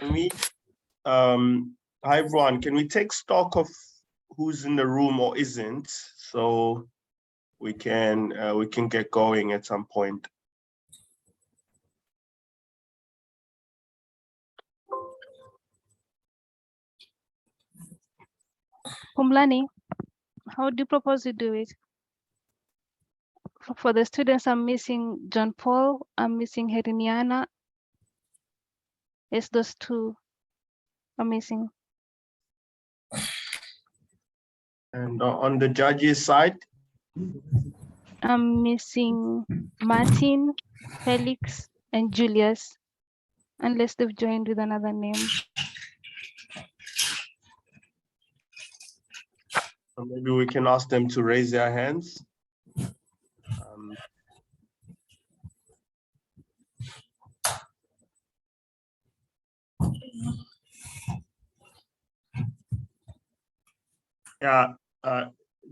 Can we, hi everyone, can we take stock of who's in the room or isn't, so we can get going at some point. Pumlani, how do you propose to do it? For the students, I'm missing John Paul, I'm missing Heriniana. It's those two are missing. And on the judges side? I'm missing Martin, Felix, and Julius, unless they've joined with another name. Or maybe we can ask them to raise their hands. Yeah,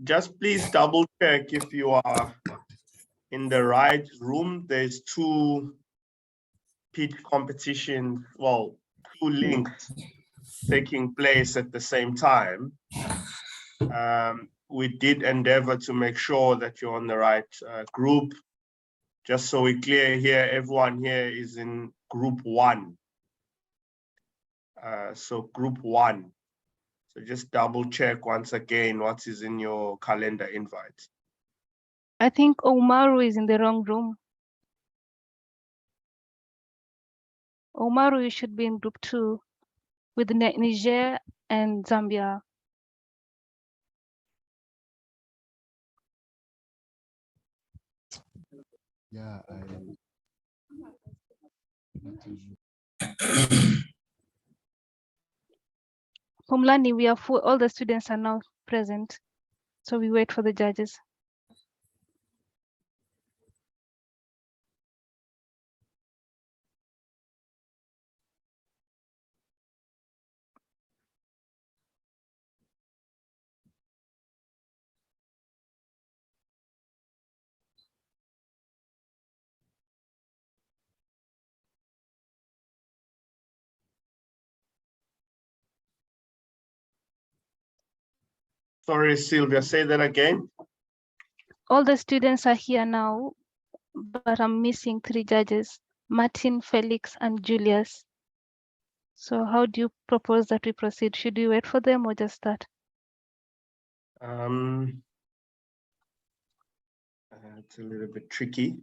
just please double check if you are in the right room. There's two pitch competition, well, two links taking place at the same time. We did endeavor to make sure that you're on the right group. Just so we're clear here, everyone here is in group 1. So group 1. So just double check once again what is in your calendar invite. I think Omaru is in the wrong room. Omaru, you should be in group 2 with Niger and Zambia. Yeah, Pumlani, we are full, all the students are now present. So we wait for the judges. Sorry, Sylvia, say that again. All the students are here now, but I'm missing 3 judges, Martin, Felix, and Julius. So how do you propose that we proceed? Should we wait for them or just start? It's a little bit tricky.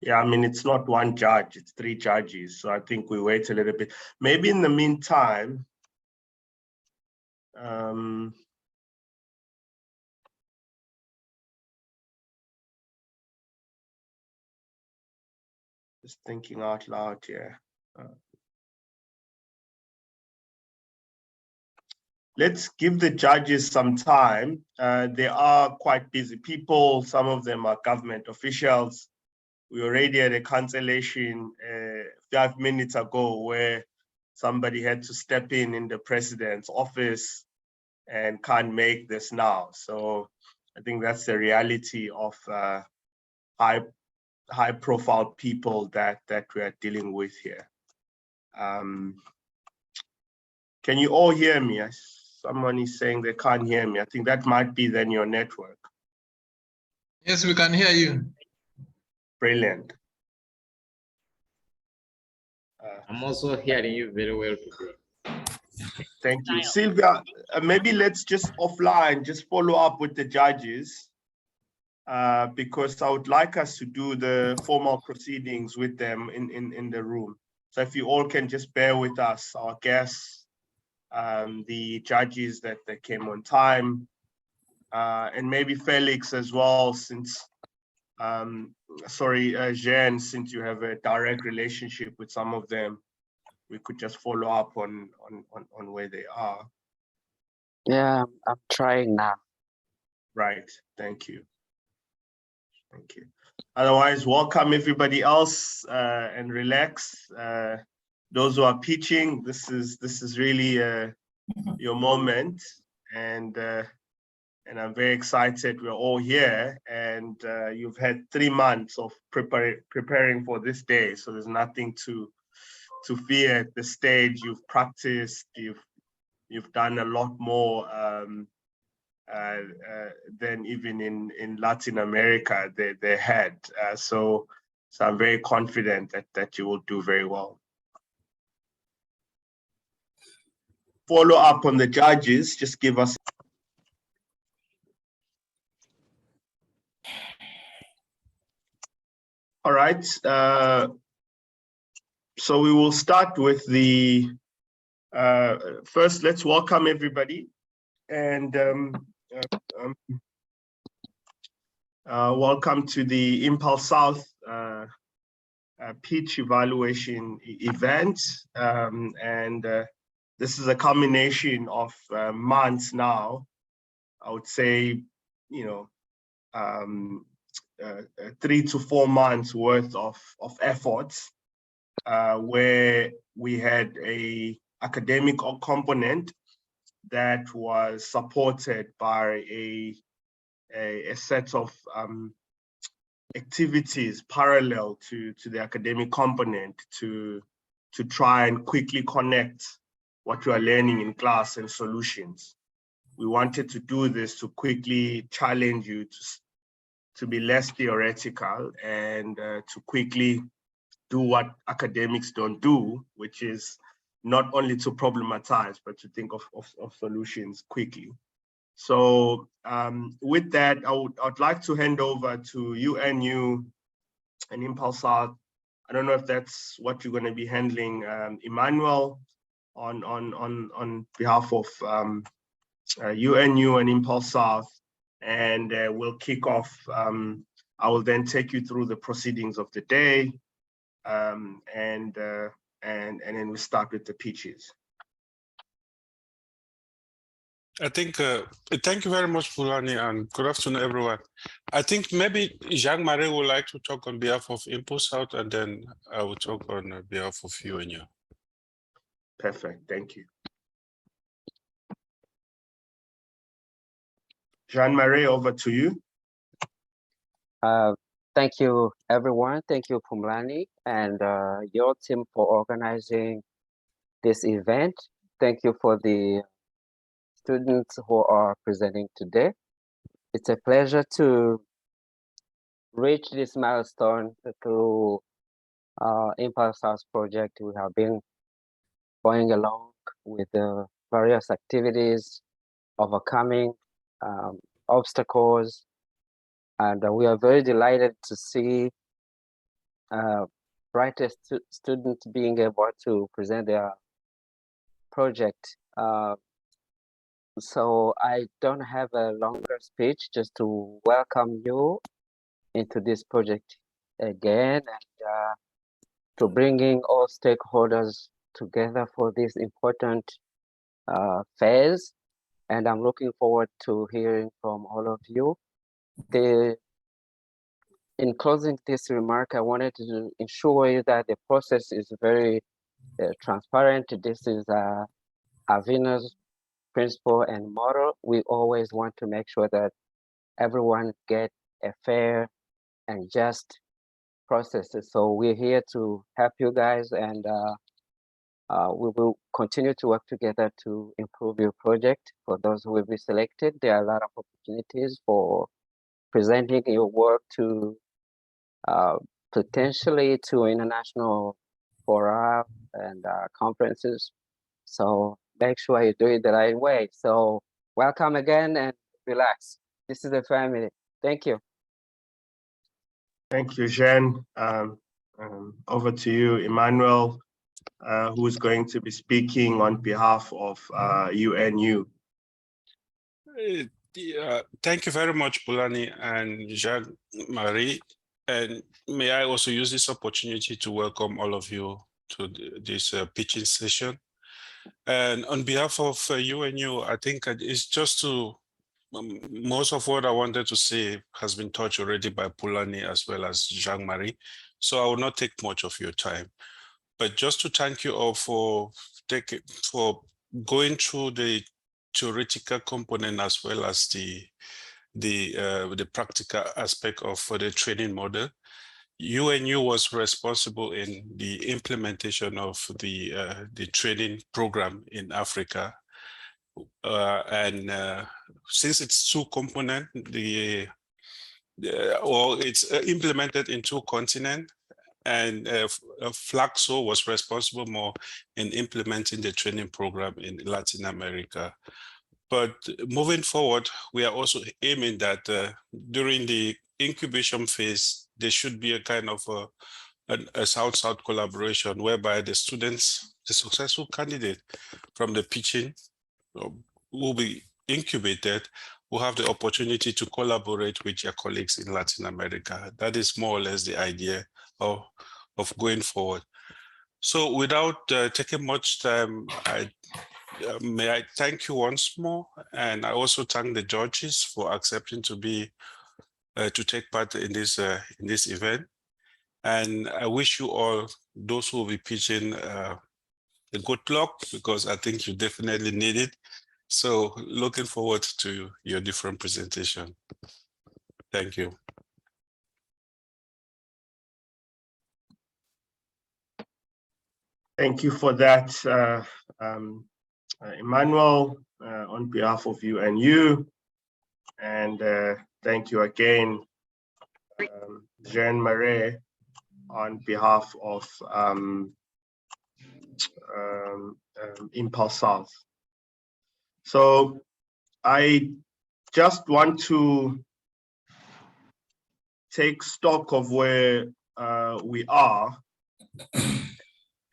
Yeah, I mean, it's not one judge, it's 3 judges. So I think we wait a little bit. Maybe in the meantime, just thinking out loud here. Let's give the judges some time. They are quite busy people. Some of them are government officials. We already had a cancellation 5 minutes ago where somebody had to step in the president's office and can't make this now. So I think that's the reality of high profile people that we are dealing with here. Can you all hear me? Someone is saying they can't hear me. I think that might be then your network. Yes, we can hear you. Brilliant. I'm also hearing you very well today. Thank you. Sylvia, maybe let's just offline, just follow up with the judges because I would like us to do the formal proceedings with them in the room. So if you all can just bear with us, our guests, the judges that came on time, and maybe Felix as well, since, sorry, Jean, since you have a direct relationship with some of them, we could just follow up on where they are. Yeah, I'm trying now. Right, thank you. Thank you. Otherwise, welcome everybody else and relax. Those who are pitching, this is really your moment, and and I'm very excited we're all here, and you've had 3 months of preparing for this day, so there's nothing to fear at this stage. You've practiced, you've done a lot more than even in Latin America they had. So I'm very confident that you will do very well. Follow up on the judges, just give us. All right, so we will start with the, first let's welcome everybody, and welcome to the Impulse South pitch evaluation event, and this is a culmination of months now. I would say, 3 to 4 months worth of efforts, where we had a academic component that was supported by a set of activities parallel to the academic component to try and quickly connect what you are learning in class and solutions. We wanted to do this to quickly challenge you to be less theoretical and to quickly do what academics don't do, which is not only to problematize, but to think of solutions quickly. So with that, I'd like to hand over to UNU and Impulse South. I don't know if that's what you're going to be handling, Emmanuel, on behalf of UNU and Impulse South, and we'll kick off. I will then take you through the proceedings of the day, and then we start with the pitches. I think, thank you very much, Fulani, and good afternoon, everyone. I think maybe Jean-Marie would like to talk on behalf of Impulse South, and then I will talk on behalf of UNU. Perfect, thank you. Jean-Marie, over to you. Thank you, everyone. Thank you, Pumlani, and your team for organizing this event. Thank you for the students who are presenting today. It's a pleasure to reach this milestone through Impulse House project. We have been going along with the various activities, overcoming obstacles, and we are very delighted to see brightest students being able to present their project. So I don't have a longer speech, just to welcome you into this project again, and to bringing all stakeholders together for this important phase. And I'm looking forward to hearing from all of you. In closing this remark, I wanted to ensure you that the process is very transparent. This is Avina's principle and model. We always want to make sure that everyone gets a fair and just process. So we're here to help you guys, and we will continue to work together to improve your project. For those who will be selected, there are a lot of opportunities for presenting your work to potentially to international fora and conferences. So make sure you do it the right way. So welcome again, and relax. This is the family. Thank you. Thank you, Jean. Over to you, Emmanuel, who is going to be speaking on behalf of UNU. Thank you very much, Bulani and Jean-Marie. And may I also use this opportunity to welcome all of you to this pitching session. And on behalf of UNU, I think it's just to, most of what I wanted to say has been touched already by Pulani as well as Jean-Marie. So I will not take much of your time, but just to thank you all for going through the theoretical component as well as the practical aspect of the training model. UNU was responsible in the implementation of the training program in Africa. Since it's two component, it's implemented in two continents, and Flaxo was responsible more in implementing the training program in Latin America. But moving forward, we are also aiming that during the incubation phase, there should be a kind of a South-South collaboration whereby the students, the successful candidate from the pitching will be incubated, will have the opportunity to collaborate with your colleagues in Latin America. That is more or less the idea of going forward. So without taking much time, may I thank you once more, and I also thank the judges for accepting to take part in this event. And I wish you all, those who will be pitching, a good luck, because I think you definitely need it. So looking forward to your different presentation. Thank you. Thank you for that, Emmanuel, on behalf of UNU. And thank you again, Jean-Marie, on behalf of Impulse South. So I just want to take stock of where we are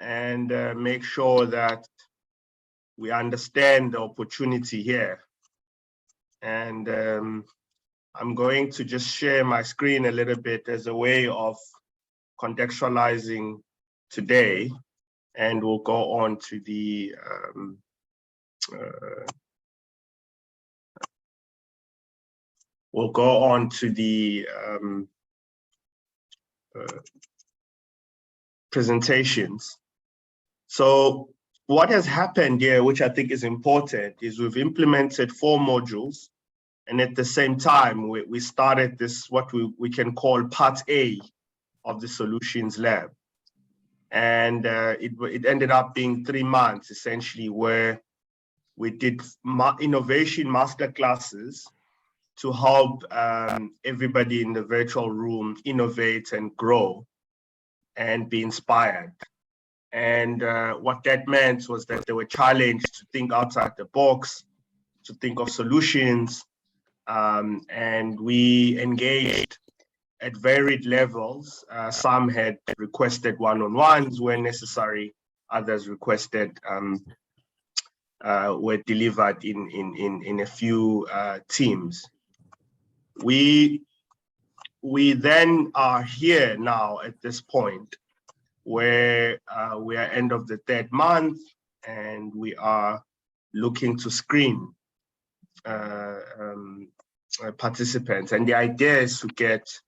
and make sure that we understand the opportunity here. And I'm going to just share my screen a little bit as a way of contextualizing today, and we'll go on to the presentations. So what has happened here, which I think is important, is we've implemented 4 modules, and at the same time, we started this, what we can call part A of the Solutions Lab. And it ended up being 3 months, essentially, where we did innovation masterclasses to help everybody in the virtual room innovate and grow and be inspired. And what that meant was that they were challenged to think outside the box, to think of solutions, and we engaged at varied levels. Some had requested one-on-ones where necessary, others requested were delivered in a few teams. We then are here now at this point where we are end of the 3rd month, and we are looking to screen participants. And the idea is to get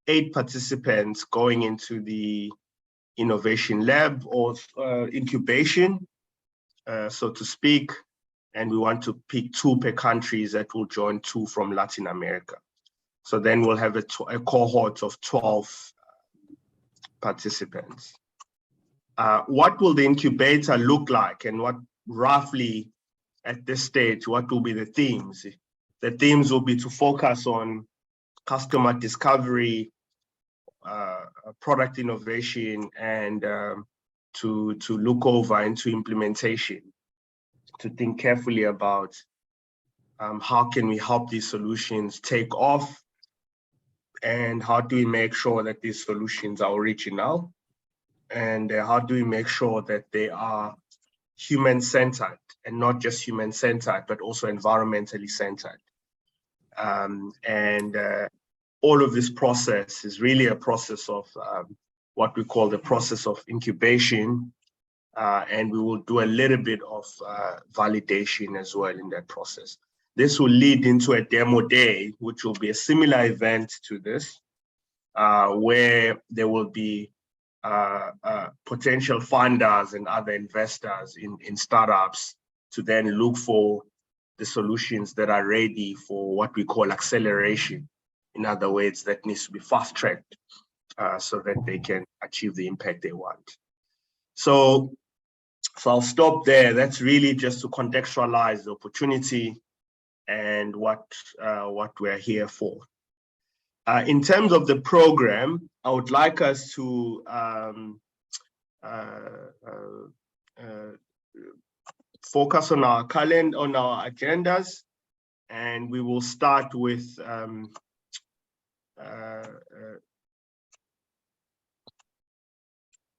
8 participants going into the innovation lab or incubation, so to speak. And we want to pick 2 per countries that will join 2 from Latin America. So then we'll have a cohort of 12 participants. What will the incubator look like, and what roughly at this stage, what will be the themes? The themes will be to focus on customer discovery, product innovation, and to look over into implementation, to think carefully about how can we help these solutions take off, and how do we make sure that these solutions are original, and how do we make sure that they are human-centered, and not just human-centered, but also environmentally centered. All of this process is really a process of what we call the process of incubation, and we will do a little bit of validation as well in that process. This will lead into a demo day, which will be a similar event to this, where there will be potential funders and other investors in startups to then look for the solutions that are ready for what we call acceleration. In other words, that needs to be fast-tracked so that they can achieve the impact they want. So I'll stop there. That's really just to contextualize the opportunity and what we're here for. In terms of the program, I would like us to focus on our calendar, on our agendas, and we will start with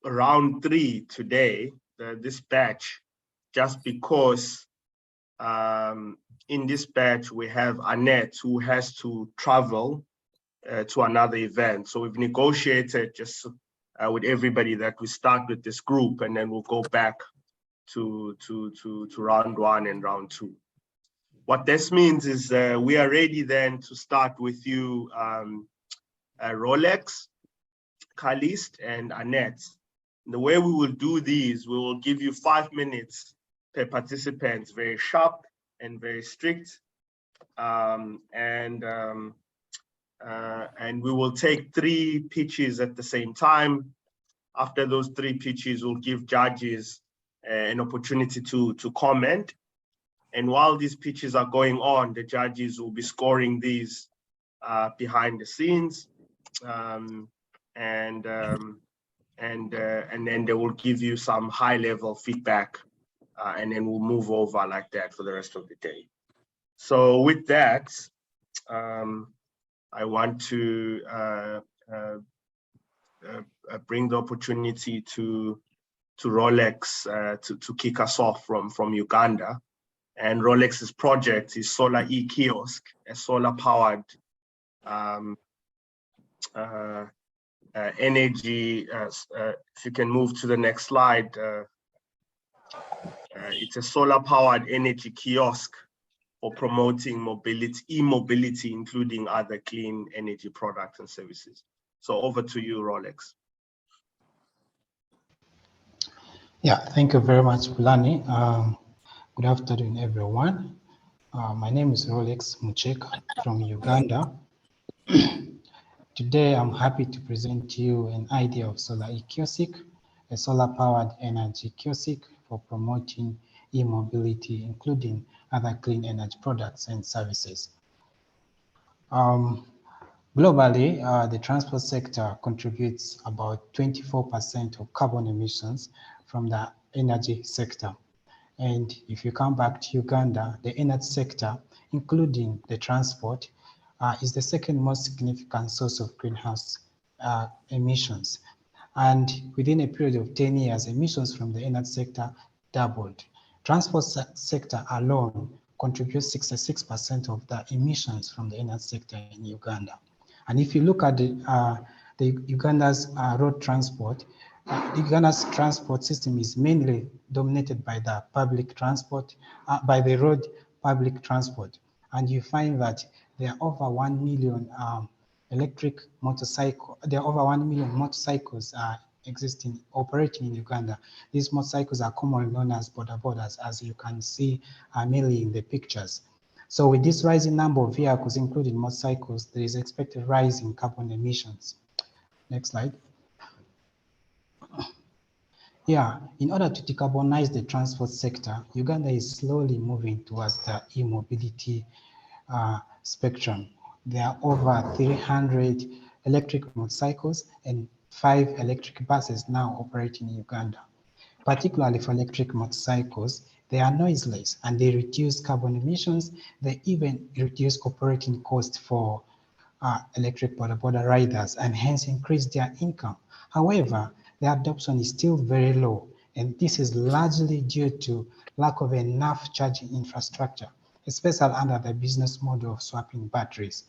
round 3 today, this batch, just because in this batch we have Annette who has to travel to another event. So we've negotiated just with everybody that we start with this group and then we'll go back to round 1 and round 2. What this means is we are ready then to start with you, Rolex, Caliste, and Annette. The way we will do these, we will give you 5 minutes per participant, very sharp and very strict. And we will take 3 pitches at the same time. After those 3 pitches, we'll give judges an opportunity to comment. And while these pitches are going on, the judges will be scoring these behind the scenes. And then they will give you some high-level feedback, and then we'll move over like that for the rest of the day. So with that, I want to bring the opportunity to Rolex to kick us off from Uganda. And Rolex's project is Solar E-Kiosk, a solar-powered energy. If you can move to the next slide, it's a solar-powered energy kiosk for promoting mobility, e-mobility, including other clean energy products and services. So over to you, Rolex. Yeah, thank you very much, Bulani. Good afternoon, everyone. My name is Rolex Mucheka from Uganda. Today, I'm happy to present to you an idea of Solar E-Kiosk, a solar-powered energy kiosk for promoting e-mobility, including other clean energy products and services. Globally, the transport sector contributes about 24% of carbon emissions from the energy sector. And if you come back to Uganda, the energy sector, including the transport, is the second most significant source of greenhouse emissions. And within a period of 10 years, emissions from the energy sector doubled. Transport sector alone contributes 66% of the emissions from the energy sector in Uganda. And if you look at the Uganda's road transport, Uganda's transport system is mainly dominated by the public transport, by the road public transport. And you find that there are over 1 million motorcycles operating in Uganda. These motorcycles are commonly known as border borders, as you can see mainly in the pictures. So with this rising number of vehicles, including motorcycles, there is expected rise in carbon emissions. Next slide. Yeah, in order to decarbonize the transport sector, Uganda is slowly moving towards the e-mobility spectrum. There are over 300 electric motorcycles and 5 electric buses now operating in Uganda. Particularly for electric motorcycles, they are noiseless and they reduce carbon emissions. They even reduce operating costs for electric border riders and hence increase their income. However, the adoption is still very low, and this is largely due to lack of enough charging infrastructure, especially under the business model of swapping batteries.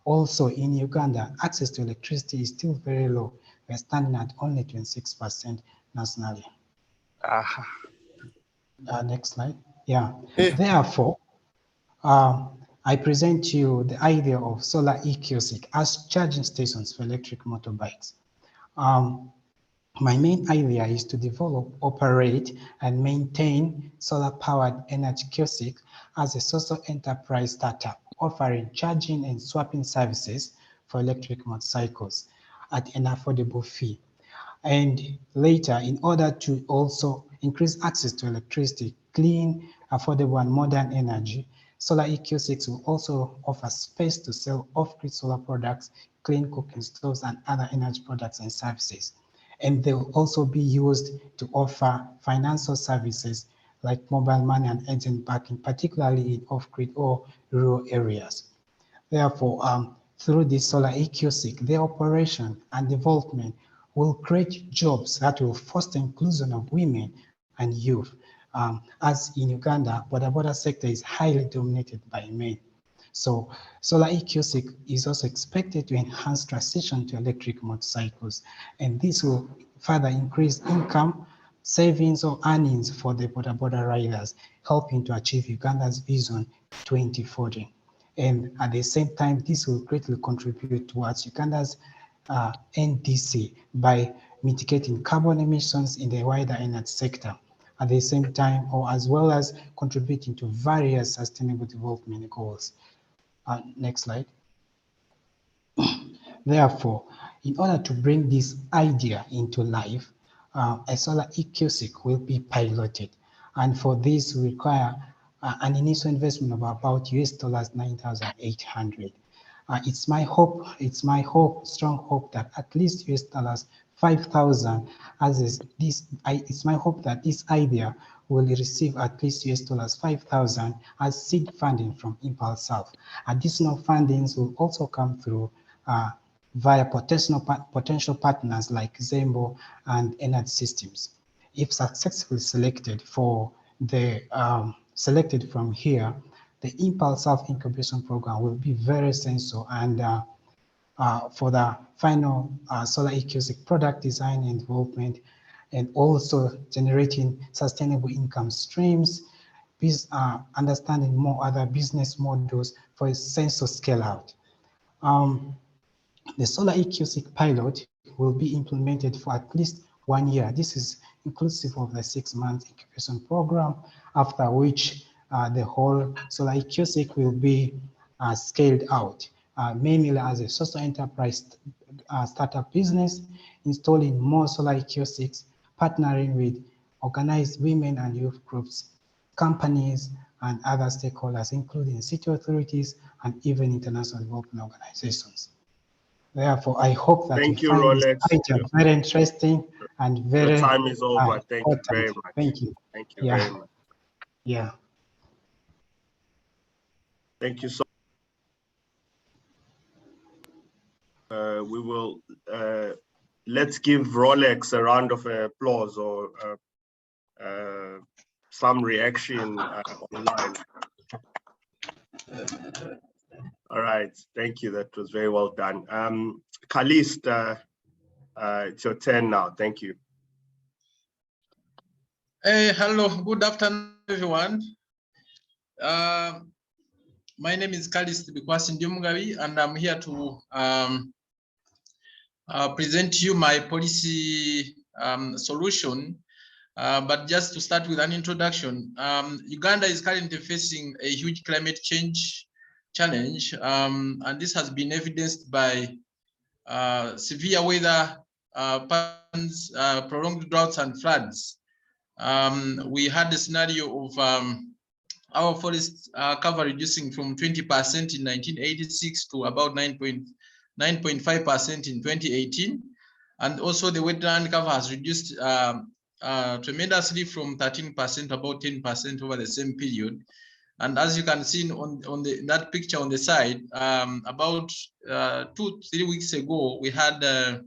Also in Uganda, access to electricity is still very low. We're standing at only 26% nationally. Next slide. Yeah. Therefore, I present to you the idea of Solar E-Kiosk as charging stations for electric motorbikes. My main idea is to develop, operate, and maintain solar-powered energy kiosks as a social enterprise startup, offering charging and swapping services for electric motorcycles at an affordable fee. And later, in order to also increase access to electricity, clean, affordable, and modern energy, solar kiosks will also offer space to sell off-grid solar products, clean cooking stoves, and other energy products and services. And they will also be used to offer financial services like mobile money and agent banking, particularly in off-grid or rural areas. Therefore, through this solar kiosk, their operation and development will create jobs that will foster inclusion of women and youth. As in Uganda, border sector is highly dominated by men. So solar kiosk is also expected to enhance transition to electric motorcycles, and this will further increase income, savings or earnings for the border riders, helping to achieve Uganda's vision 2040. And at the same time, this will greatly contribute towards Uganda's NDC by mitigating carbon emissions in the wider energy sector. At the same time, or as well as contributing to various sustainable development goals. Next slide. Therefore, in order to bring this idea into life, a solar kiosk will be piloted. And for this, we require an initial investment of about US $9,800. It's my hope, strong hope that at least US $5,000 it's my hope that this idea will receive at least US $5,000 as seed funding from Impulse South. Additional fundings will also come through via potential partners like Zembo and Energy Systems. If successfully selected selected from here, the Impulse South Incubation Program will be very essential and for the final solar kiosk product design and development, and also generating sustainable income streams, understanding more other business models for a sense of scale out. The solar kiosk pilot will be implemented for at least 1 year. This is inclusive of the 6-month incubation program, after which the whole solar kiosk will be scaled out, mainly as a social enterprise startup business, installing more solar kiosks, partnering with organized women and youth groups, companies, and other stakeholders, including city authorities and even international development organizations. Therefore, I hope that Thank you you, find Rolex. this item very interesting and very Your time is over. Thank you very important. much. Thank you. Thank you very much. Yeah. Thank you so much. We will let's give Rolex a round of applause or some reaction online. All right, thank you. That was very well done. Caliste, it's your turn now. Thank you. Hey, hello, good afternoon, everyone. My name is Caliste Bikwasi Ndiumugabi, and I'm here to present to you my policy solution. But just to start with an introduction, Uganda is currently facing a huge climate change challenge, and this has been evidenced by severe weather patterns, prolonged droughts and floods. We had a scenario of our forest cover reducing from 20% in 1986 to about 9.5% in 2018. And also the wetland cover has reduced tremendously from 13%, about 10% over the same period. And as you can see on that picture on the side, about 2-3 weeks ago, we had a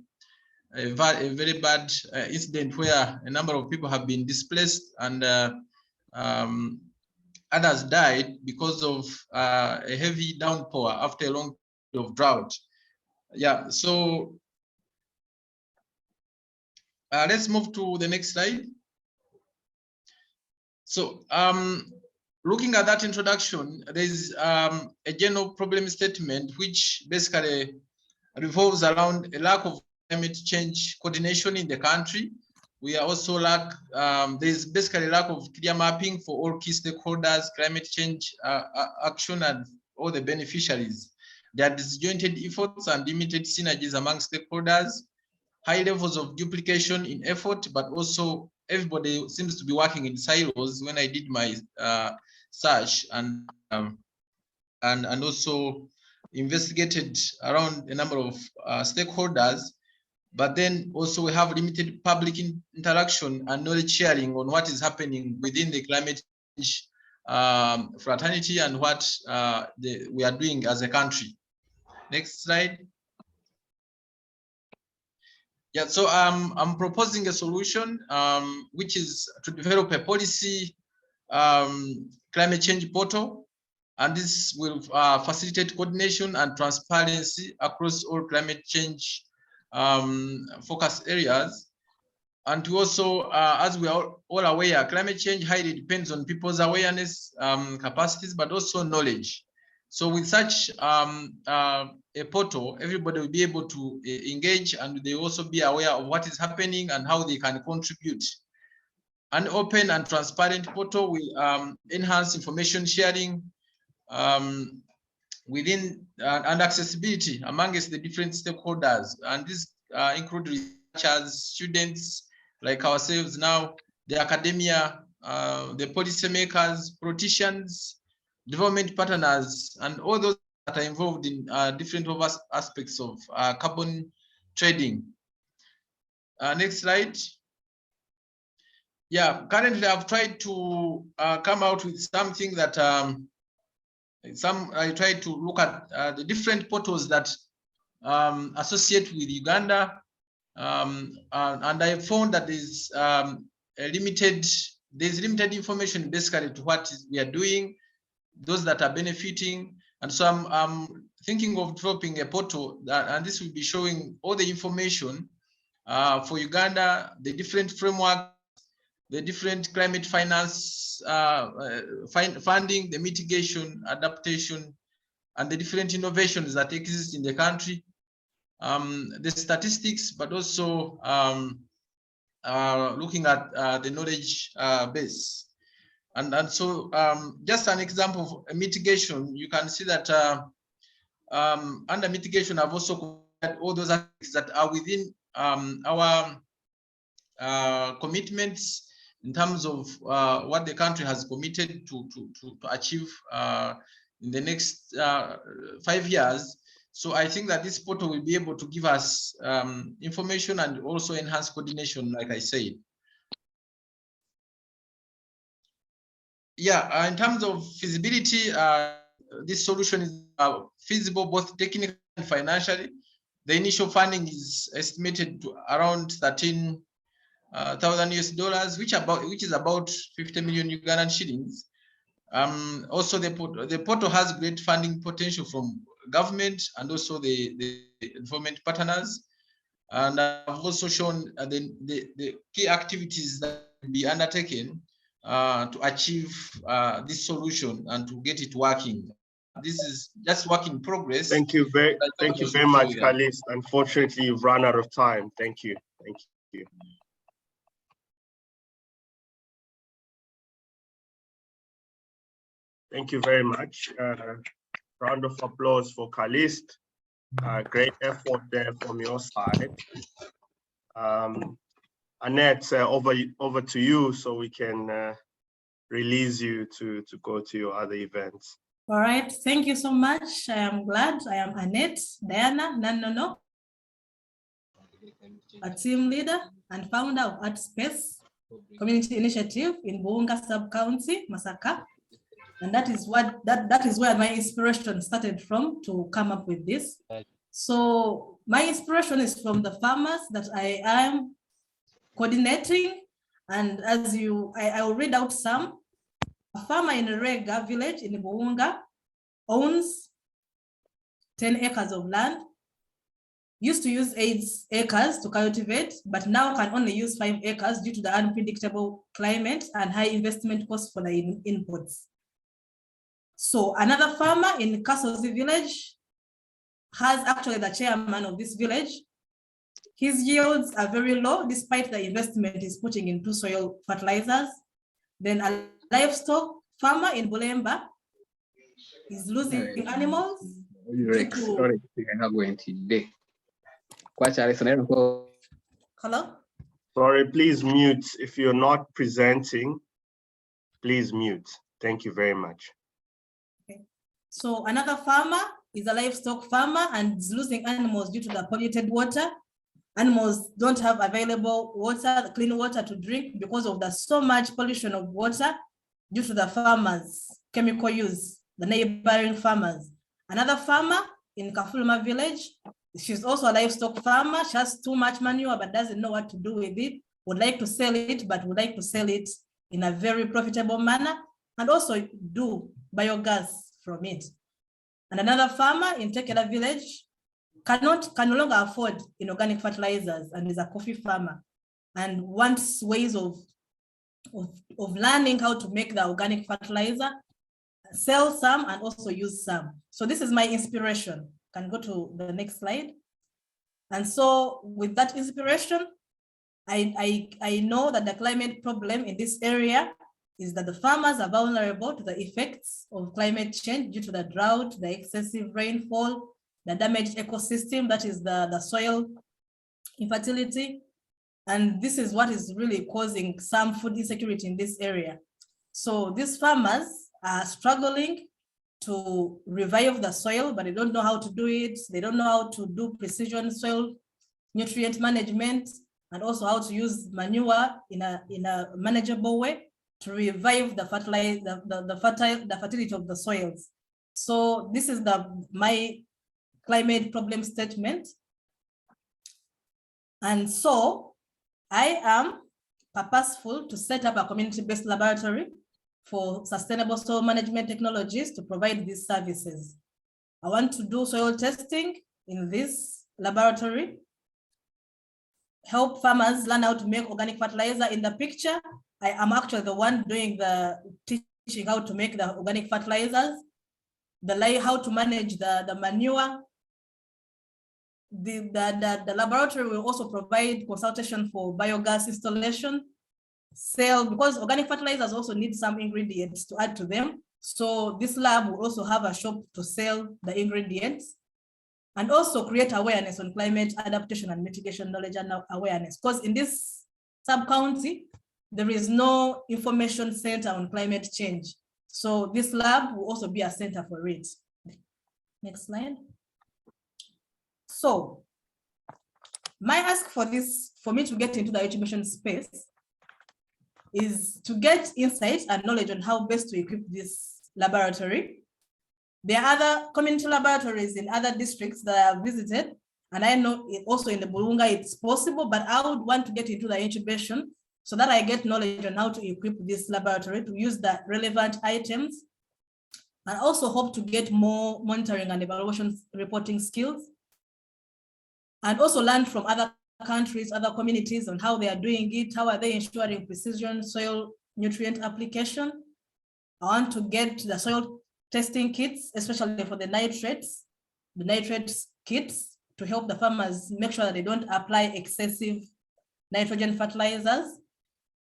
very bad incident where a number of people have been displaced and others died because of a heavy downpour after a long period of drought. Yeah, so let's move to the next slide. So looking at that introduction, there's a general problem statement which basically revolves around a lack of climate change coordination in the country. We are also there's basically lack of clear mapping for all key stakeholders, climate change action, and all the beneficiaries. There are disjointed efforts and limited synergies among stakeholders, high levels of duplication in effort, but also everybody seems to be working in silos when I did my search, and also investigated around a number of stakeholders. But then also we have limited public interaction and knowledge sharing on what is happening within the climate change fraternity and what we are doing as a country. Next slide. Yeah, so I'm proposing a solution which is to develop a policy climate change portal, and this will facilitate coordination and transparency across all climate change focus areas. And to also, as we are all aware, climate change highly depends on people's awareness, capacities, but also knowledge. So with such a portal, everybody will be able to engage, and they will also be aware of what is happening and how they can contribute. An open and transparent portal will enhance information sharing within and accessibility amongst the different stakeholders, and this include researchers, students like ourselves now, the academia, the policymakers, politicians, development partners, and all those that are involved in different aspects of carbon trading. Next slide. Yeah, currently I've tried to come out with something that I tried to look at the different portals that associate with Uganda, and I found that there's limited information basically to what we are doing, those that are benefiting, and so I'm thinking of developing a portal and this will be showing all the information for Uganda, the different framework, the different climate finance funding, the mitigation, adaptation, and the different innovations that exist in the country, the statistics, but also looking at the knowledge base. And so just an example of mitigation, you can see that under mitigation, I've also got all those aspects that are within our commitments in terms of what the country has committed to achieve in the next 5 years. So I think that this portal will be able to give us information and also enhance coordination, like I said. Yeah, in terms of feasibility, this solution is feasible both technically and financially. The initial funding is estimated to around $13,000 US, which is about 50 million Ugandan shillings. Also, the portal has great funding potential from government and also the development partners. And I've also shown the key activities that will be undertaken to achieve this solution and to get it working. This is just work in progress. Thank you very much, Khalis. Unfortunately, you've run out of time. Thank you. Thank you. Thank you very much. Round of applause for Khalis. Great effort there from your side. Annette, over to you so we can release you to go to your other events. All right, thank you so much. I am glad. I am Annette Diana Nanono, a team leader and founder of Art Space Community Initiative in Buunga Sub-County, Masaka. And that is where my inspiration started from to come up with this. So my inspiration is from the farmers that I am coordinating. And as I will read out some. A farmer in a Rega village in Buunga owns 10 acres of land, used to use 8 acres to cultivate, but now can only use 5 acres due to the unpredictable climate and high investment costs for the inputs. So another farmer in Kasozi village has actually the chairman of this village, His yields are very low despite the investment he's putting into soil fertilizers. Then a livestock farmer in Bulemba is losing animals. Hello? Sorry, please mute. If you're not presenting, please mute. Thank you very much. Okay. So another farmer is a livestock farmer and is losing animals due to the polluted water. Animals don't have available water, clean water to drink because of the so much pollution of water due to the farmers' chemical use, the neighboring farmers. Another farmer in Kafuluma village, she's also a livestock farmer. She has too much manure but doesn't know what to do with it. Would like to sell it, but would like to sell it in a very profitable manner and also do biogas from it. And another farmer in Tekela village can no longer afford inorganic fertilizers and is a coffee farmer and wants ways of learning how to make the organic fertilizer, sell some and also use some. So this is my inspiration. Can go to the next slide. And so with that inspiration, I know that the climate problem in this area is that the farmers are vulnerable to the effects of climate change due to the drought, the excessive rainfall, the damaged ecosystem, that is the soil infertility. And this is what is really causing some food insecurity in this area. So these farmers are struggling to revive the soil, but they don't know how to do it. They don't know how to do precision soil nutrient management and also how to use manure in a manageable way to revive the fertility of the soils. So this is my climate problem statement. And so I am purposeful to set up a community-based laboratory for sustainable soil management technologies to provide these services. I want to do soil testing in this laboratory, help farmers learn how to make organic fertilizer. In the picture, I am actually the one doing the teaching how to make the organic fertilizers, how to manage the manure. The laboratory will also provide consultation for biogas installation, sell, because organic fertilizers also need some ingredients to add to them. So this lab will also have a shop to sell the ingredients and also create awareness on climate adaptation and mitigation knowledge and awareness. Because in this sub-county, there is no information center on climate change. So this lab will also be a center for it. Next slide. So my ask for me to get into the education space is to get insights and knowledge on how best to equip this laboratory. There are other community laboratories in other districts that I have visited, and I know also in the Burunga it's possible, but I would want to get into the incubation so that I get knowledge on how to equip this laboratory to use the relevant items, and also hope to get more monitoring and evaluation reporting skills, and also learn from other countries, other communities on how they are doing it, how are they ensuring precision soil nutrient application. I want to get the soil testing kits, especially for the nitrates kits to help the farmers make sure that they don't apply excessive nitrogen fertilizers,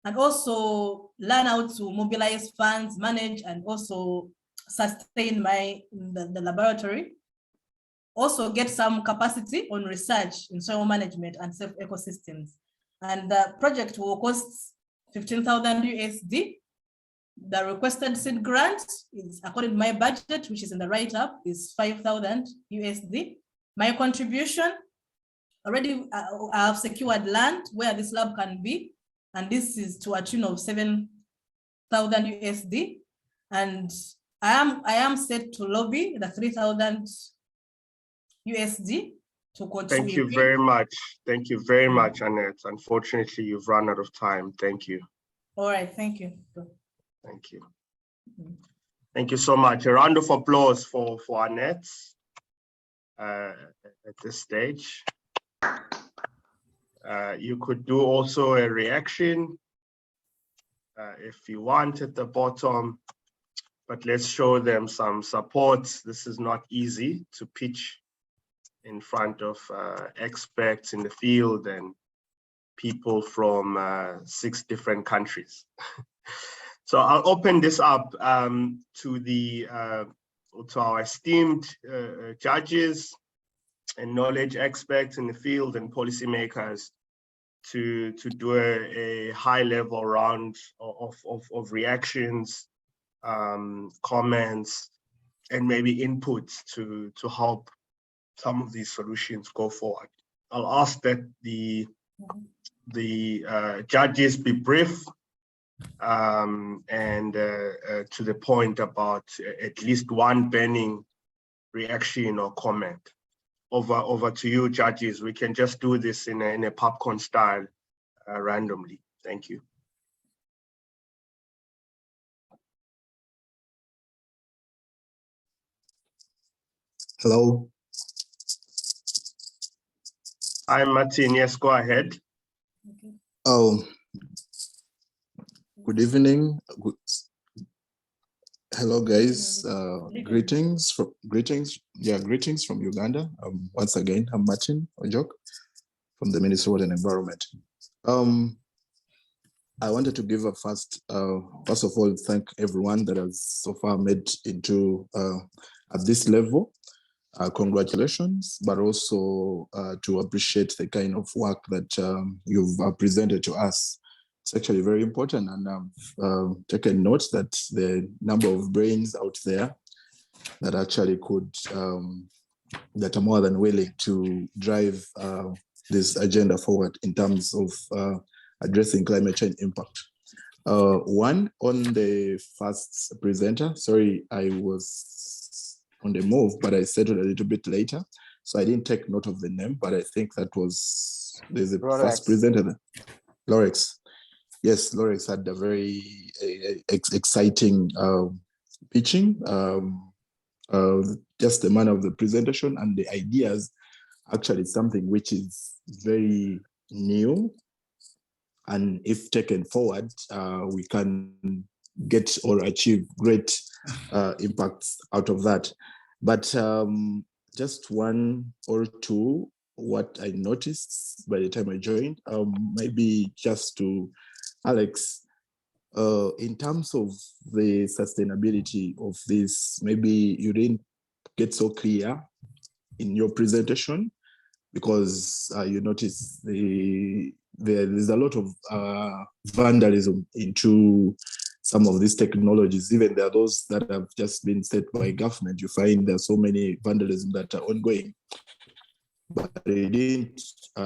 and also learn how to mobilize funds, manage, and also sustain the laboratory. Also get some capacity on research in soil management and safe ecosystems. And the project will cost 15,000 USD. The requested seed grant is, according to my budget, which is in the write-up, is 5,000 USD. My contribution, already I have secured land where this lab can be, and this is to a tune of 7,000 USD. And I am set to lobby the 3,000 USD to continue. Thank you very much. Thank you very much, Annette. Unfortunately, you've run out of time. Thank you. All right, thank you. Thank you. Thank you so much. A round of applause for Annette at this stage. You could do also a reaction if you want at the bottom, but let's show them some support. This is not easy to pitch in front of experts in the field and people from 6 different countries. So I'll open this up to our esteemed judges and knowledge experts in the field and policymakers to do a high-level round of reactions, comments, and maybe inputs to help some of these solutions go forward. I'll ask that the judges be brief and to the point about at least one burning reaction or comment. Over to you, judges. We can just do this in a popcorn style randomly. Thank you. Hello. Hi, Martin. Yes, go ahead. Oh, good evening. Hello, guys. Greetings from Uganda. Once again, I'm Martin Ojok from the Ministry of Water and Environment. I wanted to give a first of all, thank everyone that has so far made into at this level. Congratulations, but also to appreciate the kind of work that you've presented to us. It's actually very important, and I've taken note that the number of brains out there that actually could, that are more than willing to drive this agenda forward in terms of addressing climate change impact. One, on the first presenter, sorry, I was on the move, but I settled a little bit later, so I didn't take note of the name, but I think that was, there's a first presenter, Lorex. Yes, Lorex had a very exciting pitching, just the manner of the presentation and the ideas, actually something which is very new. And if taken forward, we can get or achieve great impacts out of that. But just one or two, what I noticed by the time I joined, maybe just to Alex, in terms of the sustainability of this, maybe you didn't get so clear in your presentation, because you notice there's a lot of vandalism into some of these technologies. Even there are those that have just been set by government. You find there's so many vandalism that are ongoing, but they didn't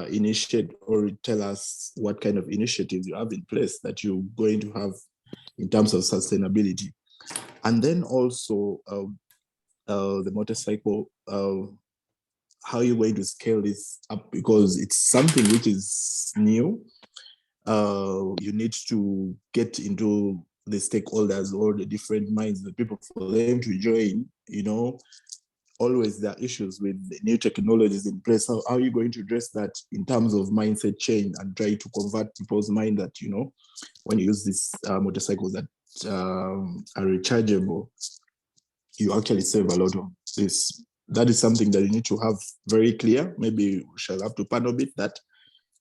initiate or tell us what kind of initiatives you have in place that you're going to have in terms of sustainability. And then also the motorcycle, how are you going to scale this up? Because it's something which is new. You need to get into the stakeholders or the different minds, the people, for them to join, you know. Always there are issues with the new technologies in place. How are you going to address that in terms of mindset change and try to convert people's mind that, you know, when you use these motorcycles that are rechargeable, you actually save a lot of this. That is something that you need to have very clear. Maybe we shall have to panel bit that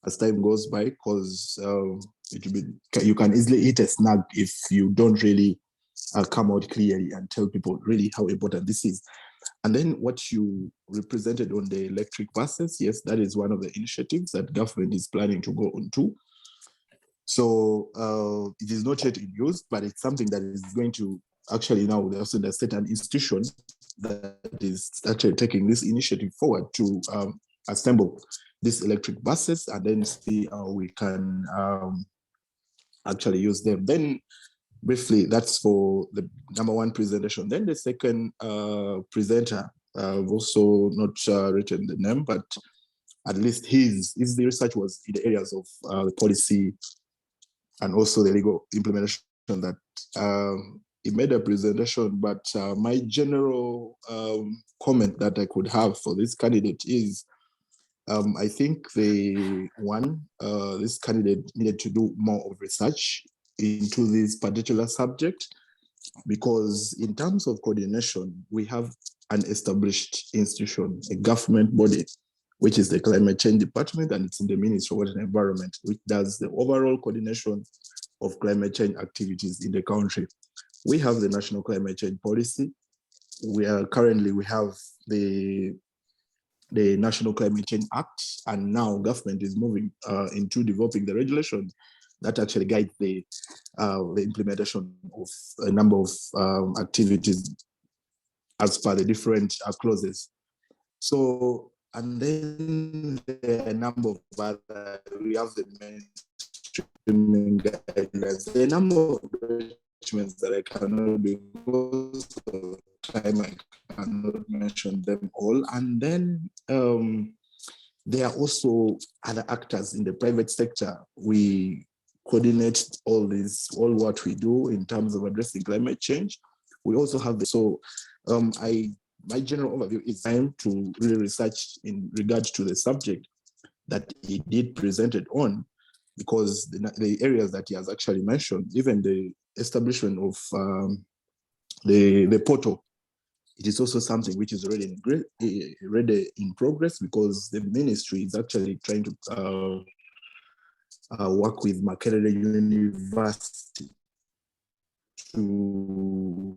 as time goes by, because it will be, you can easily hit a snag if you don't really come out clearly and tell people really how important this is. And then what you represented on the electric buses, yes, that is one of the initiatives that government is planning to go on to. So it is not yet in use, but it's something that is going to actually now, there's a certain institution that is actually taking this initiative forward to assemble these electric buses and then see how we can actually use them. Then briefly, that's for the number one presentation. Then the second presenter, I've also not written the name, but at least his the research was in the areas of the policy and also the legal implementation that he made a presentation. But my general comment that I could have for this candidate is, I think this candidate needed to do more of research into this particular subject, because in terms of coordination, we have an established institution, a government body, which is the Climate Change Department, and it's in the Ministry of Water and Environment, which does the overall coordination of climate change activities in the country. We have the National Climate Change Policy. We have the National Climate Change Act, and now government is moving into developing the regulations that actually guide the implementation of a number of activities as per the different clauses. So, and then there are a number of other, we have the mainstreaming guidelines, there are a number of documents that I cannot do because of time, I cannot mention them all. And then there are also other actors in the private sector. We coordinate all what we do in terms of addressing climate change. We also have my general overview is time to really research in regards to the subject that he did presented on, because the areas that he has actually mentioned, even the establishment of the portal, it is also something which is already in progress, because the ministry is actually trying to work with Makerere University to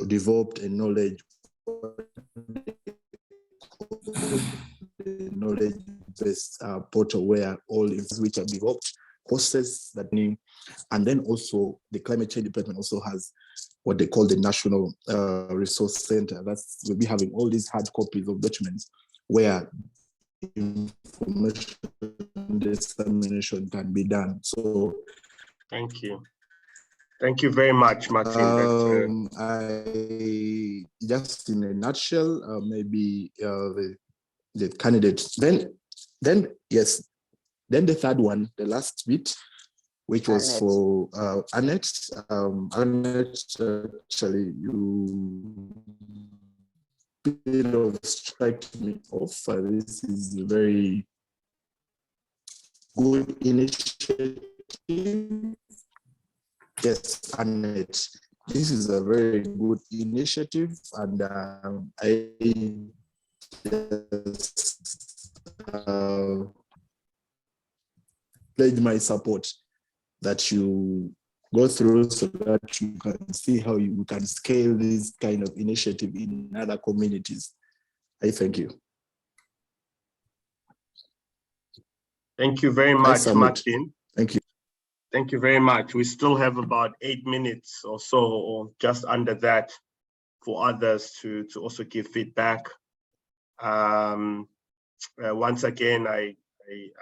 develop a knowledge-based portal where all information which are developed, process that name, and then also the Climate Change Department also has what they call the National Resource Center. We'll be having all these hard copies of documents where information dissemination can be done. So thank you. Thank you very much, Martin. Just in a nutshell, maybe the candidates. Then yes. Then the third one, the last bit, which was Annette. For Annette. Annette, actually, you bit of strike me off. This is a very good initiative. Yes, Annette, this is a very good initiative, and I just pledge my support that you go through so that you can see how you can scale this kind of initiative in other communities. I thank you. Thank you very much, Martin. Thank you. Thank you very much. We still have about 8 minutes or so, or just under that, for others to also give feedback. Once again, I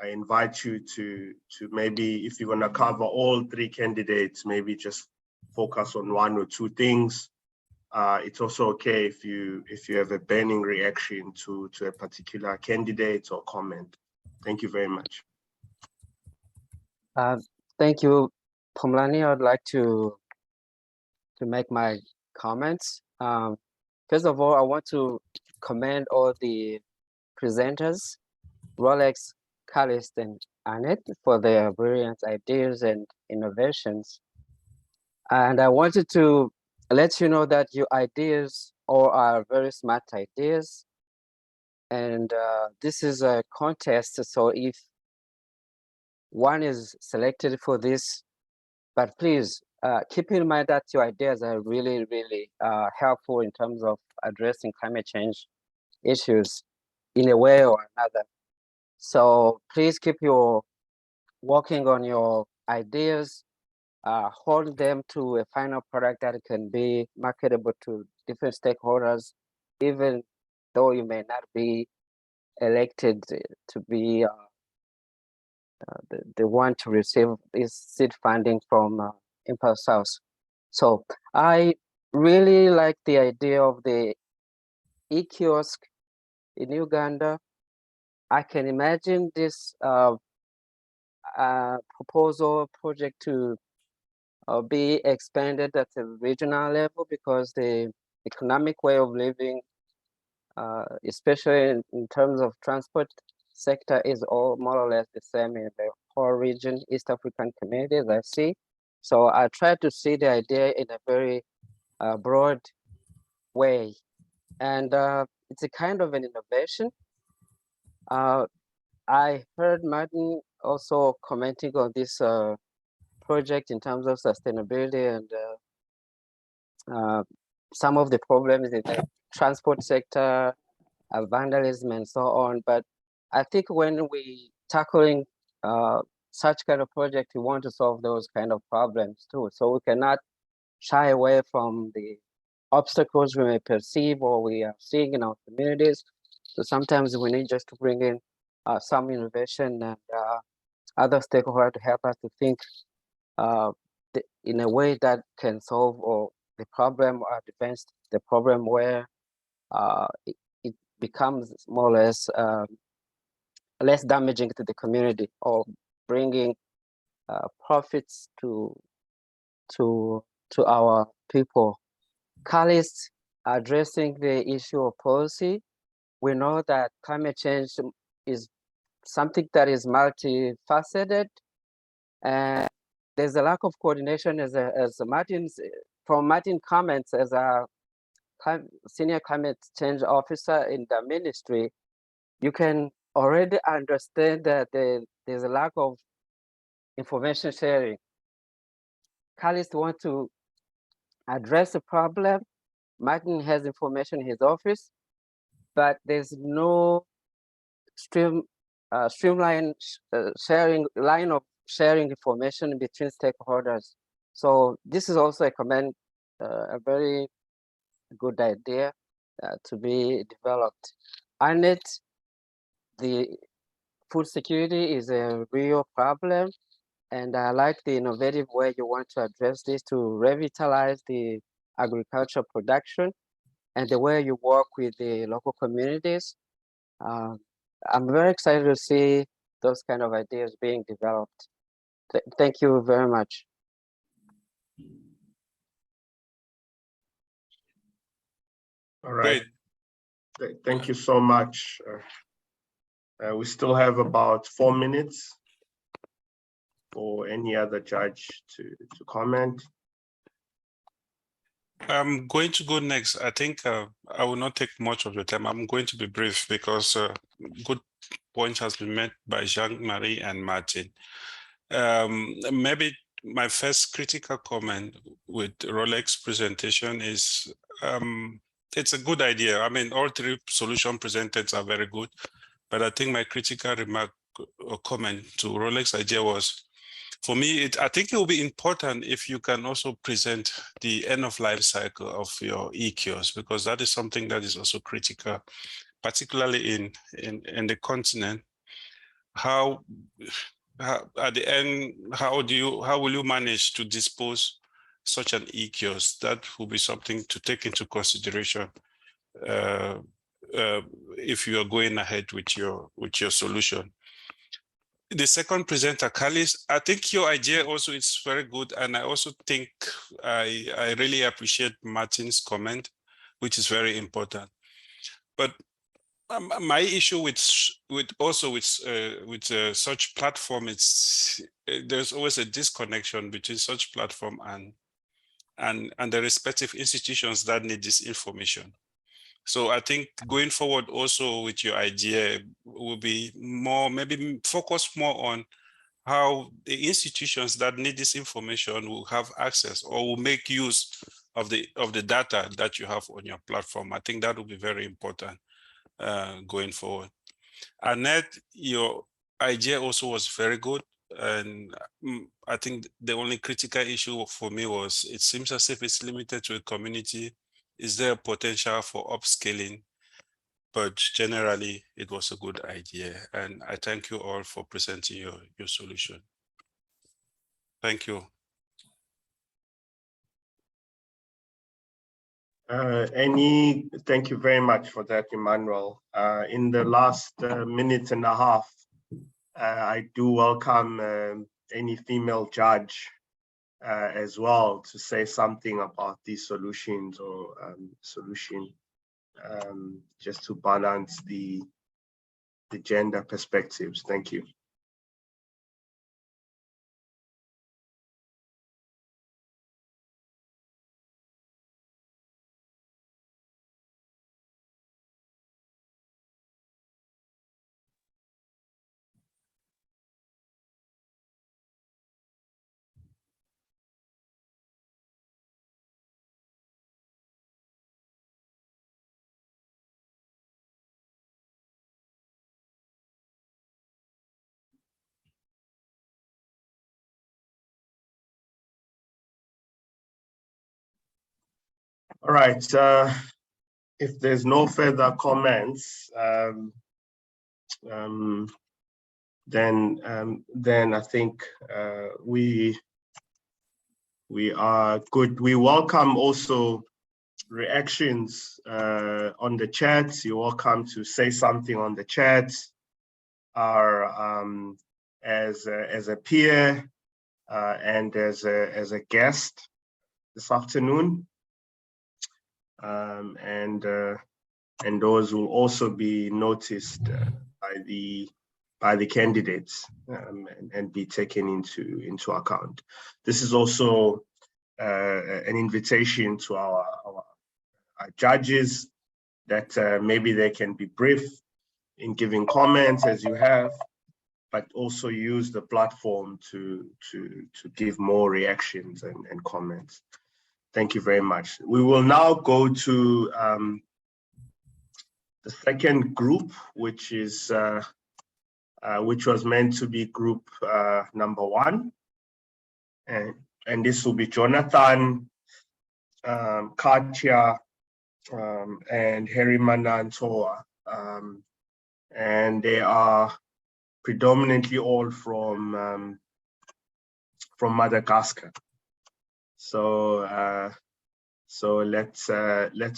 invite you to maybe, if you want to cover all 3 candidates, maybe just focus on 1 or 2 things. It's also okay if you have a burning reaction to a particular candidate or comment. Thank you very much. Thank you, Phumlani. I would like to make my comments. First of all, I want to commend all the presenters, Rolex, Calist, and Annette, for their brilliant ideas and innovations. And I wanted to let you know that your ideas all are very smart ideas. And this is a contest, so if one is selected for this, but please keep in mind that your ideas are really, really helpful in terms of addressing climate change issues in a way or another. So please keep working on your ideas, hold them to a final product that can be marketable to different stakeholders, even though you may not be elected to be the one to receive this seed funding from Impulse South. So I really like the idea of the e-kiosk in Uganda. I can imagine this proposal project to be expanded at a regional level, because the economic way of living, especially in terms of transport sector, is all more or less the same in the whole region, East African communities, I see. So I try to see the idea in a very broad way. And it's a kind of an innovation. I heard Martin also commenting on this project in terms of sustainability and some of the problems in the transport sector, vandalism and so on. But I think when we tackling such kind of project, we want to solve those kind of problems too. So we cannot shy away from the obstacles we may perceive or we are seeing in our communities. So sometimes we need just to bring in some innovation and other stakeholders to help us to think in a way that can solve or the problem or advance the problem where it becomes more or less damaging to the community or bringing profits to our people. Callis addressing the issue of policy. We know that climate change is something that is multifaceted, and there's a lack of coordination as Martin's comments as a senior climate change officer in the ministry. You can already understand that there's a lack of information sharing. Callis want to address the problem. Martin has information in his office, but there's no streamline line of sharing information between stakeholders. So this is also a very good idea to be developed. Annette, the food security is a real problem, and I like the innovative way you want to address this to revitalize the agricultural production and the way you work with the local communities. I'm very excited to see those kind of ideas being developed. Thank you very much. All right. Thank you so much. We still have about 4 minutes for any other judge to comment. I'm going to go next. I think I will not take much of your time. I'm going to be brief because good point has been made by Jean-Marie and Martin. Maybe my first critical comment with Rolex's presentation is it's a good idea. I mean, all three solutions presented are very good, but I think my critical remark or comment to Rolex's idea was, for me, I think it will be important if you can also present the end of life cycle of your e-kiosk, because that is something that is also critical, particularly in the continent. How at the end, how will you manage to dispose such an e-kiosk? That will be something to take into consideration if you are going ahead with your solution. The second presenter, Callis, I think your idea also is very good, and I also think I really appreciate Martin's comment, which is very important. But my issue with such platform, there's always a disconnection between such platform and the respective institutions that need this information. So I think going forward also with your idea will be more, maybe focus more on how the institutions that need this information will have access or will make use of the data that you have on your platform. I think that will be very important going forward. Annette, your idea also was very good. And I think the only critical issue for me was, it seems as if it's limited to a community. Is there a potential for upscaling? But generally, it was a good idea. And I thank you all for presenting your solution. Thank you. Thank you very much for that, Emmanuel. In the last minute and a half, I do welcome any female judge as well to say something about these solutions or solution, just to balance the gender perspectives. Thank you. All right. If there's no further comments, then I think we are good. We welcome also reactions on the chat. You're welcome to say something on the chat, or as a peer and as a guest this afternoon, and those will also be noticed by the candidates and be taken into account. This is also an invitation to our judges that maybe they can be brief in giving comments as you have, but also use the platform to give more reactions and comments. Thank you very much. We will now go to the second group, which is which was meant to be group number 1, and this will be Jonathan, Katya, and Harry Manantoa, and they are predominantly all from Madagascar. So let's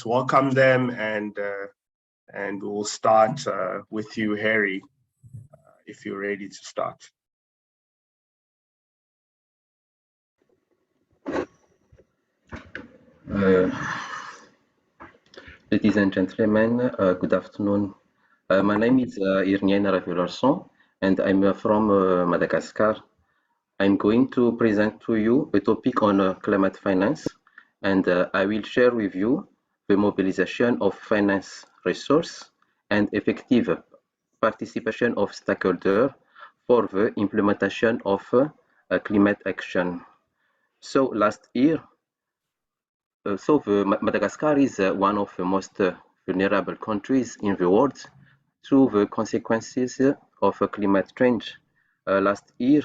welcome them, and we'll start with you, Harry, if you're ready to start. Ladies and gentlemen, good afternoon. My name is Irnien Ravularson, and I'm from Madagascar. I'm going to present to you a topic on climate finance, and I will share with you the mobilization of finance resource and effective participation of stakeholders for the implementation of climate action. So last year, Madagascar is one of the most vulnerable countries in the world to the consequences of climate change. Last year,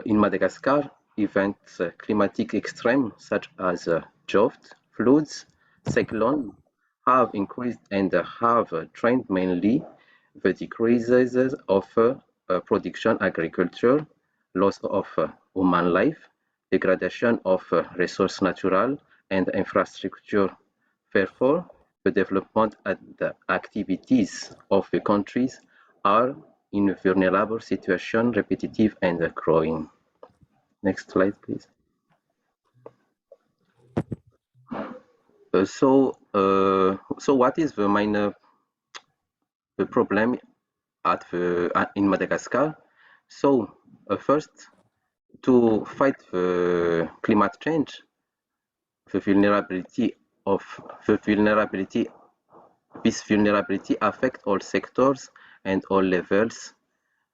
in Madagascar, events climatic extreme such as drought, floods, cyclone have increased and have trained mainly the decreases of production agriculture, loss of human life, degradation of resource natural and infrastructure. Therefore, the development and the activities of the countries are in a vulnerable situation, repetitive and growing. Next slide, please. So what is the main the problem at in Madagascar? So first, to fight the climate change, this vulnerability affects all sectors and all levels.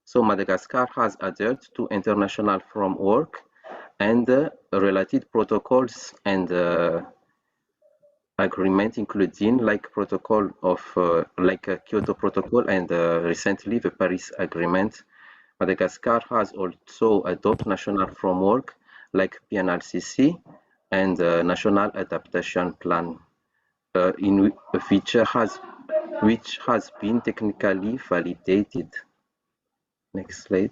So Madagascar has adhered to international framework and related protocols and agreement, including like protocol of Kyoto Protocol and recently the Paris Agreement. Madagascar has also adopted national framework like PNLCC and National Adaptation Plan, in a feature which has been technically validated. Next slide.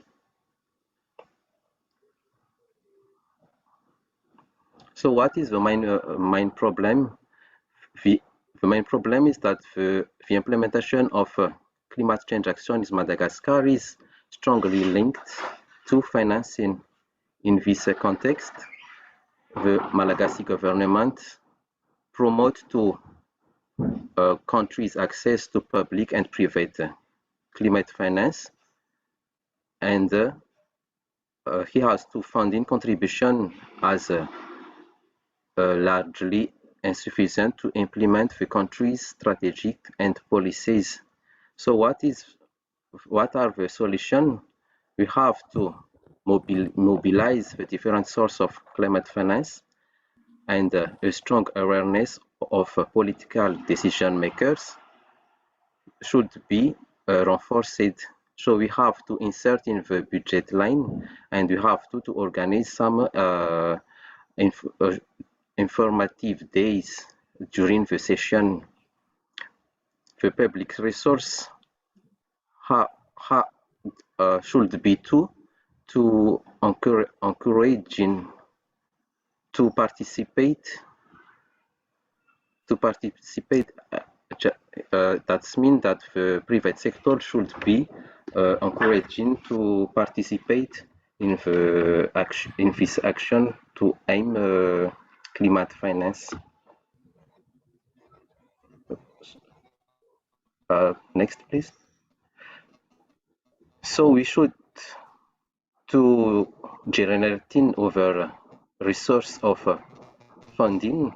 So what is the main problem? The main problem is that the implementation of climate change action in Madagascar is strongly linked to financing. In this context, the Malagasy government promotes to countries access to public and private climate finance, and he has to funding contribution as largely insufficient to implement the country's strategic and policies. So what are the solutions? We have to mobilize the different sources of climate finance and a strong awareness of political decision makers should be reinforced. So we have to insert in the budget line, and we have to organize some informative days during the session. The public resource should be to encouraging to participate. That means that the private sector should be encouraging to participate in this action to aim climate finance. Next, please. So we should to generating over resource of funding,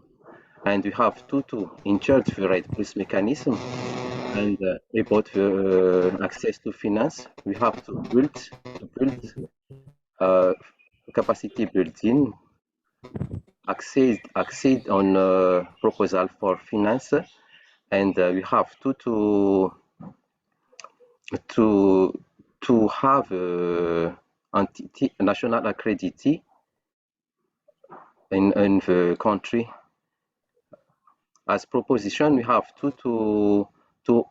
and we have to insert the right plus mechanism. And about the access to finance, we have to build capacity building, access on proposal for finance, and we have to have entity national accredity in the country. As proposition, we have to do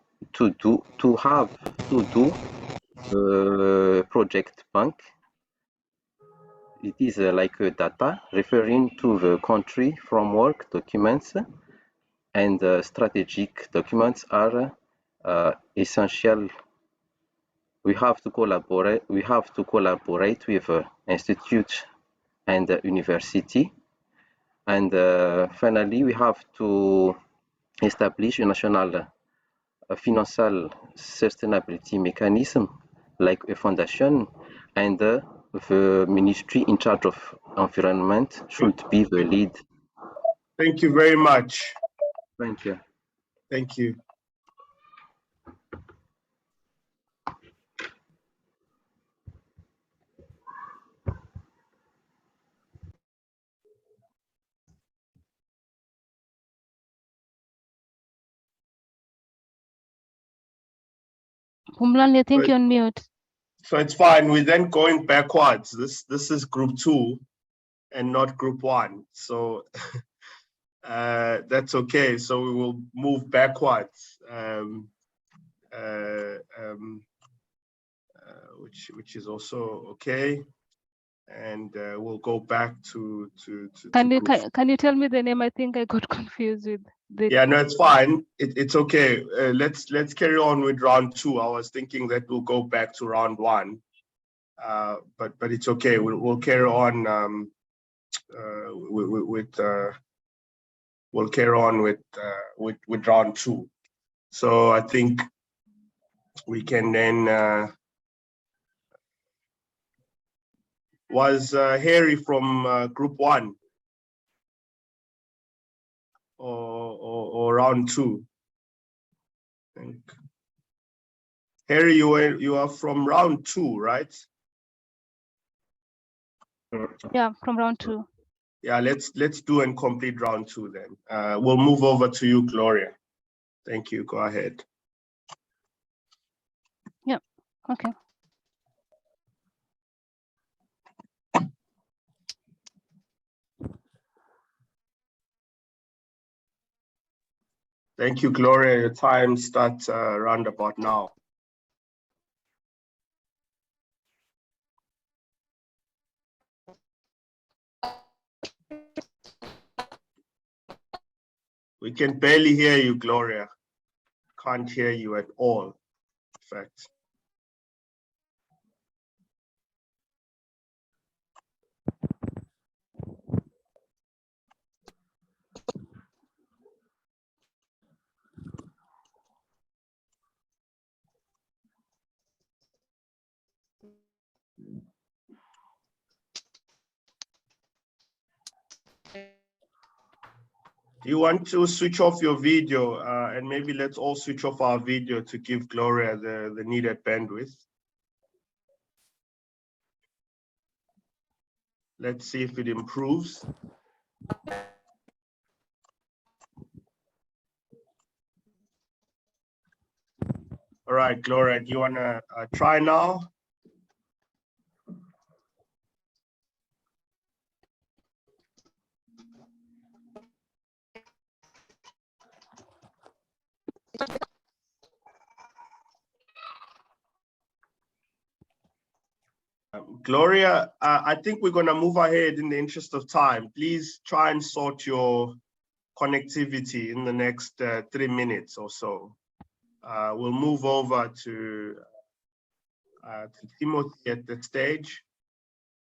project bank. It is like a data referring to the country framework documents, and strategic documents are essential. We have to collaborate. We have to collaborate with institutes and university, and finally, we have to establish a national financial sustainability mechanism, like a foundation, and the ministry in charge of environment should be the lead. Thank you very much. Thank you. Thank you. Umlani, I think you're on mute. So it's fine. We're then going backwards. This is group 2 and not group 1. So that's okay. So we will move backwards, which is also okay. And we'll go back to Can you tell me the name? I think I got confused with the. Yeah, no, it's fine. It's okay. Let's carry on with round 2. I was thinking that we'll go back to round 1, but it's okay. We'll carry on we'll carry on with round 2. So I think we can then. Was Harry from group 1 or round 2? I think. Harry, you are from round 2, right? Yeah, from round 2. Yeah, let's do and complete round 2 then. We'll move over to you, Gloria. Thank you. Go ahead. Yeah. Okay. Thank you, Gloria. Your time starts round about now. We can barely hear you, Gloria. Can't hear you at all, in fact. Do you want to switch off your video and maybe let's all switch off our video to give Gloria the needed bandwidth? Let's see if it improves. All right, Gloria, do you want to try now? Gloria, I think we're going to move ahead in the interest of time. Please try and sort your connectivity in the next 3 minutes or so. We'll move over to Timothy at that stage.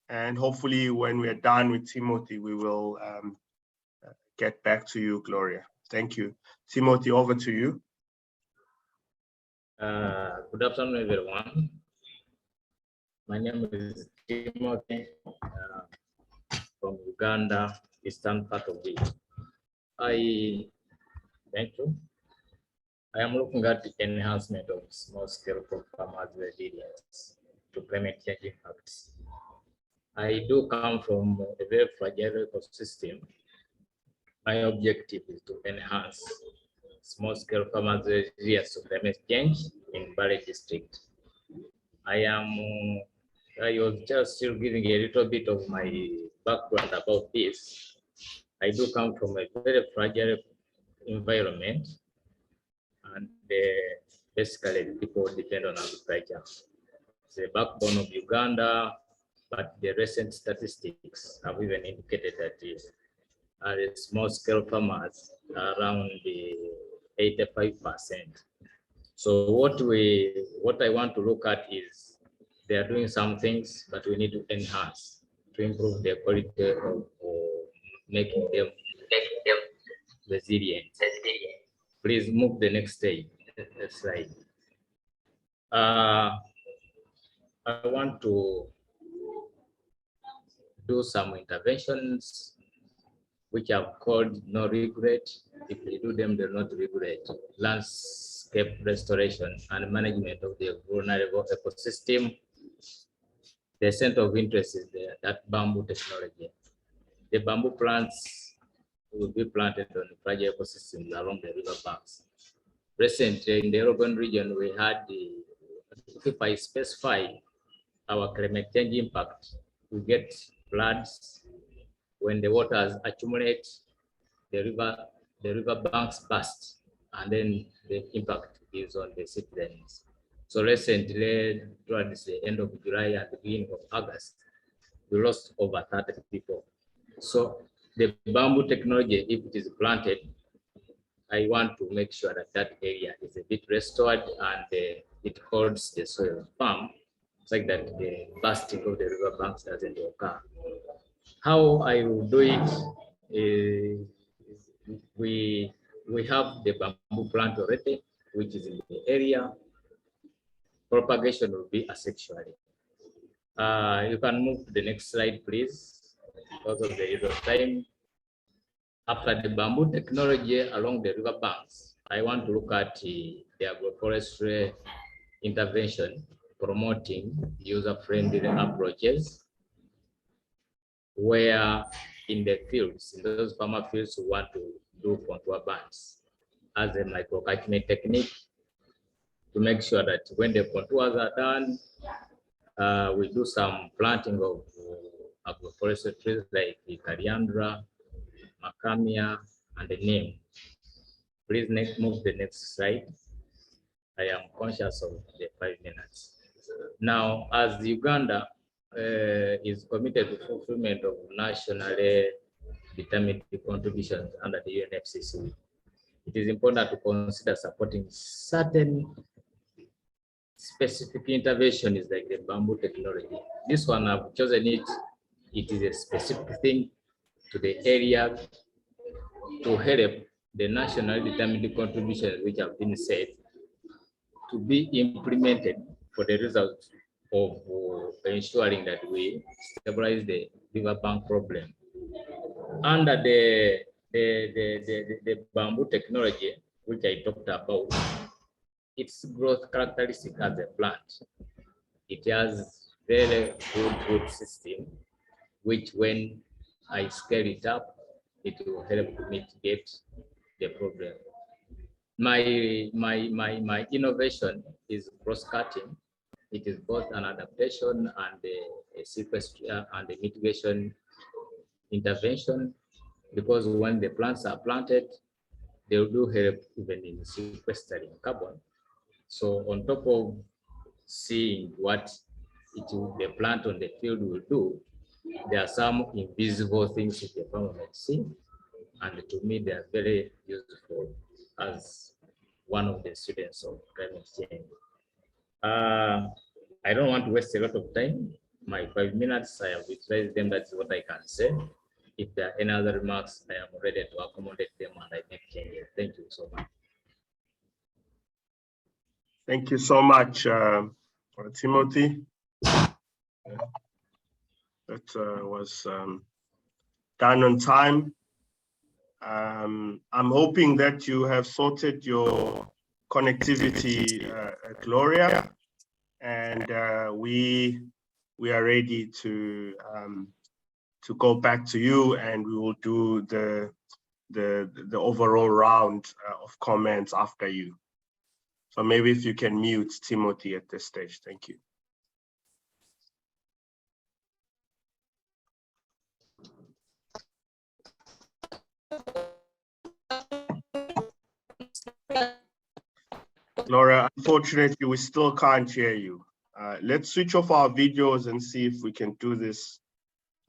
And hopefully when we're done with Timothy, we will get back to you, Gloria. Thank you. Timothy, over to you. Good afternoon, everyone. My name is Timothy from Uganda, eastern part of the. Thank you. I am looking at the enhancement of small-scale farmers' resilience to climate change impacts. I do come from a very fragile ecosystem. My objective is to enhance small-scale farmers' resilience to climate change in Bale district. I was just still giving a little bit of my background about this. I do come from a very fragile environment, and basically people depend on agriculture. It's the backbone of Uganda, but the recent statistics have even indicated that the small-scale farmers are around the 85%. So what I want to look at is they are doing some things, but we need to enhance to improve their quality of making them resilient. Please move the next slide. I want to do some interventions which I've called no regret. If we do them, they'll not regret. Landscape restoration and management of the vulnerable ecosystem. The center of interest is that bamboo technology. The bamboo plants will be planted on fragile ecosystems along the river banks. Recently, in the urban region, we had if I specify our climate change impact, we get floods. When the waters accumulate, the river banks burst, and then the impact is on the citizens. So recently, towards the end of July and the beginning of August, we lost over 30 people. So the bamboo technology, if it is planted, I want to make sure that that area is a bit restored and it holds the soil firm, so that the bursting of the river banks doesn't occur. How I will do it is we have the bamboo plant already, which is in the area. Propagation will be asexually. You can move to the next slide, please, because of the use of time. After the bamboo technology along the river banks, I want to look at the agroforestry intervention, promoting user-friendly approaches, where in the fields, in those farmer fields who want to do contour bands as a microclimate technique, to make sure that when the contours are done, we do some planting of agroforestry trees like the coriander, macadamia, and the neem. Please move the next slide. I am conscious of the 5 minutes. Now, as Uganda is committed to fulfillment of nationally determined contributions under the UNFCCC, it is important to consider supporting certain specific interventions like the bamboo technology. This one I've chosen it. It is a specific thing to the area to help the nationally determined contributions which have been said to be implemented for the result of ensuring that we stabilize the riverbank problem. Under the bamboo technology, which I talked about, its growth characteristic as a plant, it has very good root system, which when I scale it up, it will help to mitigate the problem. My innovation is cross-cutting. It is both an adaptation and a sequestration and a mitigation intervention, because when the plants are planted, they do help even in sequestering carbon. So on top of seeing what the plant on the field will do, there are some invisible things that the farmer might see. And to me, they are very useful as one of the students of climate change. I don't want to waste a lot of time. My 5 minutes, I have utilized them. That's what I can say. If there are any other remarks, I am ready to accommodate them and I make changes. Thank you so much. Thank you so much, Timothy. That was done on time. I'm hoping that you have sorted your connectivity, Gloria, and we are ready to go back to you, and we will do the overall round of comments after you. So maybe if you can mute Timothy at this stage. Thank you. Laura, unfortunately, we still can't hear you. Let's switch off our videos and see if we can do this.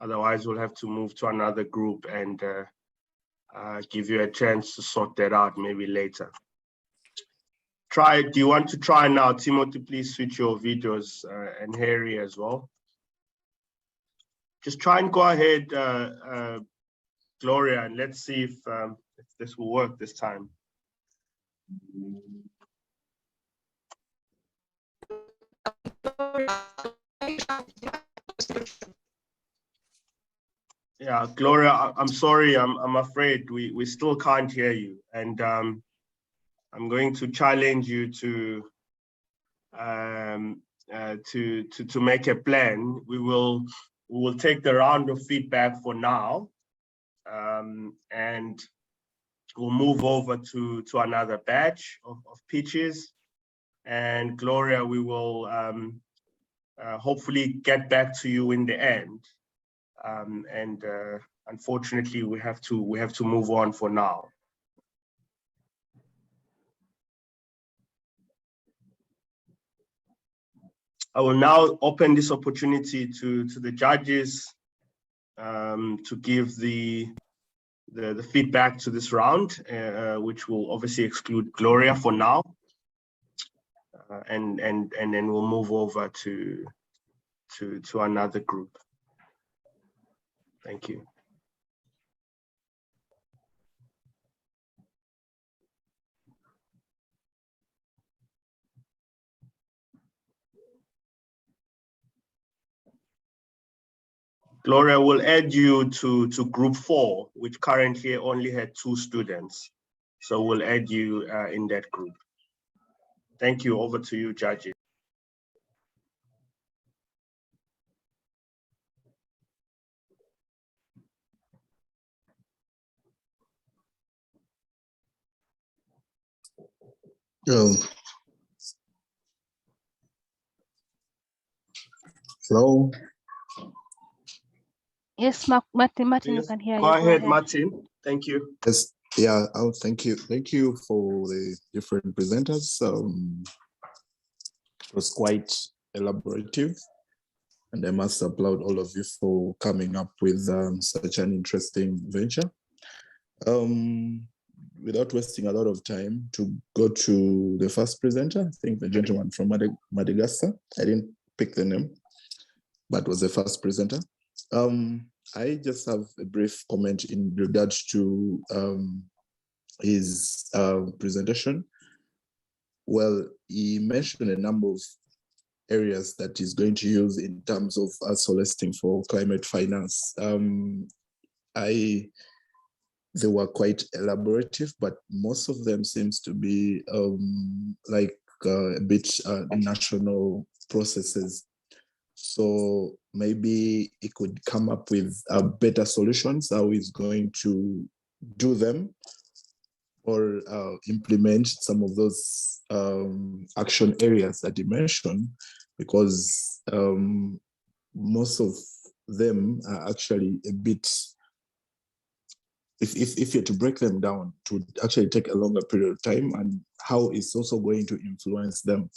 Otherwise, we'll have to move to another group and give you a chance to sort that out maybe later. Do you want to try now? Timothy, please switch your videos, and Harry as well. Just try and go ahead, Gloria, and let's see if this will work this time. Yeah, Gloria, I'm sorry, I'm afraid we still can't hear you, and I'm going to challenge you to make a plan. We will take the round of feedback for now, and we'll move over to another batch of pitches. And Gloria, we will hopefully get back to you in the end. Unfortunately, we have to move on for now. I will now open this opportunity to the judges to give the feedback to this round, which will obviously exclude Gloria for now, and then we'll move over to another group. Thank you. Gloria will add you to group 4, which currently only had 2 students. So we'll add you in that group. Thank you. Over to you, judges. Hello. Yes, Martin, Yes, you can hear you. Go ahead, Martin. Thank you. Yes. Yeah. Oh, thank you. Thank you for the different presenters. It was quite elaborative, and I must applaud all of you for coming up with such an interesting venture. Without wasting a lot of time, to go to the first presenter, I think the gentleman from Madagascar. I didn't pick the name, but was the first presenter. I just have a brief comment in regards to his presentation. Well, he mentioned a number of areas that he's going to use in terms of soliciting for climate finance. They were quite elaborative, but most of them seems to be like a bit national processes. So maybe he could come up with better solutions, how he's going to do them or implement some of those action areas that he mentioned, because most of them are actually a bit if you're to break them down, to actually take a longer period of time, and how it's also going to influence them.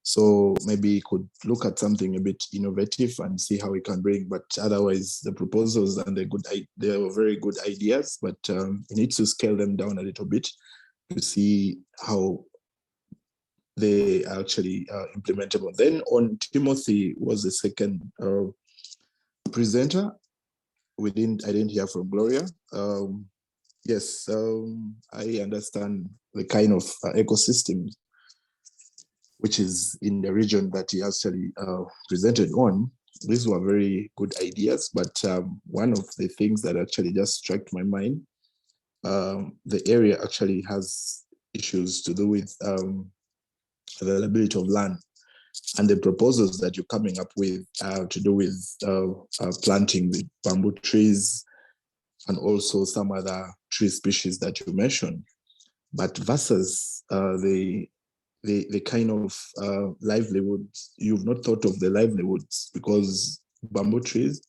So maybe could look at something a bit innovative and see how we can bring, but otherwise the proposals and they are very good ideas, but it needs to scale them down a little bit to see how they are actually implementable. Then on Timothy was the second presenter. I didn't hear from Gloria. Yes, I understand the kind of ecosystem which is in the region that he actually presented on. These were very good ideas, but one of the things that actually just struck my mind, the area actually has issues to do with availability of land. And the proposals that you're coming up with to do with planting the bamboo trees and also some other tree species that you mentioned, but versus the kind of livelihoods, you've not thought of the livelihoods, because bamboo trees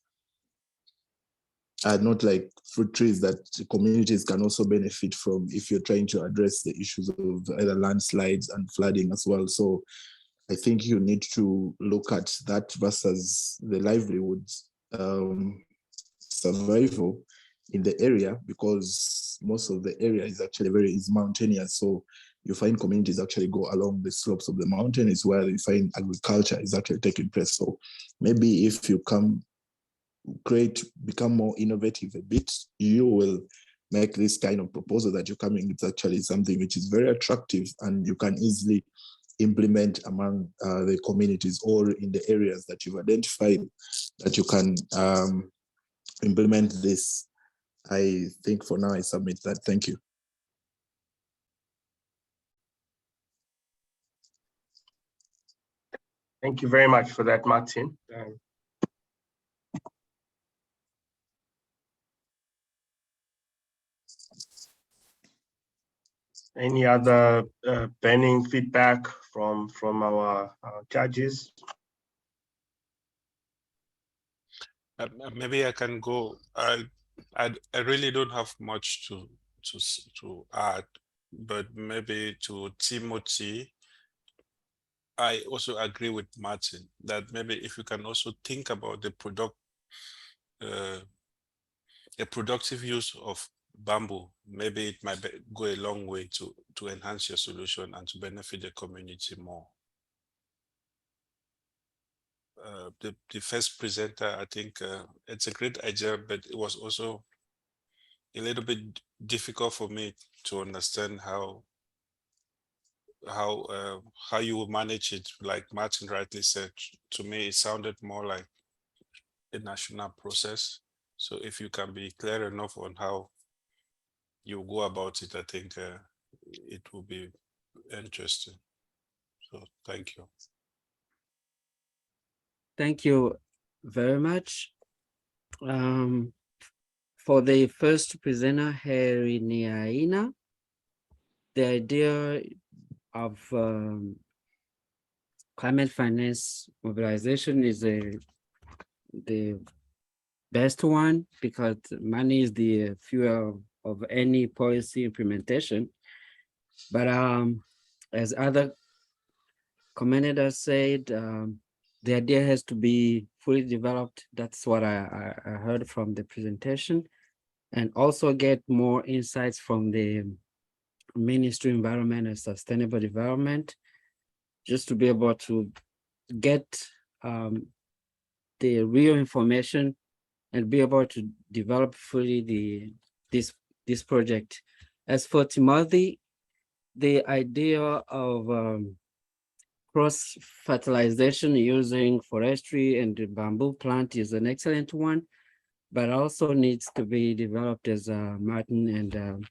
are not like fruit trees that communities can also benefit from if you're trying to address the issues of either landslides and flooding as well. So I think you need to look at that versus the livelihoods survival in the area, because most of the area is actually is mountainous. So you find communities actually go along the slopes of the mountain is where you find agriculture is actually taking place. So maybe if you become more innovative a bit, you will make this kind of proposal that you're coming. It's actually something which is very attractive and you can easily implement among the communities or in the areas that you've identified that you can implement this. I think for now I submit that. Thank you. Thank you very much for that, Martin. Any other burning feedback from our judges? Maybe I can go. I really don't have much to add, but maybe to Timothy, I also agree with Martin that maybe if you can also think about the productive use of bamboo, maybe it might go a long way to enhance your solution and to benefit the community more. The first presenter, I think it's a great idea, but it was also a little bit difficult for me to understand how you will manage it. Like Martin rightly said, to me it sounded more like a national process. So if you can be clear enough on how you go about it, I think it will be interesting. So thank you. Thank you very much. For the first presenter, Harry Niaina, the idea of climate finance mobilization is the best one, because money is the fuel of any policy implementation. But as other commentators said, the idea has to be fully developed. That's what I heard from the presentation, and also get more insights from the Ministry of Environment and Sustainable Development, just to be able to get the real information and be able to develop fully this project. As for Timothy, the idea of cross-fertilization using forestry and the bamboo plant is an excellent one, but also needs to be developed, as Martin and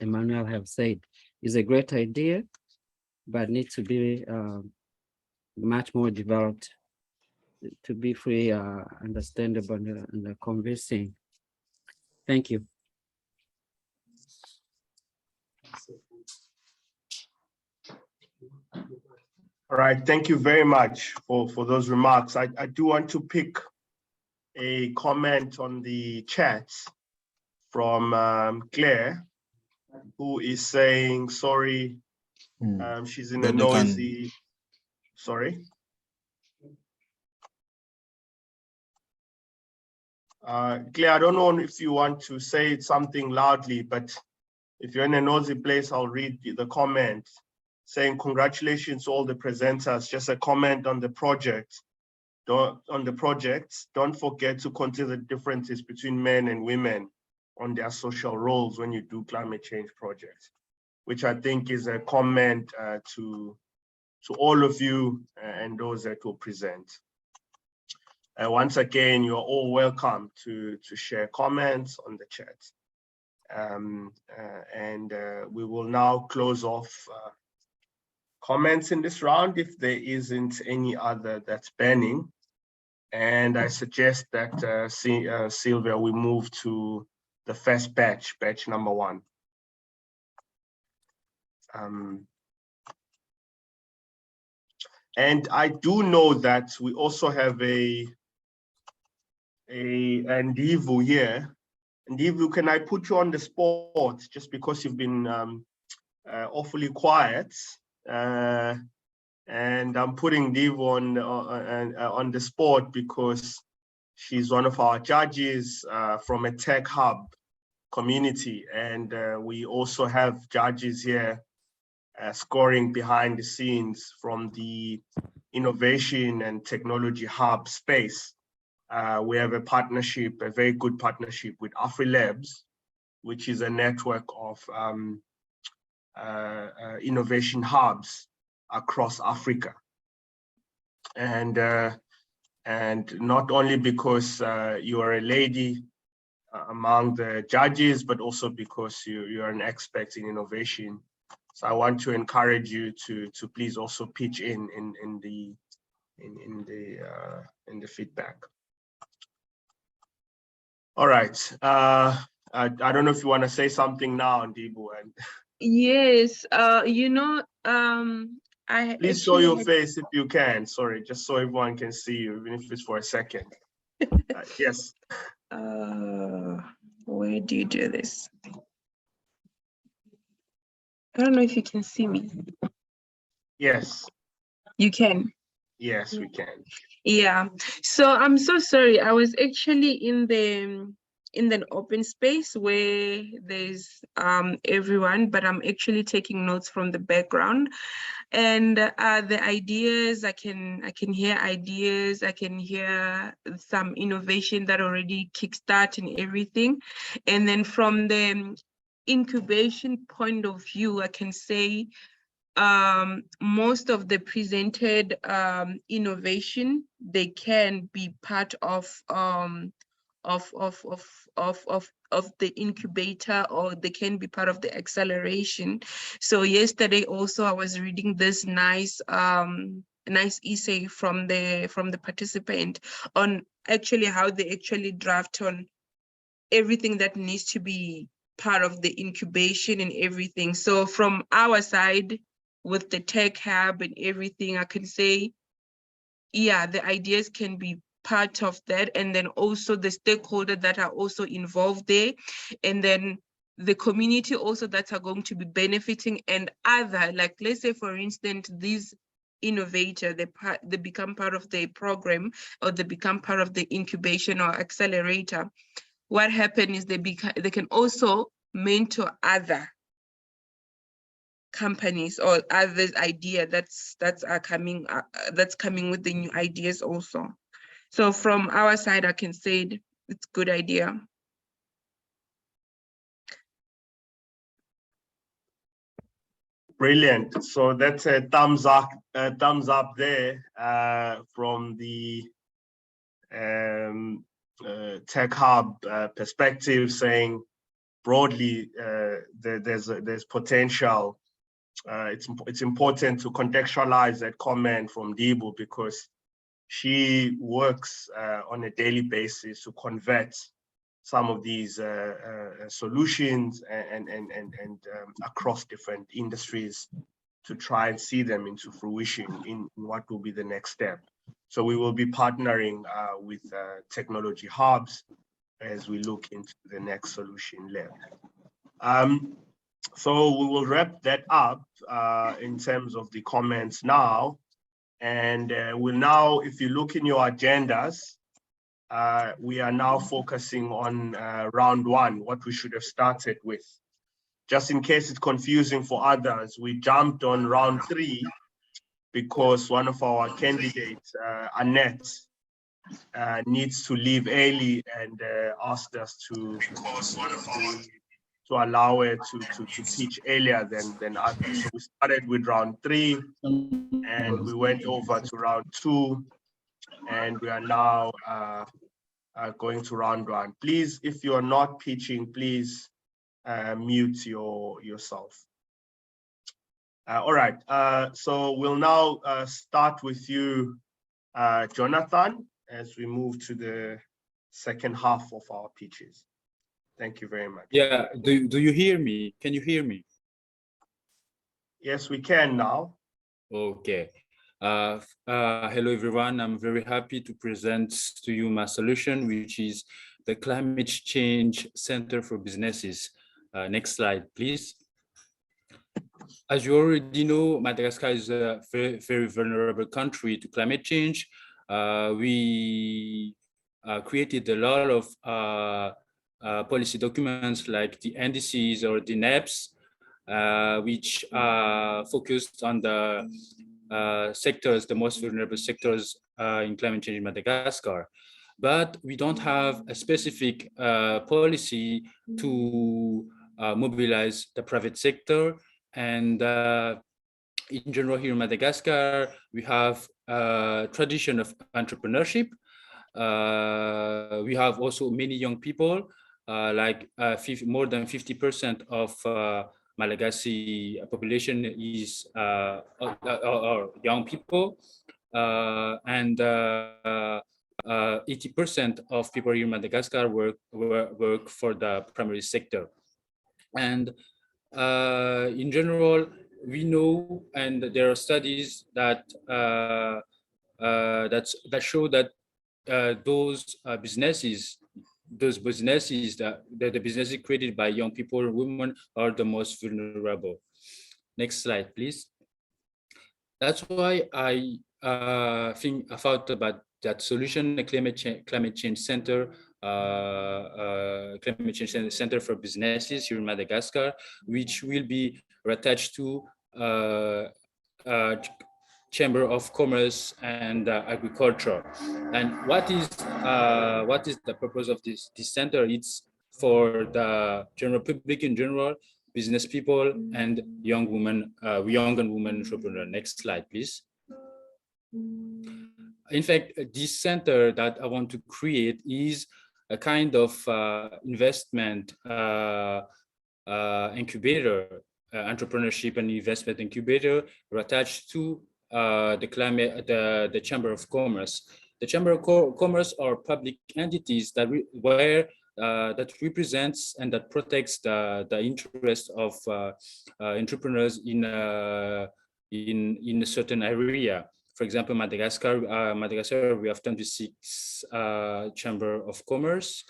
Emmanuel have said. Is a great idea, but needs to be much more developed to be fully understandable and convincing. Thank you. All right, thank you very much for those remarks. I do want to pick a comment on the chat from Claire, who is saying, sorry, she's in a noisy, sorry. Claire, I don't know if you want to say something loudly, but if you're in a noisy place, I'll read the comment saying, congratulations to all the presenters. Just a comment on the project. Don't forget to consider differences between men and women on their social roles when you do climate change projects, which I think is a comment to all of you and those that will present. Once again, you're all welcome to share comments on the chat. We will now close off comments in this round if there isn't any other that's burning. And I suggest that, Sylvia, we move to the first batch number 1. And I do know that we also have a Ndivu here. Ndivu, can I put you on the spot just because you've been awfully quiet? And I'm putting Ndivu on the spot because she's one of our judges from a tech hub community. And we also have judges here scoring behind the scenes from the innovation and technology hub space. We have a partnership, a very good partnership with AfriLabs, which is a network of innovation hubs across Africa. And not only because you are a lady among the judges, but also because you are an expert in innovation. So I want to encourage you to please also pitch in the feedback. All right. I don't know if you want to say something now, Ndibu. Yes. Please show your face if you can. Sorry, just so everyone can see you, even if it's for a second. Yes. Where do you do this? I don't know if you can see me. Yes. You can. Yes, we can. Yeah. So I'm so sorry. I was actually in the open space where there's everyone, but I'm actually taking notes from the background. And the ideas, I can hear ideas, I can hear some innovation that already kickstart and everything. And then from the incubation point of view, I can say most of the presented innovation, they can be part of the incubator, or they can be part of the acceleration. So yesterday also I was reading this nice essay from the participant on actually how they actually draft on everything that needs to be part of the incubation and everything. So from our side with the tech hub and everything, I can say, yeah, the ideas can be part of that, and then also the stakeholders that are also involved there, and then the community also that are going to be benefiting, and other, like let's say for instance these innovator, they become part of the program, or they become part of the incubation or accelerator. What happens is they can also mentor other companies or others' idea that's coming with the new ideas also. So from our side, I can say it's a good idea. Brilliant. So that's a thumbs up there from the Tech Hub perspective, saying broadly there's potential. It's important to contextualize that comment from Dibu, because she works on a daily basis to convert some of these solutions and across different industries to try and see them into fruition in what will be the next step. So we will be partnering with technology hubs as we look into the next solution lab. So we will wrap that up in terms of the comments now. And we'll now, if you look in your agendas, we are now focusing on round one, what we should have started with. Just in case it's confusing for others, we jumped on round three because one of our candidates, Annette, needs to leave early and asked us to allow her to teach earlier than others. So we started with round three and we went over to round two, and we are now going to round one. Please, if you are not pitching, please mute yourself. All right, so we'll now start with you, Jonathan, as we move to the second half of our pitches. Thank you very much. Yeah, do you hear me? Can you hear me? Yes, we can now. Okay. Hello, everyone. I'm very happy to present to you my solution, which is the Climate Change Center for Businesses. Next slide, please. As you already know, Madagascar is a very, very vulnerable country to climate change. We created a lot of policy documents like the NDCs or the NEPs, which are focused on the sectors, the most vulnerable sectors in climate change in Madagascar. But we don't have a specific policy to mobilize the private sector. And in general, here in Madagascar, we have a tradition of entrepreneurship. We have also many young people, like more than 50% of Malagasy population is young people, and 80% of people here in Madagascar work for the primary sector. And in general, we know, and there are studies that that show that those businesses, the businesses created by young people and women are the most vulnerable. Next slide, please. That's why I think I thought about that solution, the climate change center, center for businesses here in Madagascar, which will be attached to Chamber of Commerce and Agriculture. And what is the purpose of this center? It's for the general public in general, business people, and young women, young and women entrepreneurs. Next slide, please. In fact, this center that I want to create is a kind of investment incubator, entrepreneurship and investment incubator attached to the Chamber of Commerce. The Chamber of Commerce are public entities that that represents and that protects the interest of entrepreneurs in a certain area. For example, Madagascar, we have 26 Chamber of Commerce,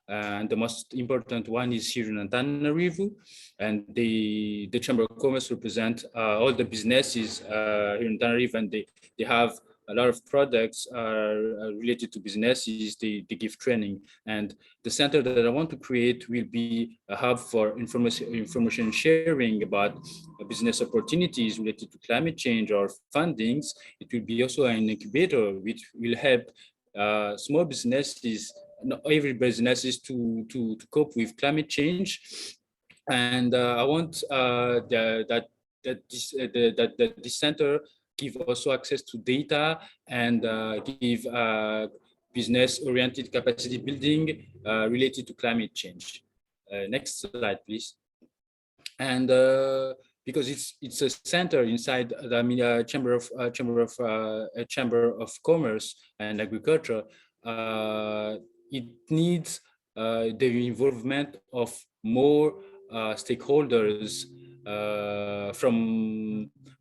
and the most important one is here in Antananarivo, and the Chamber of Commerce represent all the businesses here in Antananarivo, and they have a lot of products related to businesses. They give training, and the center that I want to create will be a hub for information sharing about business opportunities related to climate change or fundings. It will be also an incubator which will help small businesses, not every businesses, to cope with climate change. And I want that this center give also access to data and give business-oriented capacity building related to climate change. Next slide, please. And because it's a center inside the Chamber of Commerce and Agriculture, it needs the involvement of more stakeholders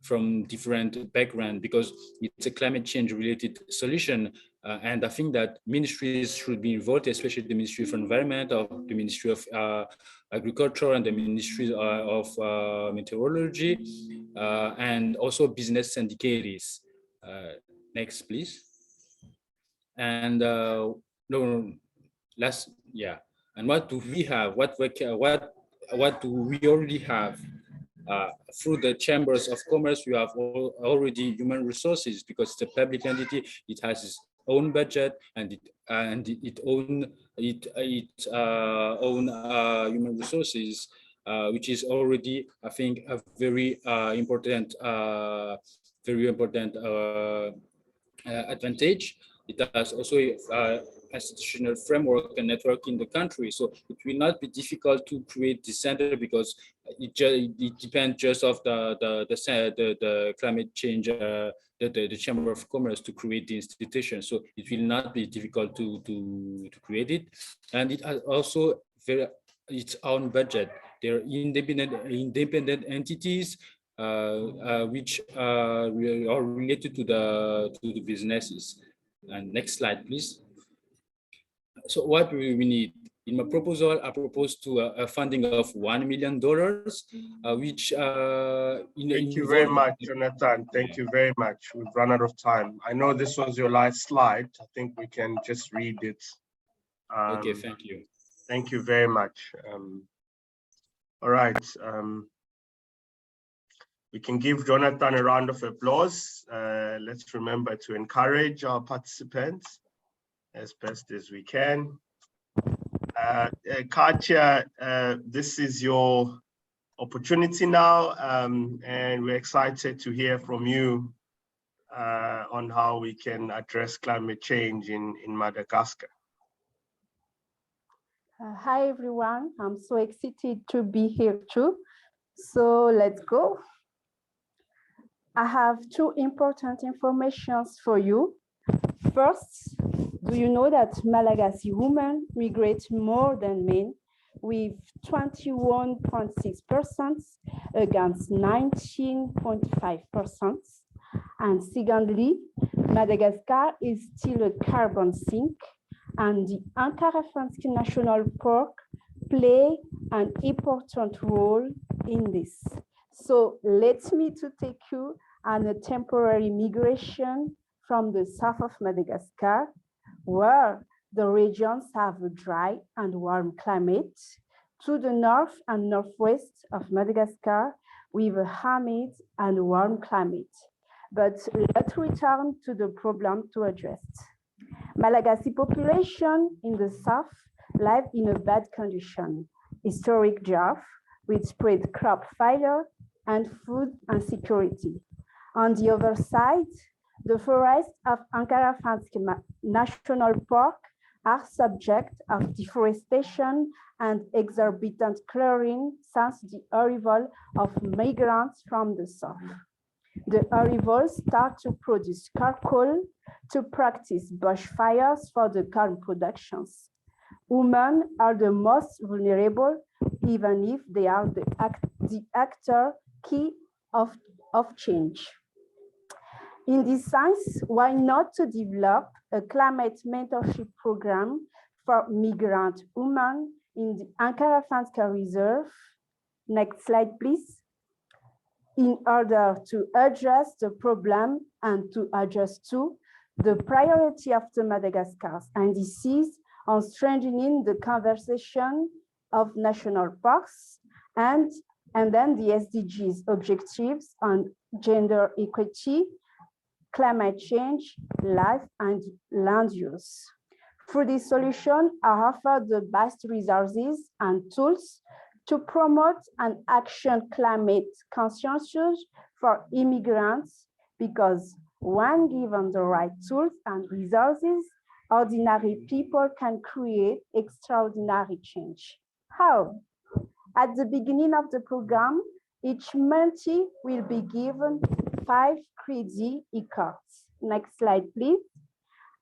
from different backgrounds, because it's a climate change related solution. And I think that ministries should be involved, especially the Ministry of Environment, or the Ministry of Agriculture, and the Ministry of Meteorology, and also business syndicators. Next, please. And And what do we have? What do we already have? Through the chambers of commerce, we have already human resources, because it's a public entity. It has its own budget and its own human resources, which is already, I think, a very important advantage. It has also institutional framework and network in the country, so it will not be difficult to create this center, because it depends just of the climate change, the Chamber of Commerce to create the institution. So it will not be difficult to create it, and it has also its own budget. They're independent entities which are related to the businesses. And next slide, please. So what we need? In my proposal, I propose to a funding of $1 million, which Thank you very much, Jonathan. Thank you very much. We've run out of time. I know this was your last slide. I think we can just read it. Okay, thank you. Thank you very much. All right. We can give Jonathan a round of applause. Let's remember to encourage our participants as best as we can. Katja, this is your opportunity now, and we're excited to hear from you on how we can address climate change in Madagascar. Hi, everyone. I'm so excited to be here too. So let's go. I have two important informations for you. First, do you know that Malagasy women migrate more than men, with 21.6% against 19.5%? And secondly, Madagascar is still a carbon sink, and the Ankara-Fantsky National Park play an important role in this. So let me to take you on a temporary migration from the south of Madagascar, where the regions have a dry and warm climate, to the north and northwest of Madagascar with a humid and warm climate. But let's return to the problem to address. Malagasy population in the south live in a bad condition, historic drought, with spread crop failure and food insecurity. On the other side, the forests of Ankara-Fantsky National Park are subject of deforestation and exorbitant clearing since the arrival of migrants from the south. The arrivals start to produce charcoal to practice bushfires for the corn productions. Women are the most vulnerable, even if they are the actor key of change. In this sense, why not to develop a climate mentorship program for migrant women in the Ankara-Fantsky Reserve? Next slide, please. In order to address the problem and to adjust to the priority of the Madagascar's indices on strengthening the conservation of national parks and then the SDGs objectives on gender equity, climate change, life, and land use. Through this solution, I offer the best resources and tools to promote an action climate conscientious for immigrants, because when given the right tools and resources, ordinary people can create extraordinary change. How? At the beginning of the program, each mentee will be given 5 credit e-cards. Next slide, please.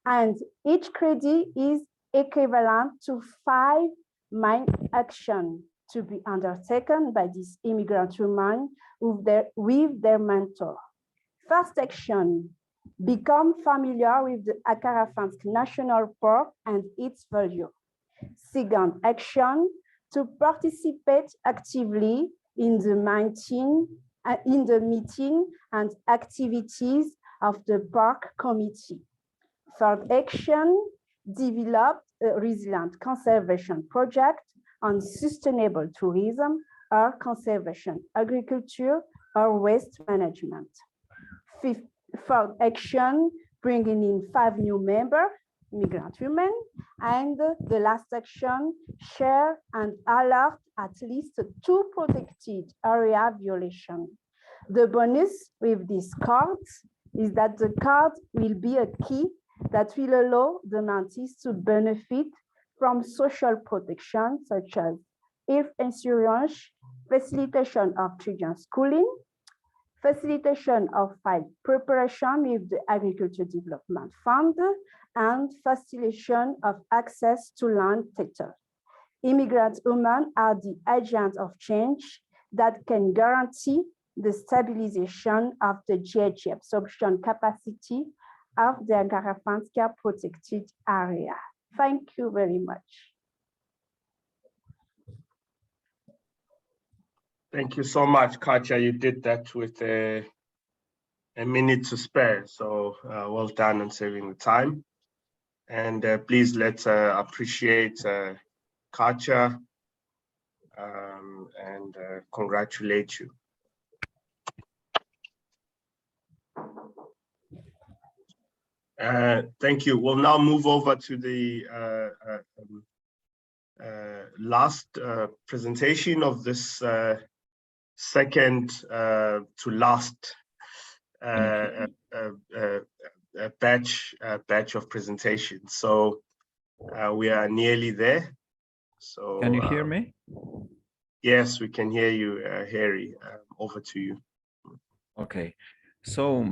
And each credit is equivalent to 5 main actions to be undertaken by this immigrant woman with their mentor. First action, Become familiar with the Akarafansk National Park and its value. Second, action to participate actively in the meeting and activities of the park committee. Third action, develop a resilient conservation project on sustainable tourism or conservation agriculture or waste management. Fourth action, bringing in 5 new members, migrant women. And the last action, share and alert at least 2 protected area violations. The bonus with these cards is that the card will be a key that will allow the grantees to benefit from social protection, such as health insurance, facilitation of children's schooling, facilitation of file preparation with the Agriculture Development Fund, and facilitation of access to land title. Immigrant women are the agents of change that can guarantee the stabilization of the GHG absorption capacity of the Akarafanska protected area. Thank you very much. Thank you so much, Katja. You did that with a minute to spare. So well done on saving the time. And please let's appreciate Katja and congratulate you. Thank you. We'll now move over to the last presentation of this second to last batch of presentations. So we are nearly there. So can you hear me? Yes, we can hear you, Harry. Over to you. Okay. So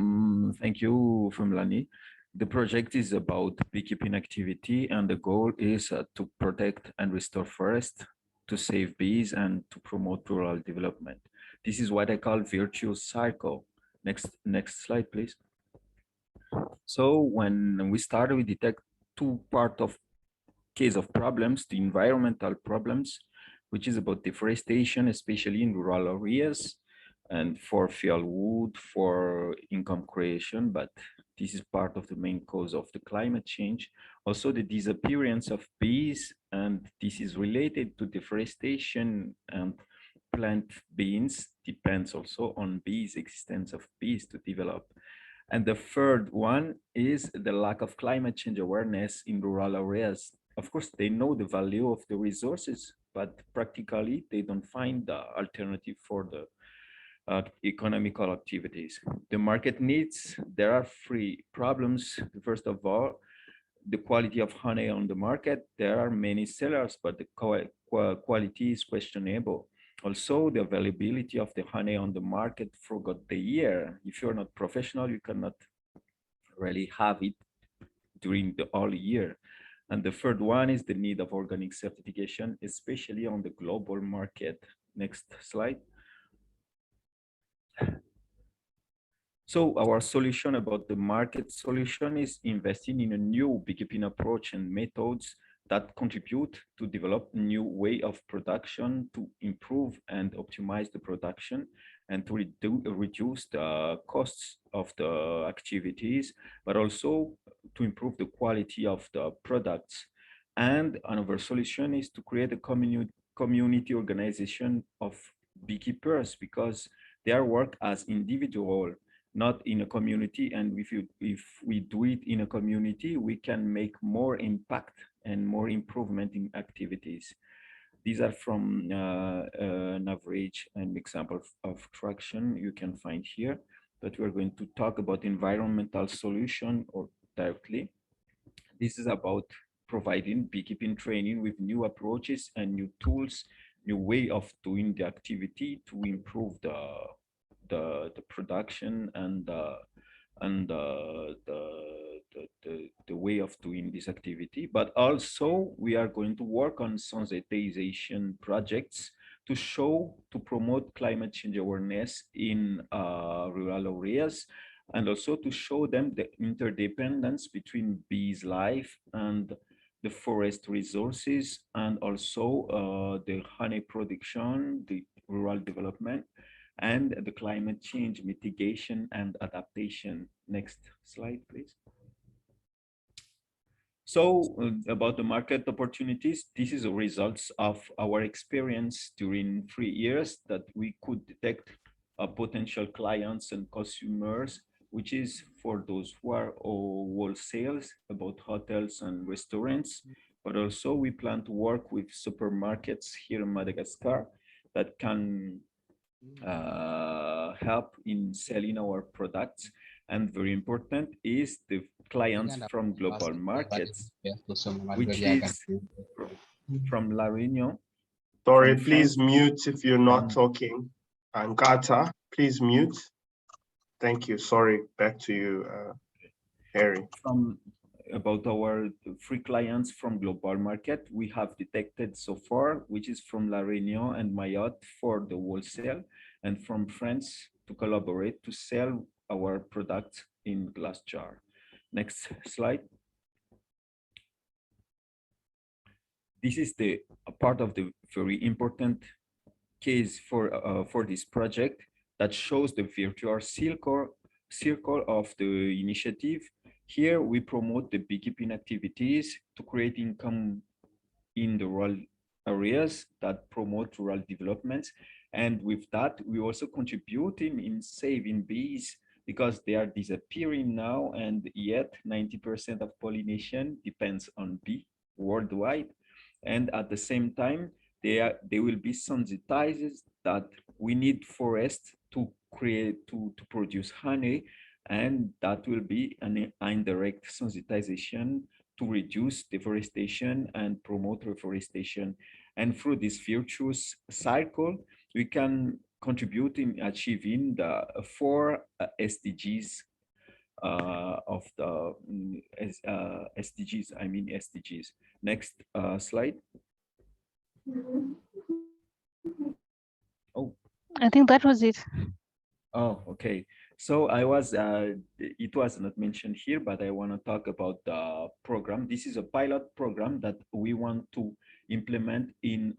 thank you, Femlani. The project is about beekeeping activity, and the goal is to protect and restore forests, to save bees, and to promote rural development. This is what I call virtuous cycle. Next slide, please. So when we started, we detect 2 parts of case of problems: the environmental problems, which is about deforestation, especially in rural areas, and for fuel wood, for income creation, but this is part of the main cause of the climate change. Also the disappearance of bees, and this is related to deforestation, and plant beings depends also on bees, existence of bees to develop. And the third one is the lack of climate change awareness in rural areas. Of course, they know the value of the resources, but practically they don't find the alternative for the economical activities. The market needs, there are 3 problems. First of all, the quality of honey on the market. There are many sellers, but the quality is questionable. Also, the availability of the honey on the market throughout the year. If you're not professional, you cannot really have it during the whole year. And the third one is the need of organic certification, especially on the global market. Next slide. So our solution about the market solution is investing in a new beekeeping approach and methods that contribute to develop new way of production, to improve and optimize the production, and to reduce the costs of the activities, but also to improve the quality of the products. And another solution is to create a community organization of beekeepers, because they work as individual, not in a community. And if we do it in a community, we can make more impact and more improvement in activities. These are from an average and example of traction you can find here, but we're going to talk about environmental solution or directly. This is about providing beekeeping training with new approaches and new tools, new way of doing the activity to improve the production and the way of doing this activity. But also we are going to work on sensitization projects to promote climate change awareness in rural areas, and also to show them the interdependence between bees' life and the forest resources, and also the honey production, the rural development, and the climate change mitigation and adaptation. Next slide, please. So about the market opportunities, this is the results of our experience during 3 years that we could detect potential clients and consumers, which is for those who are wholesales about hotels and restaurants, but also we plan to work with supermarkets here in Madagascar that can help in selling our products. And very important is the clients from global markets, which is from La Réunion. Sorry, please mute if you're not talking. Angata, please mute. Thank you. Sorry, back to you, Harry. About our 3 clients from global market, we have detected so far, which is from La Réunion and Mayotte for the wholesale, and from France to collaborate to sell our products in glass jar. Next slide. This is the part of the very important case for this project that shows the virtual circle of the initiative. Here we promote the beekeeping activities to create income in the rural areas that promote rural development. And with that, we also contribute in saving bees because they are disappearing now, and yet 90% of pollination depends on bee worldwide. And at the same time, they will be sensitized that we need forests to produce honey, and that will be an indirect sensitization to reduce deforestation and promote reforestation. And through this virtuous cycle, we can contribute in achieving the 4 SDGs of the SDGs. Next slide. Oh, I think that was it. Oh, okay. So it was not mentioned here, but I want to talk about the program. This is a pilot program that we want to implement in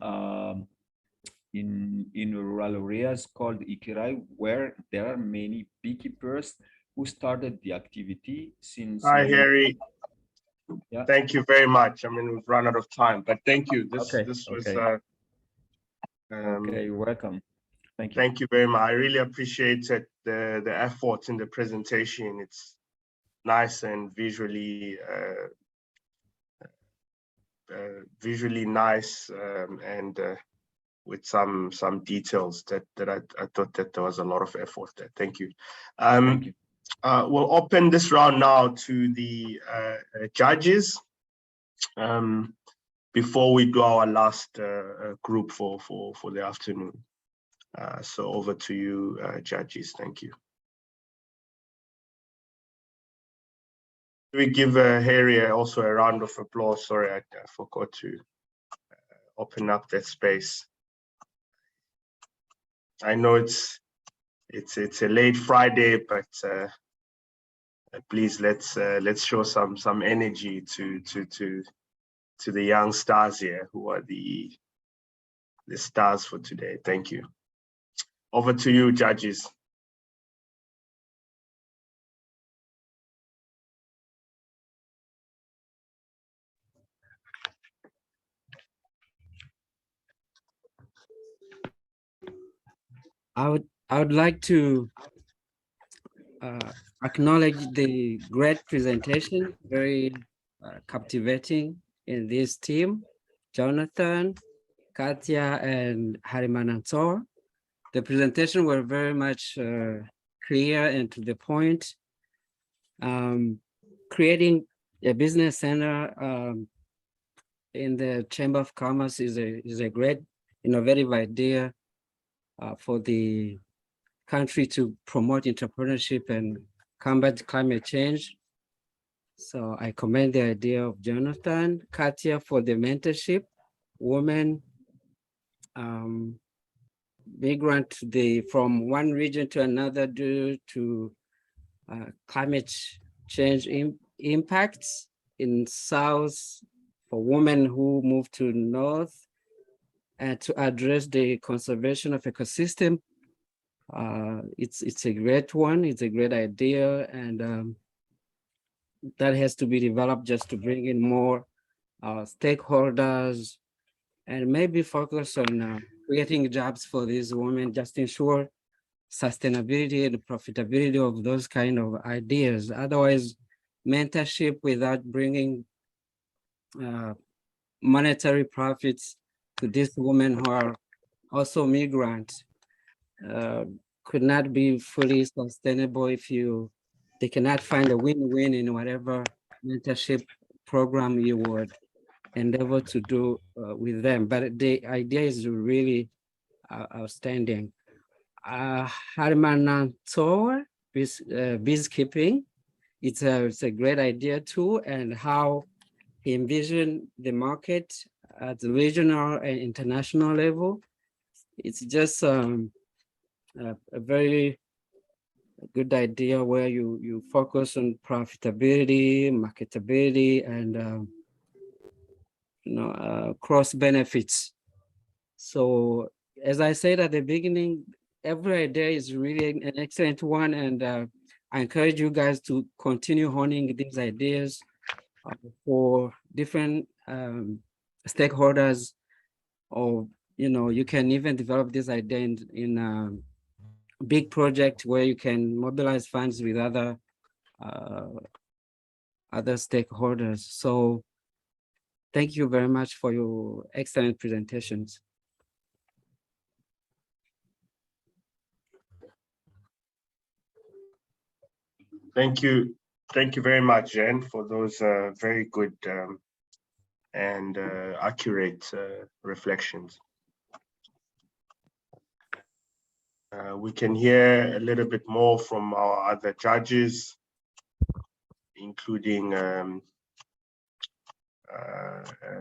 rural areas called Ikirai, where there are many beekeepers who started the activity since. Hi, Harry. Yeah. Thank you very much. I mean, we've run out of time, but thank you. This was. Okay, you're welcome. Thank you. Thank you very much. I really appreciated the effort in the presentation. It's nice and visually nice, and with some details that I thought that there was a lot of effort there. Thank you. Thank you. We'll open this round now to the judges before we do our last group for the afternoon. So over to you, judges. Thank you. We give Harry also a round of applause. Sorry, I forgot to open up that space. I know it's a late Friday, but please let's show some energy to the young stars here who are the stars for today. Thank you. Over to you, judges. I would like to acknowledge the great presentation, very captivating in this team, Jonathan, Katia, and Harimanantor. The presentation were very much clear and to the point. Creating a business center in the Chamber of Commerce is a great innovative idea for the country to promote entrepreneurship and combat climate change. So I commend the idea of Jonathan, Katia for the mentorship, women, migrant from one region to another due to climate change impacts in South for women who move to North, and to address the conservation of ecosystem. It's a great one. It's a great idea, and that has to be developed just to bring in more stakeholders and maybe focus on creating jobs for these women, just ensure sustainability and profitability of those kind of ideas. Otherwise, mentorship without bringing monetary profits to these women who are also migrants could not be fully sustainable if they cannot find a win-win in whatever mentorship program you would endeavor to do with them. But the idea is really outstanding. Harmanantor, beekeeping, it's a great idea too, and how he envisioned the market at the regional and international level. It's just a very good idea where you focus on profitability, marketability, and cross benefits. So as I said at the beginning, every idea is really an excellent one, and I encourage you guys to continue honing these ideas for different stakeholders, or you can even develop this idea in a big project where you can mobilize funds with other stakeholders. So thank you very much for your excellent presentations. Thank you. Thank you very much, Jen, for those very good and accurate reflections. We can hear a little bit more from our other judges, including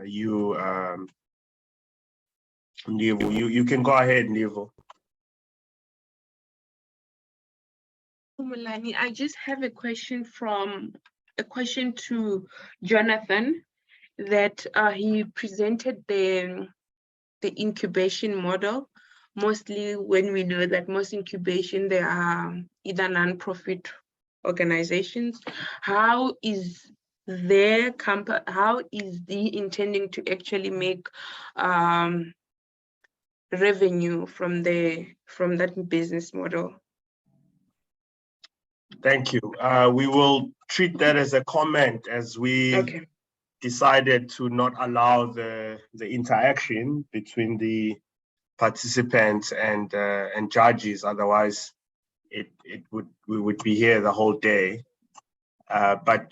you, Nivo. You can go ahead, Nivo. Mulani, I just have a question to Jonathan, that he presented the incubation model. Mostly when we know that most incubation, they are either non-profit organizations. How is he intending to actually make revenue from that business model? Thank you. We will treat that as a comment, as we decided to not allow the interaction between the participants and judges. Otherwise, we would be here the whole day. But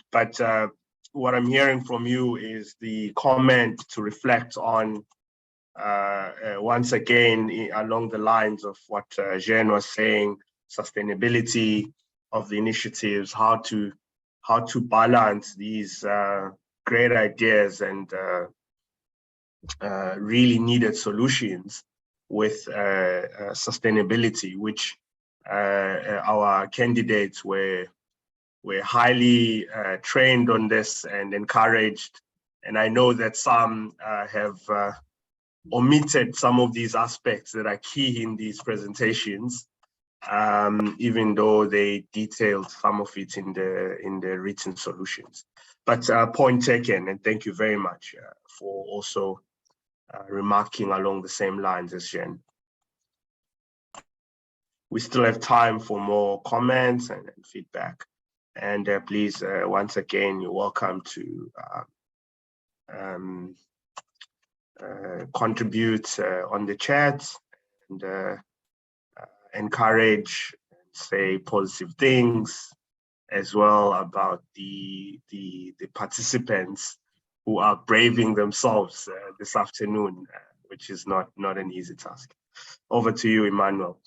what I'm hearing from you is the comment to reflect on once again along the lines of what Jean was saying, sustainability of the initiatives, how to balance these great ideas and really needed solutions with sustainability, which our candidates were highly trained on this and encouraged. And I know that some have omitted some of these aspects that are key in these presentations, even though they detailed some of it in the written solutions. But point taken, and thank you very much for also remarking along the same lines as Jen. We still have time for more comments and feedback. And please, once again, you're welcome to contribute on the chat and encourage, say positive things as well about the participants who are braving themselves this afternoon, which is not an easy task. Over to you, Emmanuel.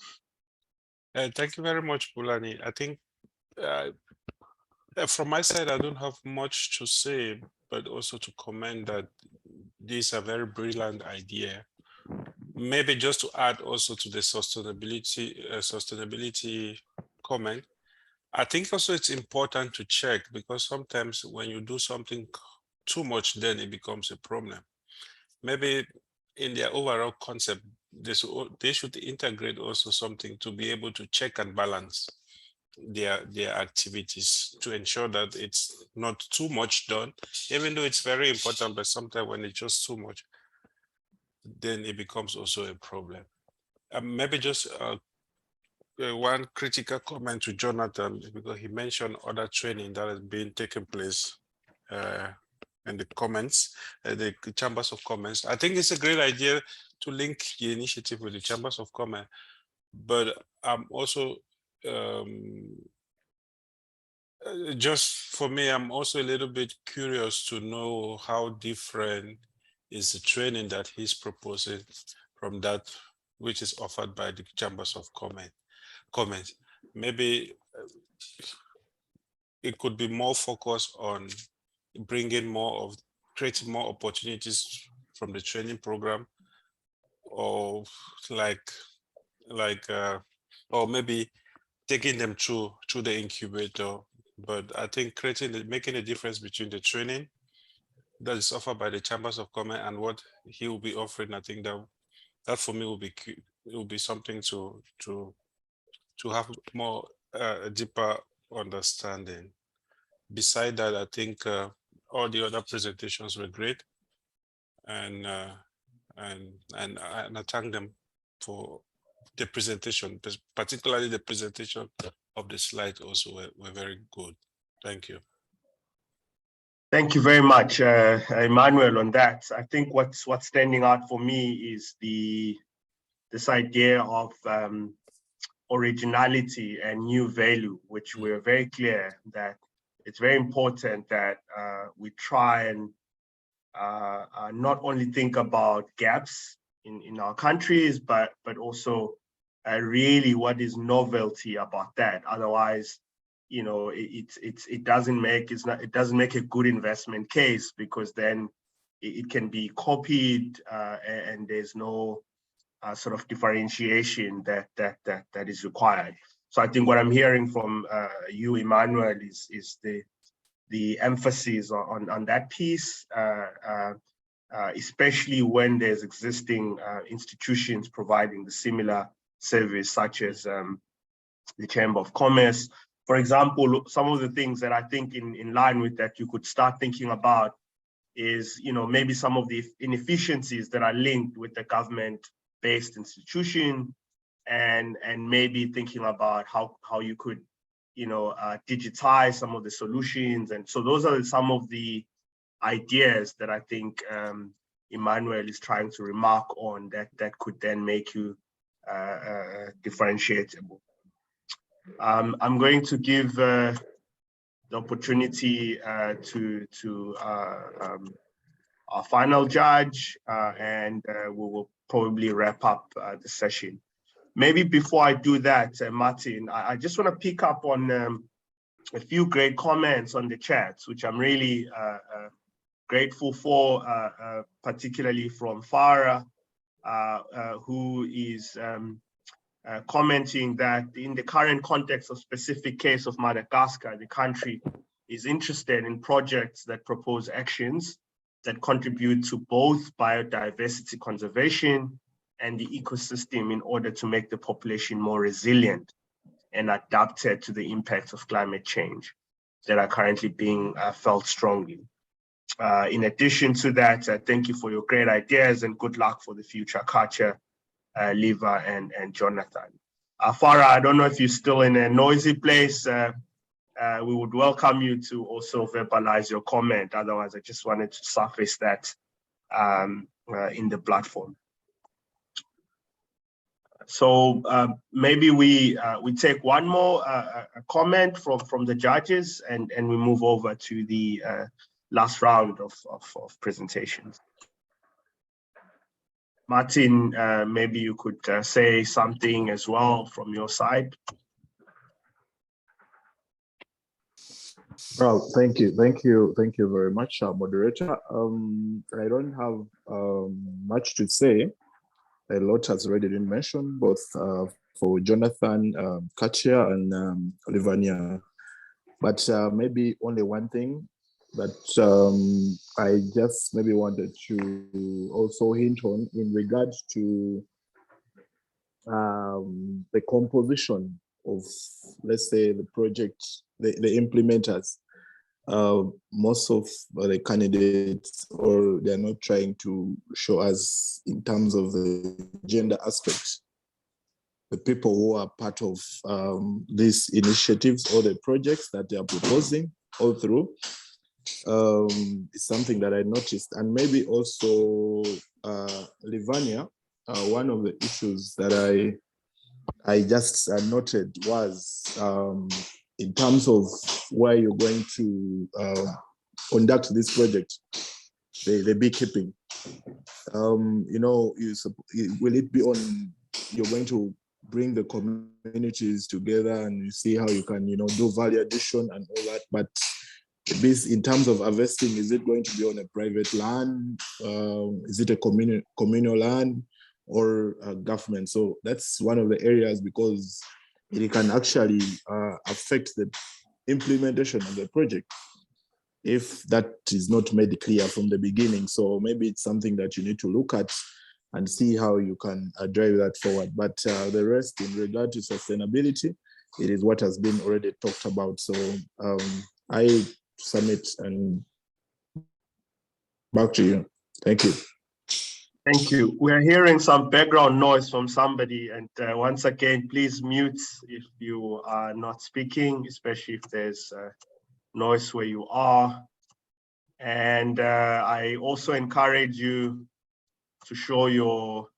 Thank you very much, Bulani. I think from my side, I don't have much to say, but also to comment that this is a very brilliant idea. Maybe just to add also to the sustainability comment, I think also it's important to check, because sometimes when you do something too much, then it becomes a problem. Maybe in their overall concept, they should integrate also something to be able to check and balance their activities to ensure that it's not too much done, even though it's very important, but sometimes when it's just too much, then it becomes also a problem. Maybe just one critical comment to Jonathan, because he mentioned other training that has been taking place in the comments, the chambers of commerce. I think it's a great idea to link the initiative with the chambers of commerce, but I'm also just for me, I'm also a little bit curious to know how different is the training that he's proposing from that which is offered by the chambers of commerce. Maybe it could be more focused on bringing creating more opportunities from the training program, or or maybe taking them through the incubator. But I think making a difference between the training that is offered by the chambers of commerce and what he will be offering, I think that for me will be something to have more deeper understanding. Beside that, I think all the other presentations were great, and I thank them for the presentation, particularly the presentation of the slides also were very good. Thank you. Thank you very much, Emmanuel, on that. I think what's standing out for me is this idea of originality and new value, which we're very clear that it's very important that we try and not only think about gaps in our countries, but also really what is novelty about that. Otherwise, you know, it doesn't make a good investment case, because then it can be copied and there's no sort of differentiation that is required. So I think what I'm hearing from you, Emmanuel, is the emphasis on that piece, especially when there's existing institutions providing the similar service, such as the Chamber of Commerce. For example, some of the things that I think in line with that you could start thinking about is, you know, maybe some of the inefficiencies that are linked with the government-based institution, and maybe thinking about how you could, you know, digitize some of the solutions. And so those are some of the ideas that I think Emmanuel is trying to remark on that could then make you differentiatable. I'm going to give the opportunity to our final judge, and we will probably wrap up the session. Maybe before I do that, Martin, I just want to pick up on a few great comments on the chats, which I'm really grateful for, particularly from Farah, who is commenting that in the current context of specific case of Madagascar, the country is interested in projects that propose actions that contribute to both biodiversity conservation and the ecosystem in order to make the population more resilient and adapted to the impacts of climate change that are currently being felt strongly. In addition to that, thank you for your great ideas and good luck for the future, Katja, Liva, and Jonathan. Farah, I don't know if you're still in a noisy place. We would welcome you to also verbalize your comment. Otherwise, I just wanted to surface that in the platform. So maybe we take one more comment from the judges, and we move over to the last round of presentations. Martin, maybe you could say something as well from your side. Well, thank you very much, moderator. I don't have much to say. A lot has already been mentioned, both for Jonathan, Katia, and Olivania. But maybe only one thing that I just maybe wanted to also hint on in regards to the composition of, let's say, the project, the implementers. Most of the candidates, or they're not trying to show us in terms of the gender aspect, the people who are part of these initiatives or the projects that they are proposing all through, is something that I noticed. And maybe also Livania, one of the issues that I just noted was in terms of where you're going to conduct this project, the beekeeping. You know, will it be on, you're going to bring the communities together and you see how you can, you know, do value addition and all that, but this, in terms of harvesting, is it going to be on a private land? Is it a communal land or government? So that's one of the areas, because it can actually affect the implementation of the project if that is not made clear from the beginning. So maybe it's something that you need to look at and see how you can drive that forward. But the rest in regard to sustainability, it is what has been already talked about. So I submit and back to you. Thank you. Thank you. We're hearing some background noise from somebody, and once again, please mute if you are not speaking, especially if there's noise where you are. And I also encourage you to show your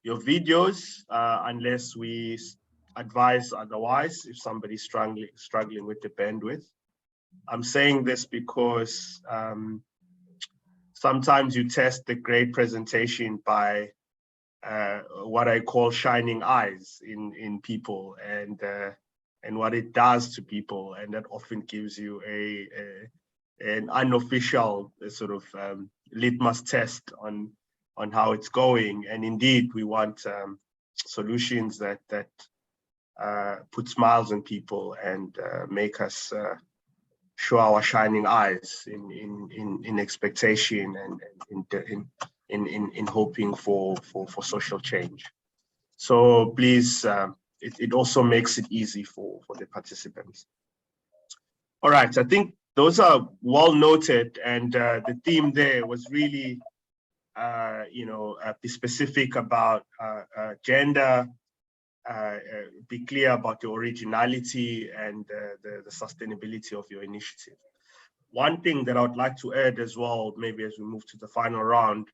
videos unless we advise otherwise, if somebody's struggling with the bandwidth. I'm saying this because sometimes you test the great presentation by what I call shining eyes in people, and what it does to people, and that often gives you an unofficial sort of litmus test on how it's going. And indeed, we want solutions that put smiles on people and make us show our shining eyes in expectation and in hoping for social change. So please, it also makes it easy for the participants. All right, I think those are well noted, and the theme there was really, be specific about gender, be clear about your originality and the sustainability of your initiative. One thing that I would like to add as well, maybe as we move to the final round,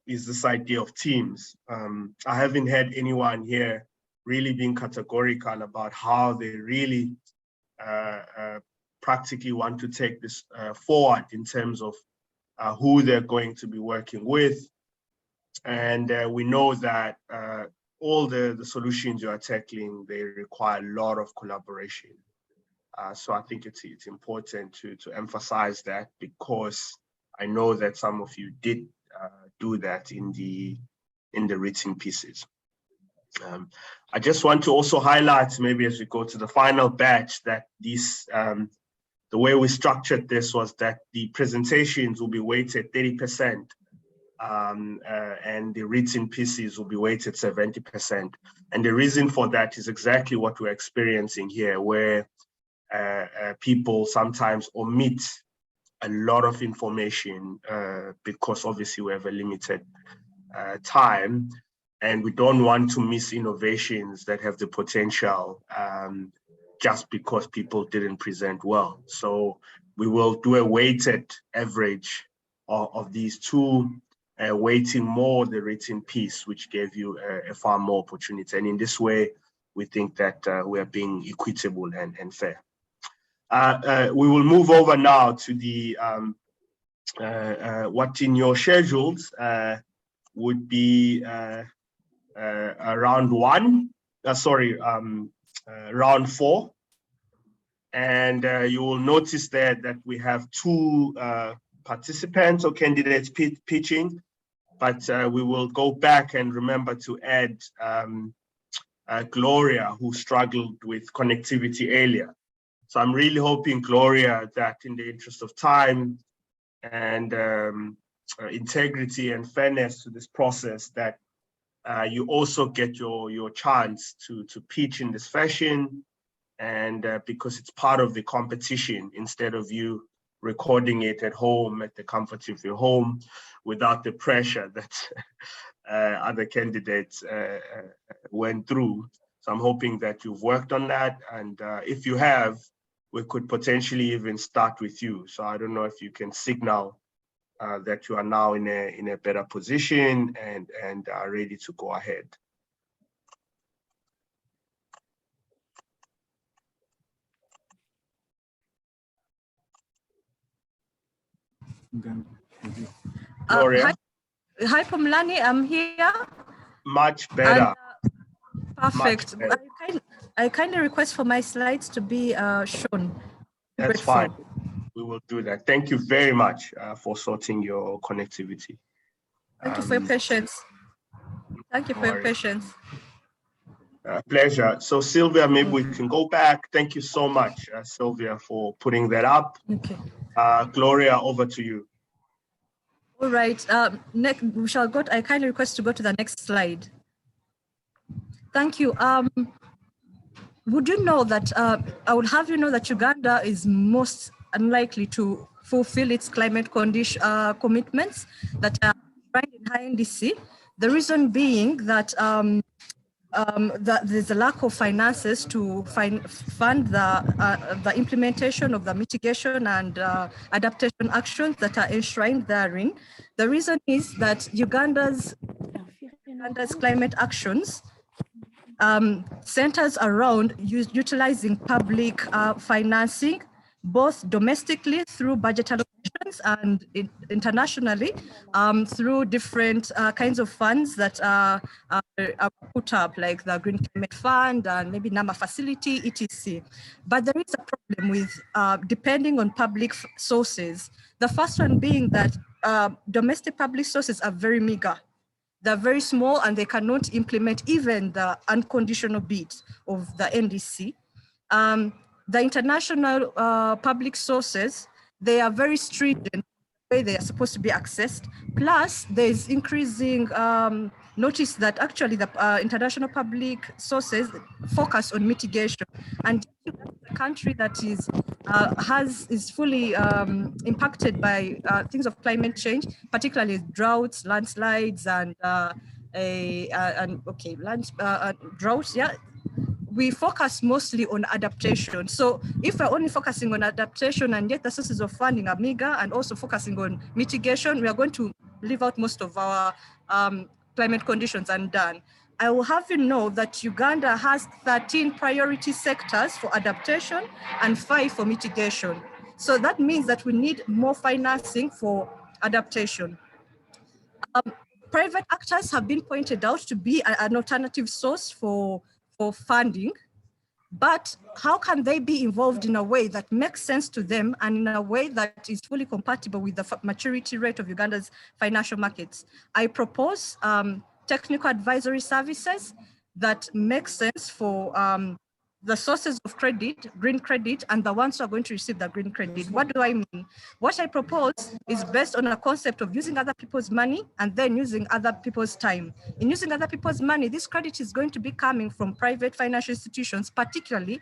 is this idea of teams. I haven't had anyone here really being categorical about how they really practically want to take this forward in terms of who they're going to be working with. And we know that all the solutions you are tackling, they require a lot of collaboration. So I think it's important to emphasize that, because I know that some of you did do that in the written pieces. I just want to also highlight, maybe as we go to the final batch, that this the way we structured this was that the presentations will be weighted 30%, and the written pieces will be weighted 70%. And the reason for that is exactly what we're experiencing here, where people sometimes omit a lot of information because obviously we have a limited time, and we don't want to miss innovations that have the potential just because people didn't present well. So we will do a weighted average of these two, weighting more the written piece, which gave you a far more opportunity. And in this way, we think that we are being equitable and fair. We will move over now to the what in your schedules would be round four. And you will notice there that we have two participants or candidates pitching, but we will go back and remember to add Gloria, who struggled with connectivity earlier. So I'm really hoping, Gloria, that in the interest of time and integrity and fairness to this process, that you also get your chance to pitch in this fashion, and because it's part of the competition, instead of you recording it at home at the comfort of your home without the pressure that other candidates went through. So I'm hoping that you've worked on that, and if you have, we could potentially even start with you. So I don't know if you can signal that you are now in a better position and are ready to go ahead. Gloria? Hi, Pumlani, I'm here. Much better. And, perfect. Much better. I kindly request for my slides to be shown. That's fine. We will do that. Thank you very much for sorting your connectivity. Thank you for your patience. Thank you for your patience. Pleasure. So Sylvia, maybe we can go back. Thank you so much, Sylvia, for putting that up. Okay. Gloria, over to you. All right. Next, we shall go. I kindly request to go to the next slide. Thank you. Would you know that I would have you know that Uganda is most unlikely to fulfill its climate condition commitments that are enshrined in high NDC. The reason being that there's a lack of finances to fund the implementation of the mitigation and adaptation actions that are enshrined therein. The reason is that Uganda's climate actions centers around utilizing public financing, both domestically through budget allocations and internationally through different kinds of funds that are put up, like the Green Climate Fund and maybe NAMA facility, etc. But there is a problem with depending on public sources. The first one being that domestic public sources are very meager. They're very small and they cannot implement even the unconditional bids of the NDC. The international public sources, they are very stringent the way they are supposed to be accessed. Plus, there's increasing notice that actually the international public sources focus on mitigation. And a country that is fully impacted by things of climate change, particularly droughts, landslides, and droughts. Yeah, we focus mostly on adaptation. So if we're only focusing on adaptation and yet the sources of funding are meager and also focusing on mitigation, we are going to leave out most of our climate conditions undone. I will have you know that Uganda has 13 priority sectors for adaptation and 5 for mitigation. So that means that we need more financing for adaptation. Private actors have been pointed out to be an alternative source for funding, but how can they be involved in a way that makes sense to them and in a way that is fully compatible with the maturity rate of Uganda's financial markets? I propose technical advisory services that make sense for the sources of credit, green credit, and the ones who are going to receive the green credit. What do I mean? What I propose is based on a concept of using other people's money and then using other people's time. In using other people's money, this credit is going to be coming from private financial institutions, particularly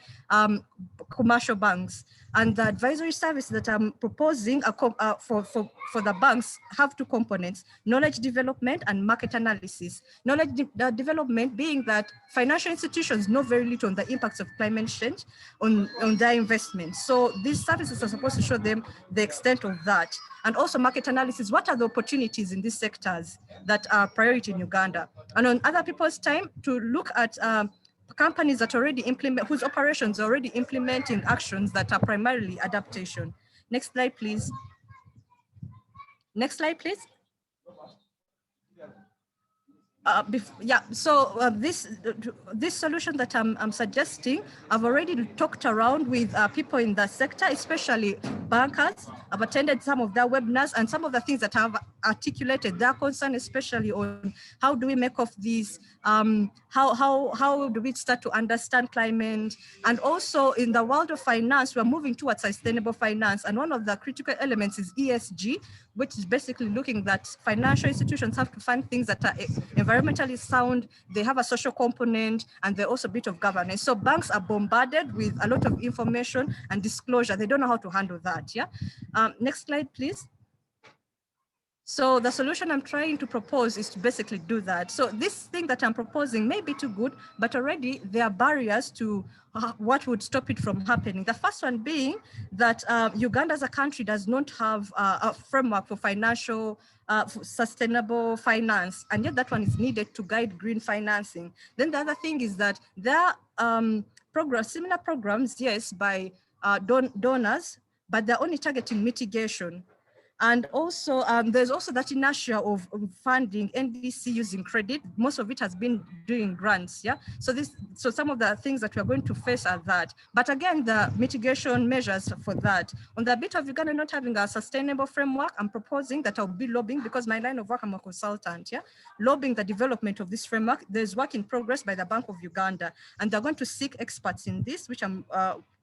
commercial banks. And the advisory service that I'm proposing for the banks have 2 components: knowledge development and market analysis. Knowledge development being that financial institutions know very little on the impacts of climate change on their investments. So these services are supposed to show them the extent of that. And also market analysis, what are the opportunities in these sectors that are priority in Uganda? And on other people's time, to look at companies that already implement, whose operations are already implementing actions that are primarily adaptation. Next slide, please. Next slide, please. this solution that I'm suggesting, I've already talked around with people in the sector, especially bankers. I've attended some of their webinars, and some of the things that I've articulated their concern, especially on how do we make of these, how do we start to understand climate, and also in the world of finance, we're moving towards sustainable finance, and one of the critical elements is ESG, which is basically looking that financial institutions have to fund things that are environmentally sound, they have a social component, and they're also a bit of governance. So banks are bombarded with a lot of information and disclosure. They don't know how to handle that, yeah? Next slide, please. So the solution I'm trying to propose is to basically do that. So this thing that I'm proposing may be too good, but already there are barriers to what would stop it from happening. The first one being that Uganda as a country does not have a framework for financial, for sustainable finance, and yet that one is needed to guide green financing. Then the other thing is that there are similar programs, yes, by donors, but they're only targeting mitigation. And also, there's also that inertia of funding NDC using credit. Most of it has been doing grants, yeah? So some of the things that we're going to face are that. But again, the mitigation measures for that. On the bit of Uganda not having a sustainable framework, I'm proposing that I'll be lobbying, because my line of work, I'm a consultant, yeah? Lobbying the development of this framework. There's work in progress by the Bank of Uganda, and they're going to seek experts in this, which I'm,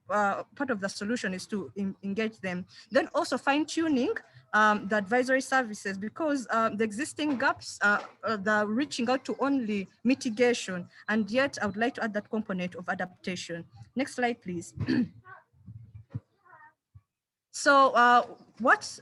part of the solution is to engage them. Then also fine tuning the advisory services, because the existing gaps, the reaching out to only mitigation, and yet I would like to add that component of adaptation. Next slide, please. So what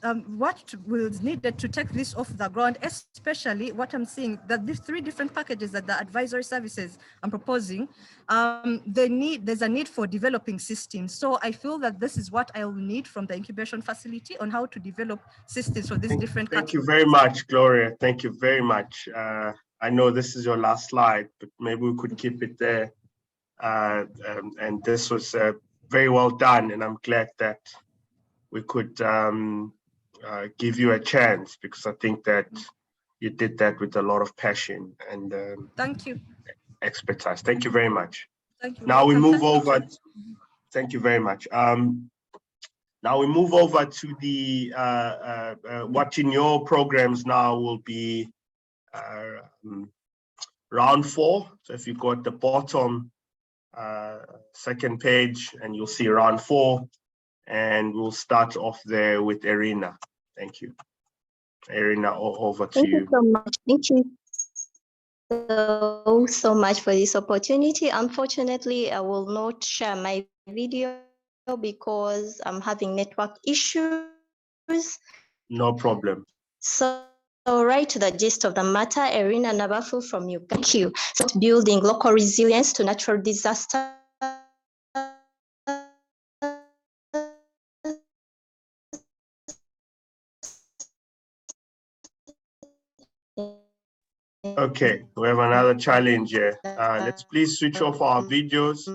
was needed to take this off the ground, especially what I'm seeing, that these 3 different packages that the advisory services I'm proposing, there's a need for developing systems. So I feel that this is what I will need from the incubation facility on how to develop systems for these different categories. Thank you very much, Gloria. Thank you very much. I know this is your last slide, but maybe we could keep it there. And this was very well done, and I'm glad that we could give you a chance, because I think that you did that with a lot of passion and thank you. Expertise. Thank you very much. Thank you. Now we move over. Thank you very much. Now we move over to the what in your programs now will be round 4. So if you go at the bottom second page, and you'll see round 4. And we'll start off there with Irina. Thank you. Irina, over to you. Thank you so much. Thank you so much for this opportunity. Unfortunately, I will not share my video because I'm having network issues. No problem. So right to the gist of the matter, Irina Nabafu from Uganda. Thank you. So building local resilience to natural disaster. Okay, we have another challenge here. Let's please switch off our videos.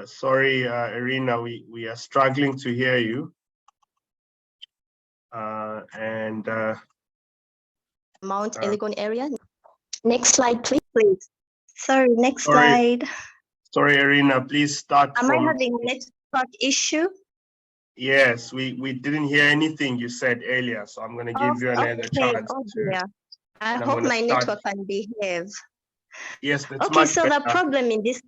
Sorry, Irina, we are struggling to hear you. Mount Elgon area. Next slide, please. Sorry, next slide. Sorry, Irina, please start. Am I having a network issue? Yes, we didn't hear anything you said earlier, so I'm going to give you another chance. Oh, yeah. I hope my network can behave. Yes, that's okay, much so better. the problem in this,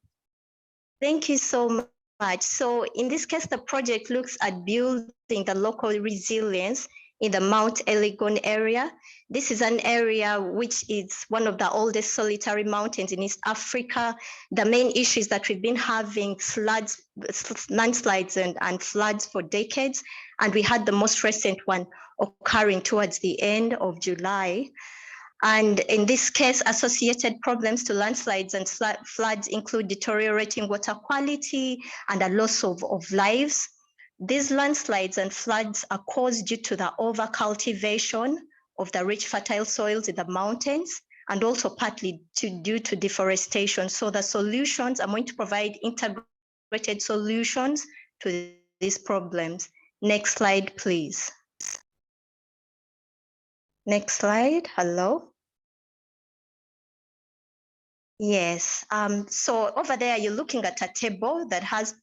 thank you so much. So in this case, the project looks at building the local resilience in the Mount Elgon area. This is an area which is one of the oldest solitary mountains in East Africa. The main issue is that we've been having floods, landslides and floods for decades. And we had the most recent one occurring towards the end of July. And in this case, associated problems to landslides and floods include deteriorating water quality and a loss of lives. These landslides and floods are caused due to the over-cultivation of the rich fertile soils in the mountains, and also partly due to deforestation. So the solutions, I'm going to provide integrated solutions to these problems. Next slide, please. Next slide, hello. Yes. So over there, you're looking at a table that has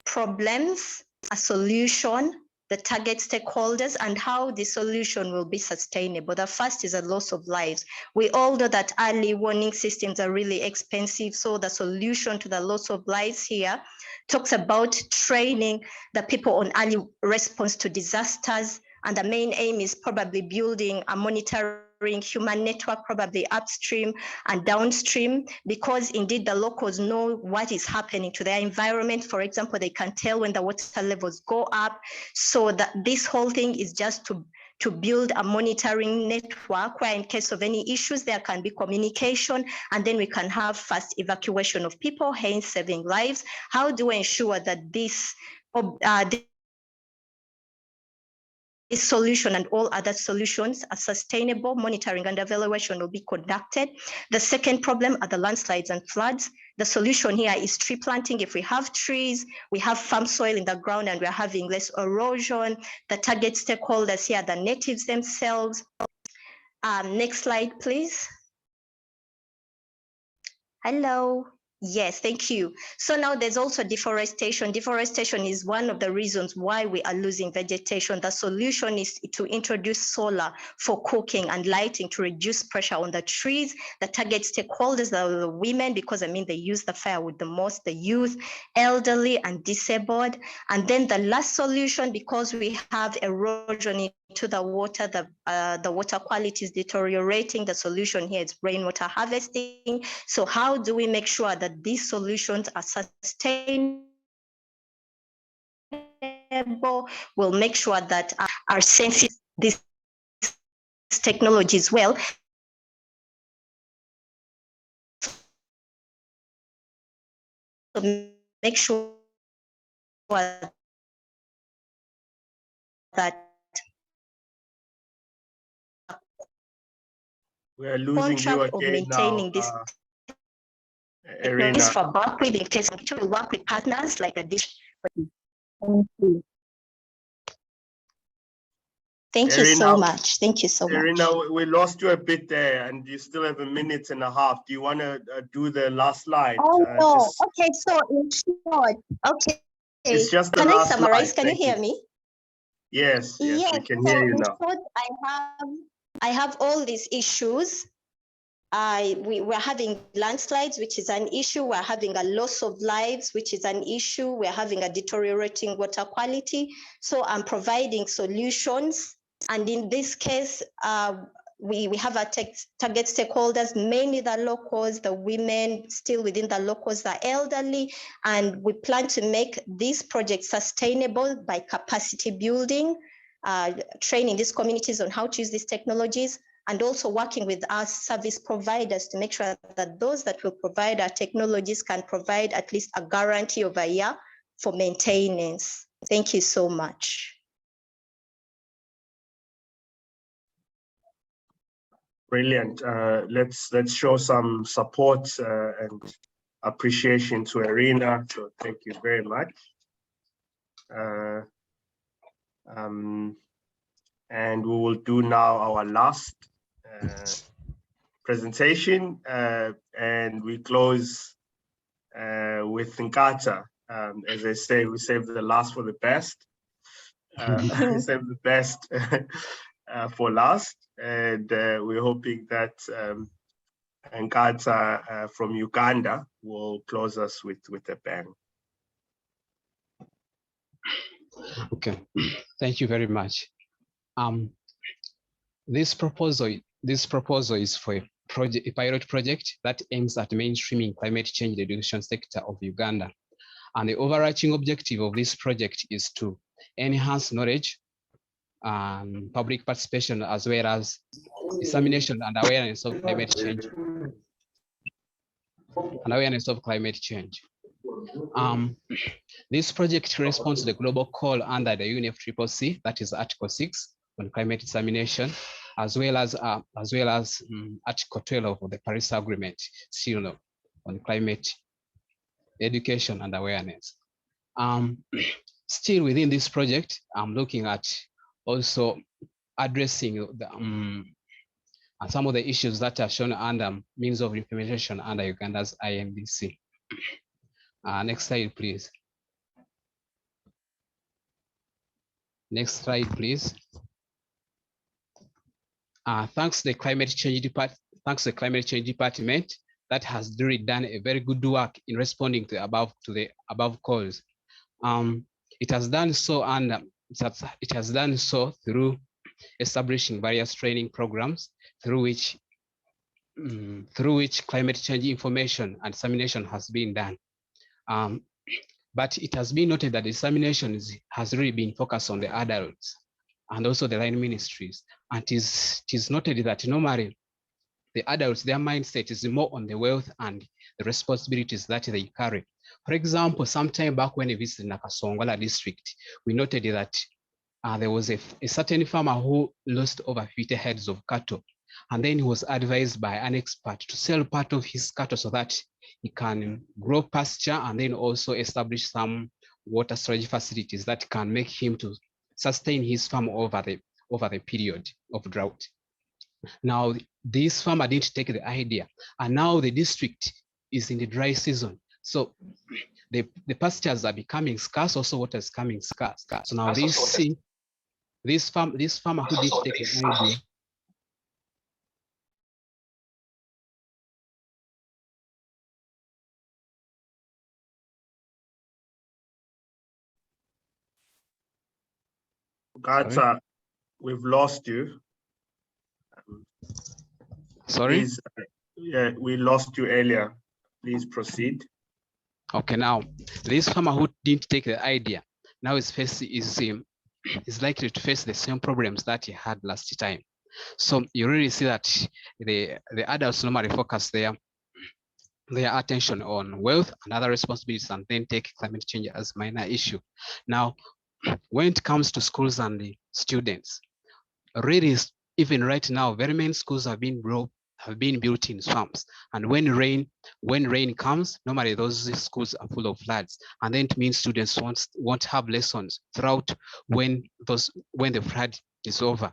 problems, a solution, the target stakeholders, and how the solution will be sustainable. The first is a loss of lives. We all know that early warning systems are really expensive. So the solution to the loss of lives here talks about training the people on early response to disasters. And the main aim is probably building a monitoring human network, probably upstream and downstream, because indeed the locals know what is happening to their environment. For example, they can tell when the water levels go up. So that this whole thing is just to build a monitoring network where in case of any issues, there can be communication, and then we can have fast evacuation of people, hence saving lives. How do we ensure that this solution and all other solutions are sustainable? Monitoring and evaluation will be conducted. The second problem are the landslides and floods. The solution here is tree planting. If we have trees, we have farm soil in the ground and we're having less erosion. The target stakeholders here, the natives themselves. Next slide, please. Hello. Yes, thank you. So now there's also deforestation. Deforestation is one of the reasons why we are losing vegetation. The solution is to introduce solar for cooking and lighting to reduce pressure on the trees. The target stakeholders are the women, because I mean they use the firewood the most, the youth, elderly and disabled. And then the last solution, because we have erosion into the water, the water quality is deteriorating. The solution here is rainwater harvesting. So how do we make sure that these solutions are sustainable? We'll make sure that our senses, this technology as well, to make sure that We are losing you contract of again maintaining now, this Irina. technologies for bulk weaving testing. We work with partners like the dish. Thank you so much. Thank you so much. Irina, we lost you a bit there, and you still have a minute and a half. Do you want to do the last slide? Oh, no. Okay, so in short, okay. It's just the Can I last summarize? slide. Can you Thank hear you. me? Yes, yes, we can hear you in now. short, I have all these issues. We're having landslides, which is an issue. We're having a loss of lives, which is an issue. We're having a deteriorating water quality. So I'm providing solutions. And in this case, we have our target stakeholders, mainly the locals, the women, still within the locals, the elderly. And we plan to make this project sustainable by capacity building, training these communities on how to use these technologies, and also working with our service providers to make sure that those that will provide our technologies can provide at least a guarantee of a year for maintenance. Thank you so much. Brilliant. Let's show some support and appreciation to Irina. So thank you very much. And we will do now our last presentation, and we close with Nkata. As I say, we save the last for the best. Save the best for last, and we're hoping that Nkata from Uganda will close us with a bang. Okay, thank you very much. This proposal is for a pilot project that aims at mainstreaming climate change reduction sector of Uganda. And the overarching objective of this project is to enhance knowledge and public participation, as well as dissemination and awareness of climate change. This project responds to the global call under the UNFCCC, that is Article 6 on climate dissemination, as well as Article 12 of the Paris Agreement, still on climate education and awareness. Still within this project, I'm looking at also addressing and some of the issues that are shown under means of implementation under Uganda's IMDC. Next slide, please. Next slide, please. Thanks to the climate change department that has really done a very good work in responding to the above calls. It has done so through establishing various training programs through which climate change information and dissemination has been done. But it has been noted that dissemination has really been focused on the adults and also the line ministries. And it is noted that normally the adults, their mindset is more on the wealth and the responsibilities that they carry. For example, sometime back when we visited Nakasongola district, we noted that there was a certain farmer who lost over 50 heads of cattle. And then he was advised by an expert to sell part of his cattle so that he can grow pasture and then also establish some water storage facilities that can make him to sustain his farm over the period of drought. Now, this farmer didn't take the idea, and now the district is in the dry season. So the pastures are becoming scarce, also water is becoming scarce. So now this farmer who did take the idea, Gata, we've lost you. Sorry? Please, yeah, we lost you earlier. Please proceed. Okay, now this farmer who didn't take the idea now is likely to face the same problems that he had last time. So you really see that the adults normally focus their attention on wealth and other responsibilities and then take climate change as a minor issue. Now, when it comes to schools and the students, really, even right now, very many schools have been built in swamps. And when rain comes, normally those schools are full of floods. And then it means students won't have lessons throughout when the flood is over.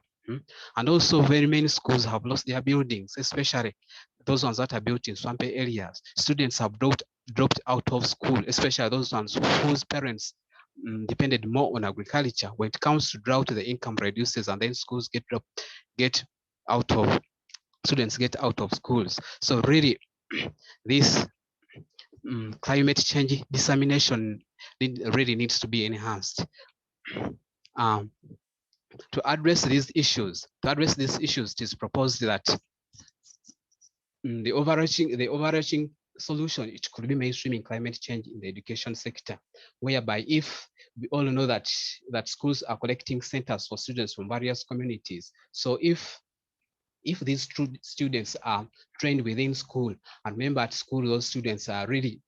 And also very many schools have lost their buildings, especially those ones that are built in swampy areas. Students have dropped out of school, especially those ones whose parents depended more on agriculture. When it comes to drought, the income reduces and then schools students get out of schools. So really, this climate change dissemination really needs to be enhanced. To address these issues, it is proposed that the overarching solution, it could be mainstreaming climate change in the education sector, whereby if we all know that schools are collecting centers for students from various communities. So if these students are trained within school, and remember at school, those students are really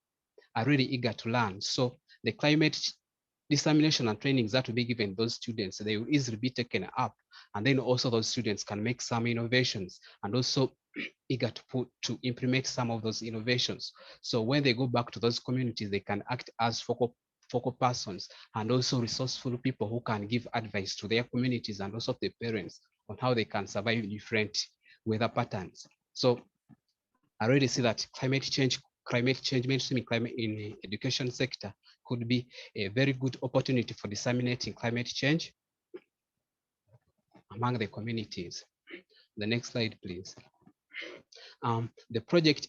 eager to learn. So the climate dissemination and trainings that will be given those students, they will easily be taken up. And then also those students can make some innovations and also eager to implement some of those innovations. So when they go back to those communities, they can act as focal persons and also resourceful people who can give advice to their communities and also the parents on how they can survive different weather patterns. So I already see that climate change mainstreaming climate in the education sector could be a very good opportunity for disseminating climate change among the communities. The next slide, please. The project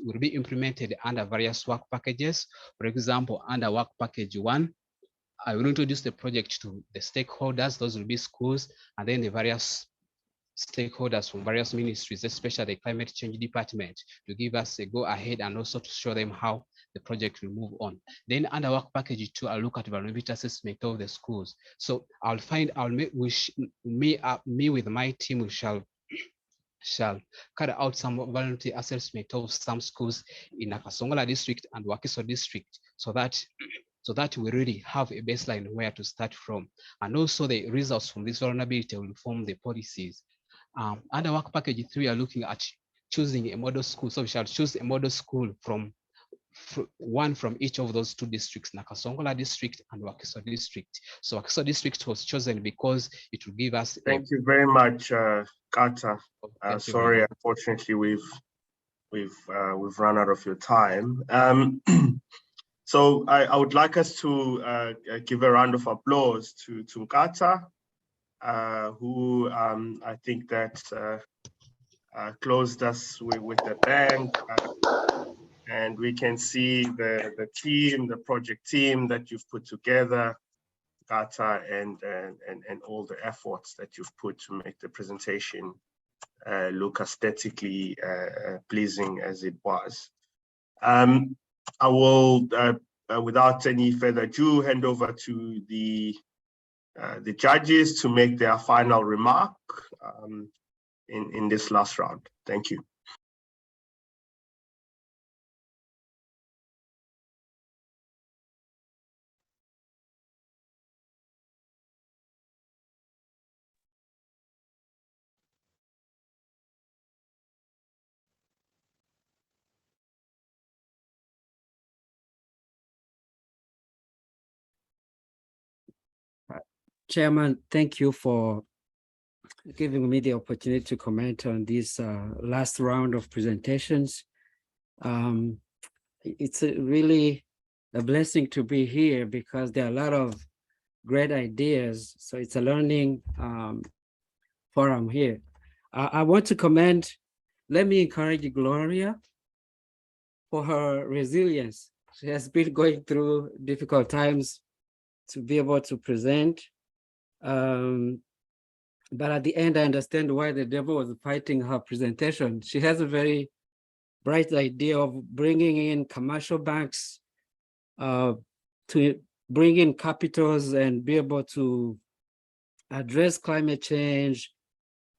will be implemented under various work packages. For example, under work package 1, I will introduce the project to the stakeholders. Those will be schools, and then the various stakeholders from various ministries, especially the climate change department, to give us a go ahead and also to show them how the project will move on. Then under work package 2, I'll look at vulnerability assessment of the schools. So me with my team shall carry out some vulnerability assessment of some schools in Nakasongola district and Wakiso district, so that we really have a baseline where to start from. And also the results from this vulnerability will inform the policies. Under work package 3, we are looking at choosing a model school. So we shall choose a model school from one from each of those two districts, Nakasongola district and Wakiso district. So Wakiso district was chosen because it will give us. Thank you very much, Kata. Sorry, unfortunately, we've run out of your time. So I would like us to give a round of applause to Kata, who I think that closed us with a bang. And we can see the team, the project team that you've put together, Kata, and all the efforts that you've put to make the presentation look aesthetically pleasing as it was. I will, without any further ado, hand over to the judges to make their final remark in this last round. Thank you. Chairman, thank you for giving me the opportunity to comment on this last round of presentations. It's really a blessing to be here because there are a lot of great ideas. So it's a learning forum here. I want to commend, let me encourage Gloria for her resilience. She has been going through difficult times to be able to present. But at the end, I understand why the devil was fighting her presentation. She has a very bright idea of bringing in commercial banks to bring in capitals and be able to address climate change.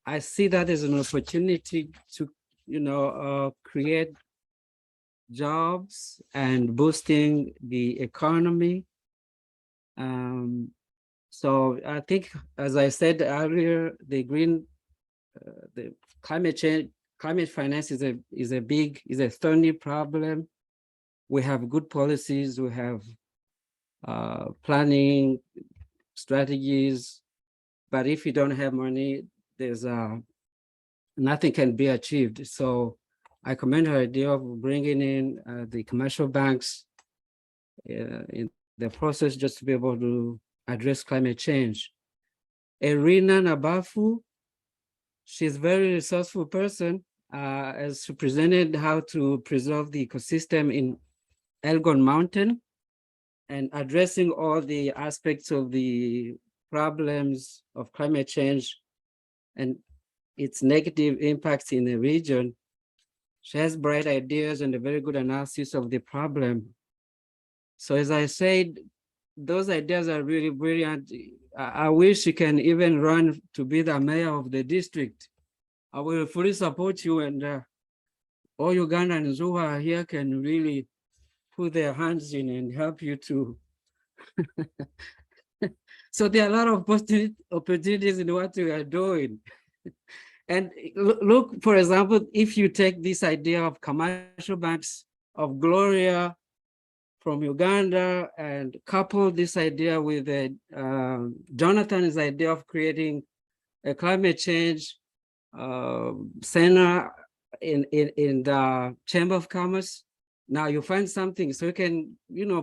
I see that as an opportunity to, create jobs and boosting the economy. So I think, as I said earlier, the climate change, climate finance is a thorny problem. We have good policies, we have planning strategies, but if you don't have money, there's nothing can be achieved. So I commend her idea of bringing in the commercial banks in the process just to be able to address climate change. Irina Nabafu, she's a very resourceful person, as she presented how to preserve the ecosystem in Elgon Mountain and addressing all the aspects of the problems of climate change and its negative impacts in the region. She has bright ideas and a very good analysis of the problem. So as I said, those ideas are really brilliant. I wish she can even run to be the mayor of the district. I will fully support you, and all Ugandans who are here can really put their hands in and help you to. So there are a lot of opportunities in what we are doing. And look, for example, if you take this idea of commercial banks of Gloria from Uganda and couple this idea with Jonathan's idea of creating a climate change center in the Chamber of Commerce, now you find something. So you can,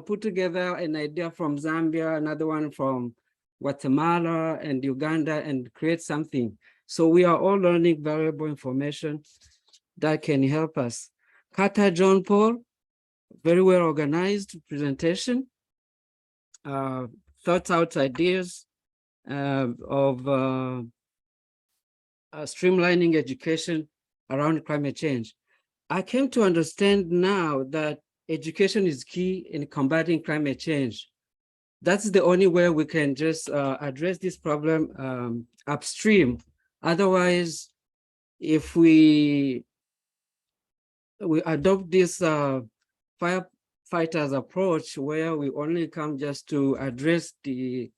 put together an idea from Zambia, another one from Guatemala and Uganda, and create something. So we are all learning valuable information that can help us. Kata John Paul, very well organized presentation, thought out ideas of streamlining education around climate change. I came to understand now that education is key in combating climate change. That's the only way we can just address this problem upstream. Otherwise, if we adopt this firefighters approach where we only come just to address the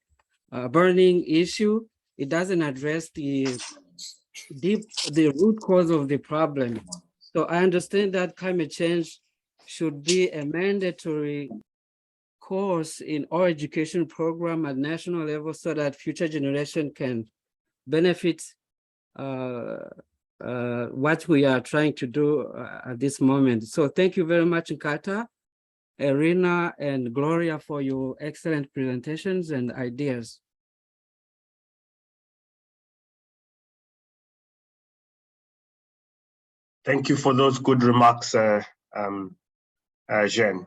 burning issue, it doesn't address the root cause of the problem. So I understand that climate change should be a mandatory course in our education program at national level so that future generation can benefit what we are trying to do at this moment. So thank you very much, Nkata, Irina, and Gloria for your excellent presentations and ideas. Thank you for those good remarks, Jean.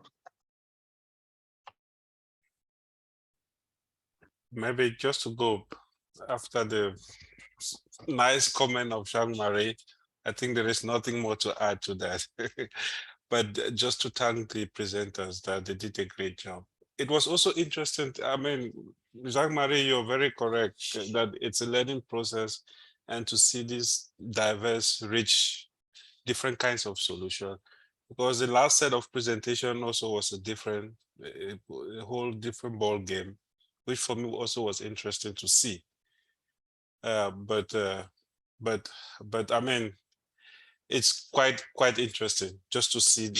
Maybe just to go after the nice comment of Jean-Marie, I think there is nothing more to add to that. But just to thank the presenters that they did a great job. It was also interesting. I mean, Jean-Marie, you're very correct that it's a learning process, and to see this diverse, rich, different kinds of solution. Because the last set of presentation also was a different, a whole different ball game, which for me also was interesting to see. But I mean, it's quite interesting just to see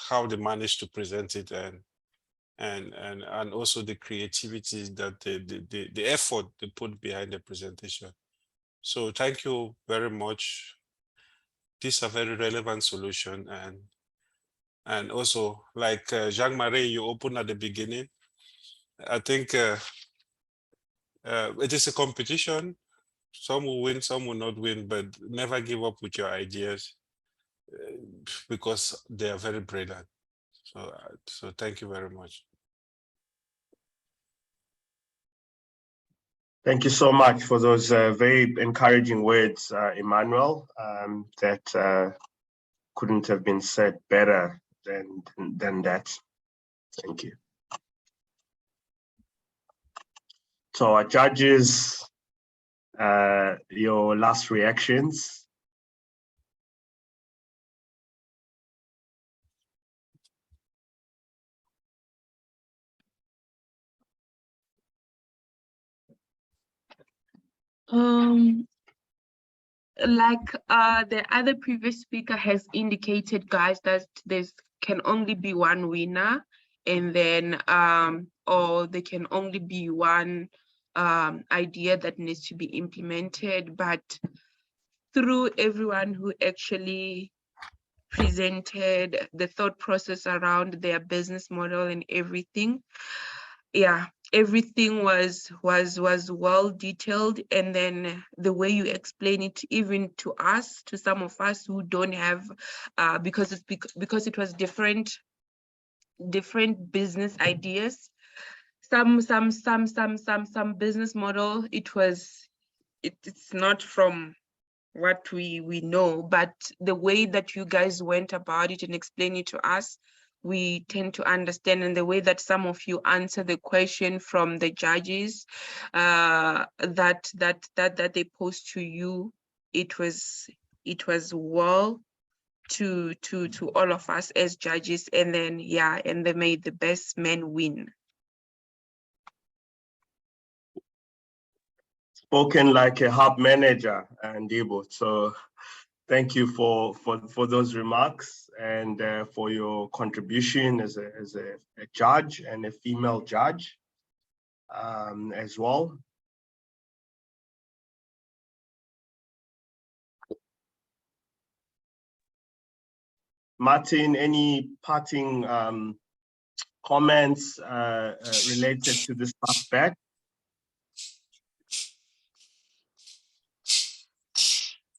how they managed to present it, and also the creativity that the effort they put behind the presentation. So thank you very much. These are very relevant solution, and also like Jean-Marie, you opened at the beginning. I think it is a competition. Some will win, some will not win, but never give up with your ideas because they are very brilliant. So thank you very much. Thank you so much for those very encouraging words, Emmanuel. That couldn't have been said better than that. Thank you. So our judges, your last reactions. Like the other previous speaker has indicated, guys, that there's can only be one winner, and then or there can only be one idea that needs to be implemented. But through everyone who actually presented the thought process around their business model and everything, yeah, everything was well detailed, and then the way you explain it, even to us, to some of us who don't have because it was different business ideas, some business model, it's not from what we know, but the way that you guys went about it and explained it to us, we tend to understand. And the way that some of you answer the question from the judges that they posed to you, it was well to all of us as judges. And then yeah, and they made the best man win. Spoken like a hub manager, Ndibo. So thank you for those remarks and for your contribution as a judge and a female judge as well. Martin, any parting comments related to this aspect?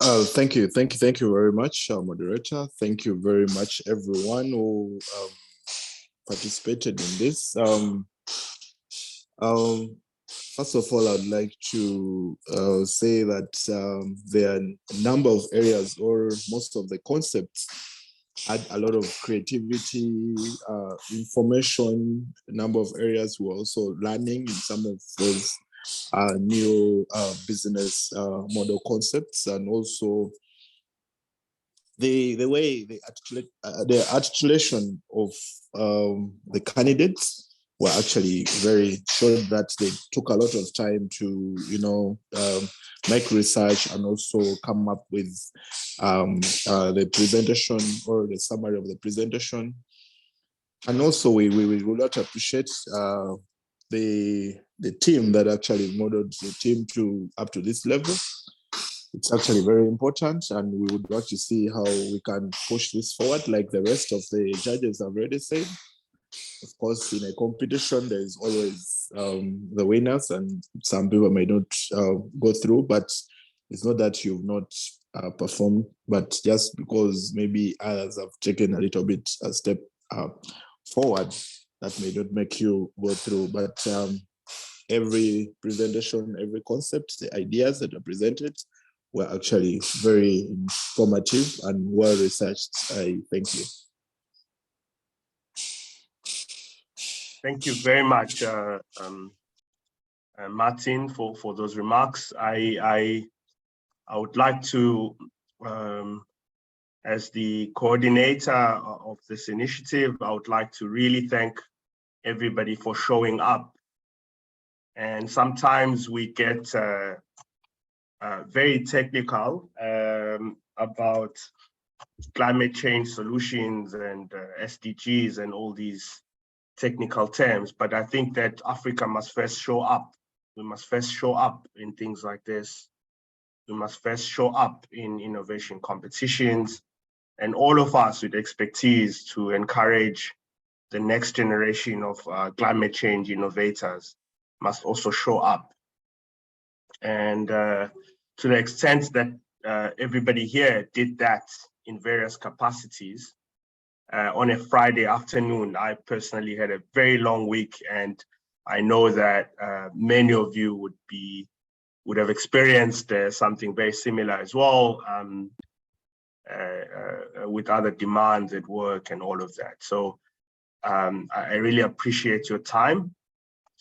Thank you very much, moderator. Thank you very much, everyone who participated in this. First of all, I'd like to say that there are a number of areas, or most of the concepts had a lot of creativity, information. A number of areas were also learning in some of those new business model concepts, and also the way the articulation of the candidates were actually very showed that they took a lot of time to make research and also come up with the presentation or the summary of the presentation And also we would like to appreciate the team that actually modeled the team to up to this level. It's actually very important, and we would like to see how we can push this forward, like the rest of the judges have already said. Of course, in a competition, there is always the winners, and some people may not go through, but it's not that you've not performed, but just because maybe others have taken a little bit a step forward, that may not make you go through. But every presentation, every concept, the ideas that are presented were actually very informative and well researched. I thank you. Thank you very much, Martin, for those remarks. I would like to, as the coordinator of this initiative, I would like to really thank everybody for showing up. And sometimes we get very technical about climate change solutions and SDGs and all these technical terms, but I think that Africa must first show up. We must first show up in things like this. We must first show up in innovation competitions, and all of us with expertise to encourage the next generation of climate change innovators must also show up. And to the extent that everybody here did that in various capacities, on a Friday afternoon, I personally had a very long week, and I know that many of you would have experienced something very similar as well, with other demands at work and all of that. So I really appreciate your time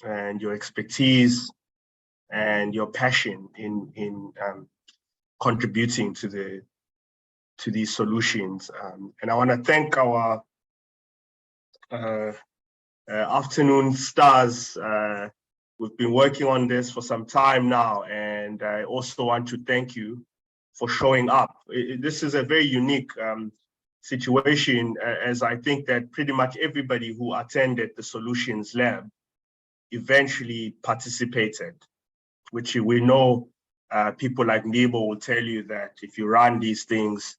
and your expertise and your passion in contributing to these solutions. And I want to thank our afternoon stars. We've been working on this for some time now, and I also want to thank you for showing up. This is a very unique situation, as I think that pretty much everybody who attended the Solutions Lab eventually participated, which we know people like Nebo will tell you that if you run these things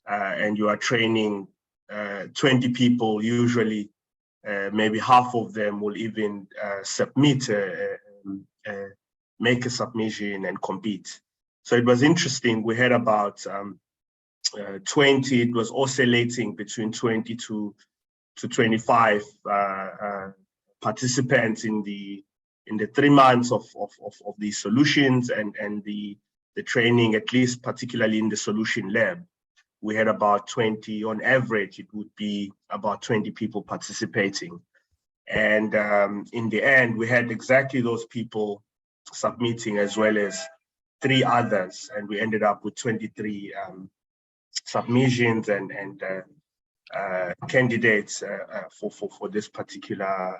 and you are training 20 people, usually maybe half of them will even submit, make a submission and compete. So it was interesting. We had about 20, it was oscillating between 20 to 25 participants in the 3 months of these solutions and the training, at least particularly in the Solution Lab. We had about 20, on average, it would be about 20 people participating. And in the end, we had exactly those people submitting as well as 3 others. And we ended up with 23 submissions and candidates for this particular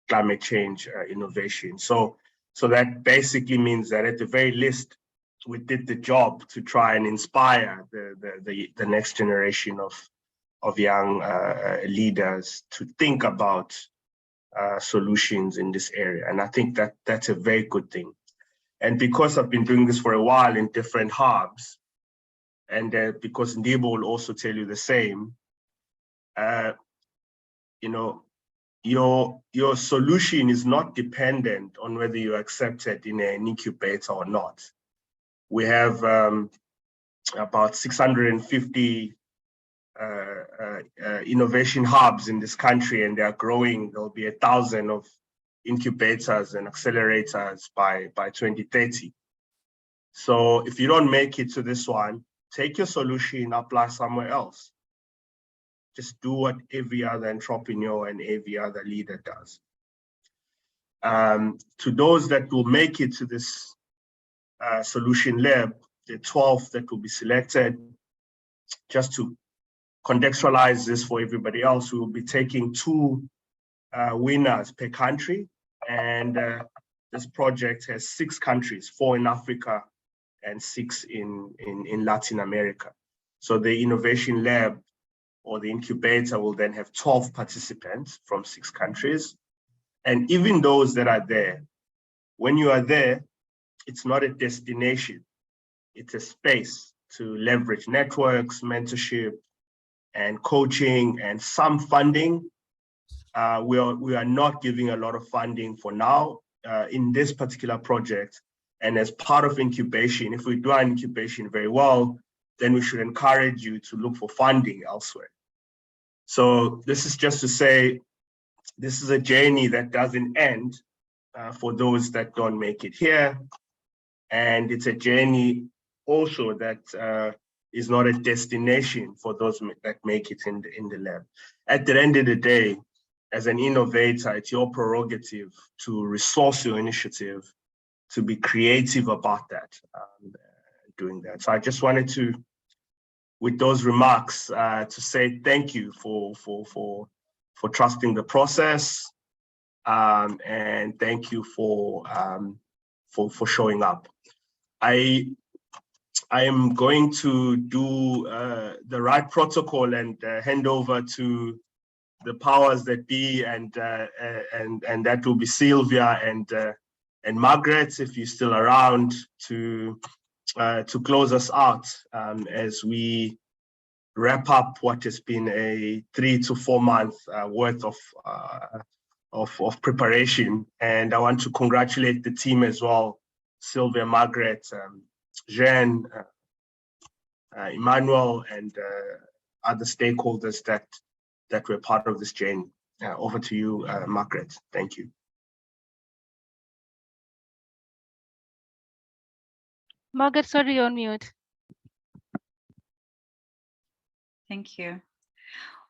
climate change innovation. So that basically means that at the very least, we did the job to try and inspire the next generation of young leaders to think about solutions in this area. And I think that that's a very good thing. And because I've been doing this for a while in different hubs, and because Ndebo will also tell you the same, you know, your solution is not dependent on whether you're accepted in an incubator or not. We have about 650 innovation hubs in this country, and they are growing. There'll be 1,000 of incubators and accelerators by 2030. So if you don't make it to this one, take your solution, apply somewhere else. Just do what every other entrepreneur and every other leader does. To those that will make it to this Solution Lab, the 12 that will be selected, just to contextualize this for everybody else, we will be taking 2 winners per country. And this project has 6 countries, 4 in Africa and 6 in Latin America. So the Innovation Lab or the incubator will then have 12 participants from 6 countries. And even those that are there, when you are there, it's not a destination, it's a space to leverage networks, mentorship, and coaching, and some funding. We are not giving a lot of funding for now in this particular project. And as part of incubation, if we do our incubation very well, then we should encourage you to look for funding elsewhere. So this is just to say, this is a journey that doesn't end for those that don't make it here. And it's a journey also that is not a destination for those that make it in the lab. At the end of the day, as an innovator, it's your prerogative to resource your initiative, to be creative about that, doing that. So I just wanted to, with those remarks, to say thank you for trusting the process, and thank you for showing up. I am going to do the right protocol and hand over to the powers that be, and that will be Sylvia and Margaret, if you're still around, to close us out as we wrap up what has been a 3 to 4 month worth of preparation. And I want to congratulate the team as well, Sylvia, Margaret, Jean, Emmanuel, and other stakeholders that were part of this journey. Over to you, Margaret. Thank you. Margaret, sorry, you're on mute. Thank you.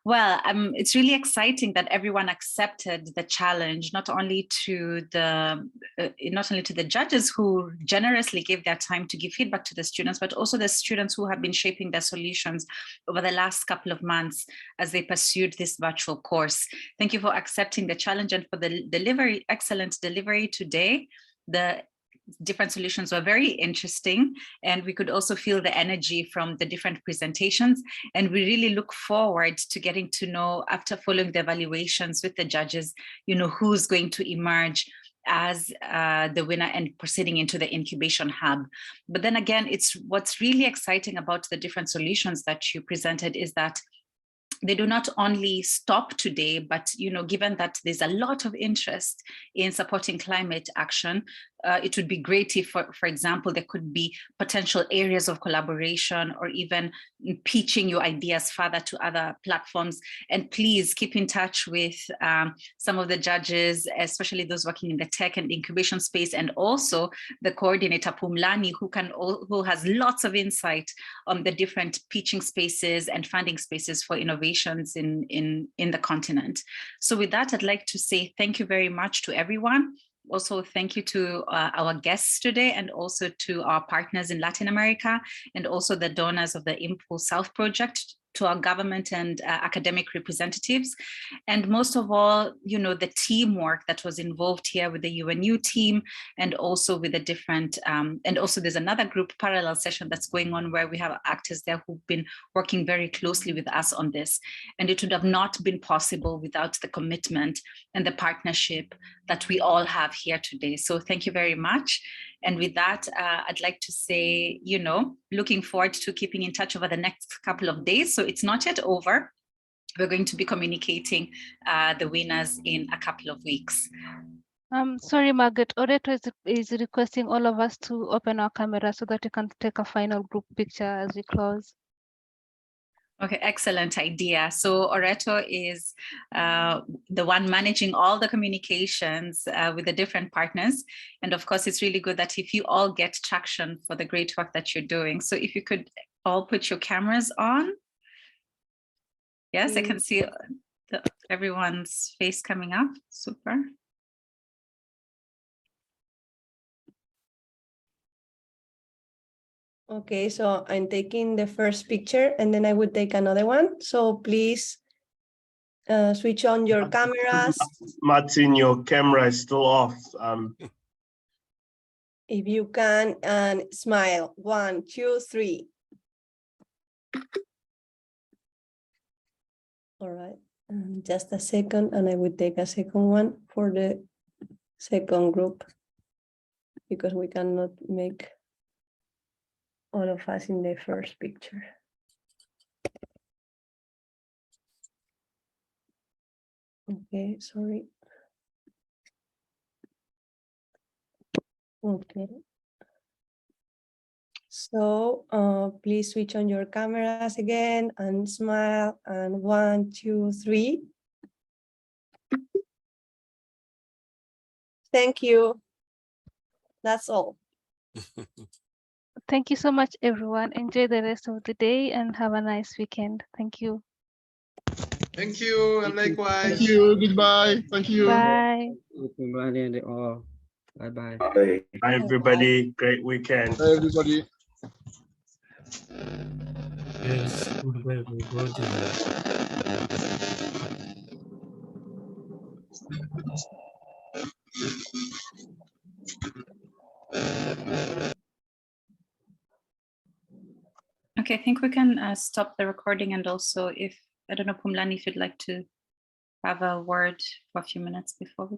Well, it's really exciting that everyone accepted the challenge, not only to the judges who generously gave their time to give feedback to the students, but also the students who have been shaping their solutions over the last couple of months as they pursued this virtual course. Thank you for accepting the challenge and for the delivery, excellent delivery today. The different solutions were very interesting, and we could also feel the energy from the different presentations. And we really look forward to getting to know, after following the evaluations with the judges, who's going to emerge as the winner and proceeding into the incubation hub. But then again, what's really exciting about the different solutions that you presented is that they do not only stop today, but given that there's a lot of interest in supporting climate action, it would be great if, for example, there could be potential areas of collaboration or even pitching your ideas further to other platforms. And please keep in touch with some of the judges, especially those working in the tech and incubation space, and also the coordinator, Pumlani, who has lots of insight on the different pitching spaces and funding spaces for innovations in the continent. So with that, I'd like to say thank you very much to everyone. Also, thank you to our guests today, and also to our partners in Latin America, and also the donors of the Impulse South project, to our government and academic representatives, and most of all, the teamwork that was involved here with the UNU team, and also with the different, and also there's another group parallel session that's going on where we have actors there who've been working very closely with us on this. And it would have not been possible without the commitment and the partnership that we all have here today. So thank you very much. And with that, I'd like to say, looking forward to keeping in touch over the next couple of days. So it's not yet over. We're going to be communicating the winners in a couple of weeks. Sorry, Margaret, Oreto is requesting all of us to open our camera so that we can take a final group picture as we close. Okay, excellent idea. So Oreto is the one managing all the communications with the different partners. And of course, it's really good that if you all get traction for the great work that you're doing. So if you could all put your cameras on. Yes, I can see everyone's face coming up. Super. Okay, so I'm taking the first picture and then I would take another one. So please switch on your cameras. Martin, your camera is still off. If you can, and smile. 1, 2, 3. All right, just a second, and I will take a second one for the second group because we cannot make all of us in the first picture. Okay, sorry. Okay. So please switch on your cameras again and smile, and 1, 2, 3. Thank you. That's all. Thank you so much, everyone. Enjoy the rest of the day and have a nice weekend. Thank you. Thank you, and likewise. Thank you. Goodbye. Thank you. Bye. Bye-bye. Bye, everybody. Great weekend. Bye, everybody. Yes, Okay, I think we can stop the recording, and also if, I don't know, Pumlani, if you'd like to have a word for a few minutes before we